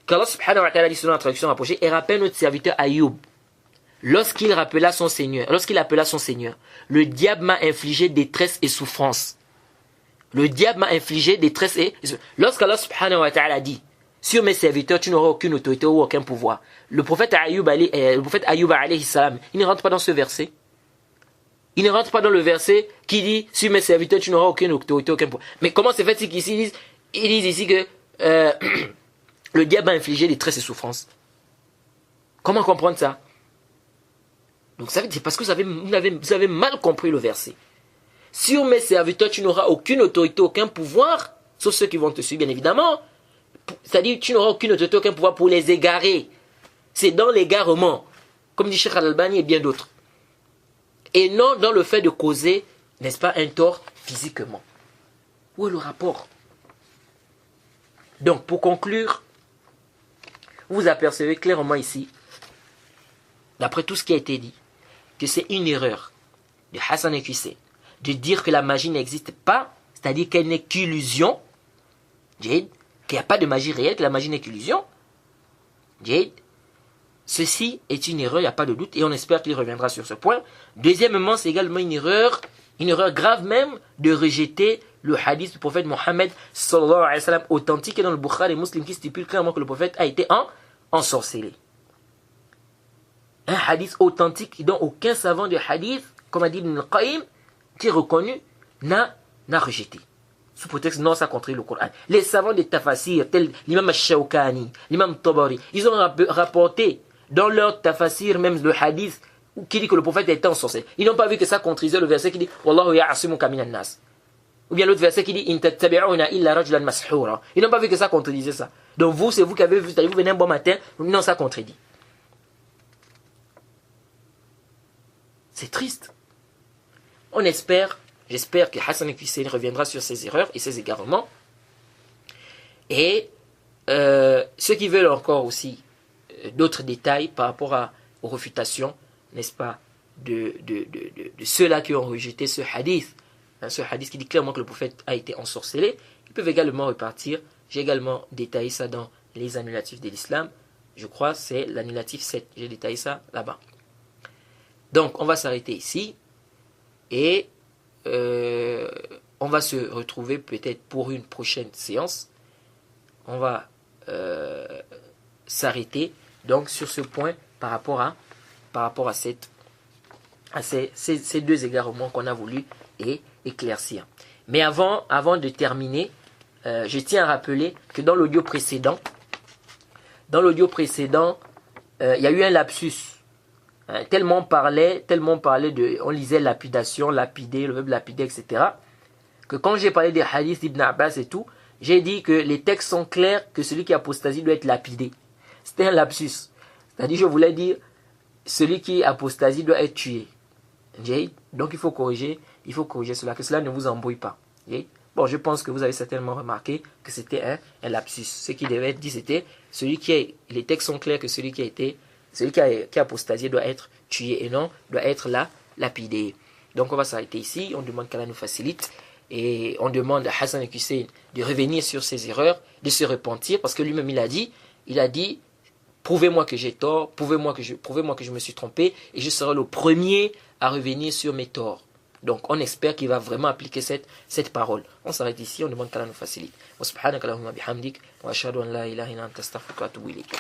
Qu'Allah subhanahu wa ta'ala dit selon la traduction rapprochée, et rappelle notre serviteur Ayoub, lorsqu'il appela son Seigneur, le diable m'a infligé détresse et souffrance. Le diable m'a infligé détresse et souffrance. Lorsqu'Allah subhanahu wa ta'ala dit, sur mes serviteurs, tu n'auras aucune autorité ou aucun pouvoir. Le prophète Ayoub alayhi salam, il ne rentre pas dans ce verset. Il ne rentre pas dans le verset qui dit, sur mes serviteurs, tu n'auras aucune autorité, aucun pouvoir. Mais comment c'est fait qu'ici, ils disent ici que le diable a infligé détresse et souffrance. Comment comprendre ça? Donc ça veut dire, c'est parce que vous avez mal compris le verset. Sur mes serviteurs, tu n'auras aucune autorité, aucun pouvoir, sauf ceux qui vont te suivre, bien évidemment. C'est-à-dire, tu n'auras aucune autorité, aucun pouvoir pour les égarer. C'est dans l'égarement, comme dit Cheikh Al-Albani et bien d'autres. Et non dans le fait de causer, n'est-ce pas, un tort physiquement. Où est le rapport? Donc, pour conclure, vous apercevez clairement ici, d'après tout ce qui a été dit, que c'est une erreur de Hassan et Hussein de dire que la magie n'existe pas, c'est-à-dire qu'elle n'est qu'illusion, qu'il n'y a pas de magie réelle, que la magie n'est qu'illusion. Ceci est une erreur, il n'y a pas de doute, et on espère qu'il reviendra sur ce point. Deuxièmement, c'est également une erreur grave même, de rejeter le hadith du prophète Mohammed sallallahu alayhi wa sallam authentique et dans le Bukhari et Muslim qui stipule clairement que le prophète a été ensorcelé. Un hadith authentique dont aucun savant de hadith, comme a dit Ibn al-Qayyim, qui est reconnu, n'a rejeté. Sous prétexte, non, ça contredit le Coran. Les savants des tafasirs, tels l'imam al-Shawkani, l'imam Tabari, ils ont rapporté dans leur tafasir même le hadith qui dit que le prophète était ensorcelé. Ils n'ont pas vu que ça contredisait le verset qui dit Wallahu ya'asimuka minan nas. Ou bien l'autre verset qui dit In tattabi'una illa rajulan mashhura. Ils n'ont pas vu que ça contredisait ça. Donc vous, c'est vous qui avez vu, vous venez un bon matin, non, ça contredit. C'est triste. J'espère que Hassan et Hussein reviendra sur ses erreurs et ses égarements. Et ceux qui veulent encore aussi d'autres détails par rapport aux réfutations, n'est-ce pas, de ceux-là qui ont rejeté ce hadith qui dit clairement que le prophète a été ensorcelé, ils peuvent également repartir. J'ai également détaillé ça dans les annulatifs de l'islam. Je crois que c'est l'annulatif 7. J'ai détaillé ça là-bas. Donc, on va s'arrêter ici. Et on va se retrouver peut-être pour une prochaine séance. On va s'arrêter donc sur ce point par rapport à ces deux égarements qu'on a voulu éclaircir. Mais avant de terminer, je tiens à rappeler que dans l'audio précédent, il y a eu un lapsus. Tellement on parlait on lisait lapidation, lapider, le verbe lapider, etc. Que quand j'ai parlé des hadiths d'Ibn Abbas et tout, j'ai dit que les textes sont clairs que celui qui apostasie doit être lapidé. C'était un lapsus. C'est-à-dire, je voulais dire, celui qui apostasie doit être tué. Donc il faut corriger cela, que cela ne vous embrouille pas. Bon, je pense que vous avez certainement remarqué que c'était un lapsus. Ce qui devait être dit, c'était les textes sont clairs que celui qui a apostasié doit être tué et non doit être lapidé. Donc on va s'arrêter ici. On demande qu'Allah nous facilite et on demande à Hassan et Hussein de revenir sur ses erreurs, de se repentir, parce que lui-même il a dit prouvez-moi que j'ai tort, prouvez-moi que je me suis trompé et je serai le premier à revenir sur mes torts. Donc on espère qu'il va vraiment appliquer cette parole. On s'arrête ici, on demande qu'Allah nous facilite. Wa subhanaka Allahumma bihamdik wa ashhadu an la ilaha illa anta astaghfiruka wa atubu ilayk.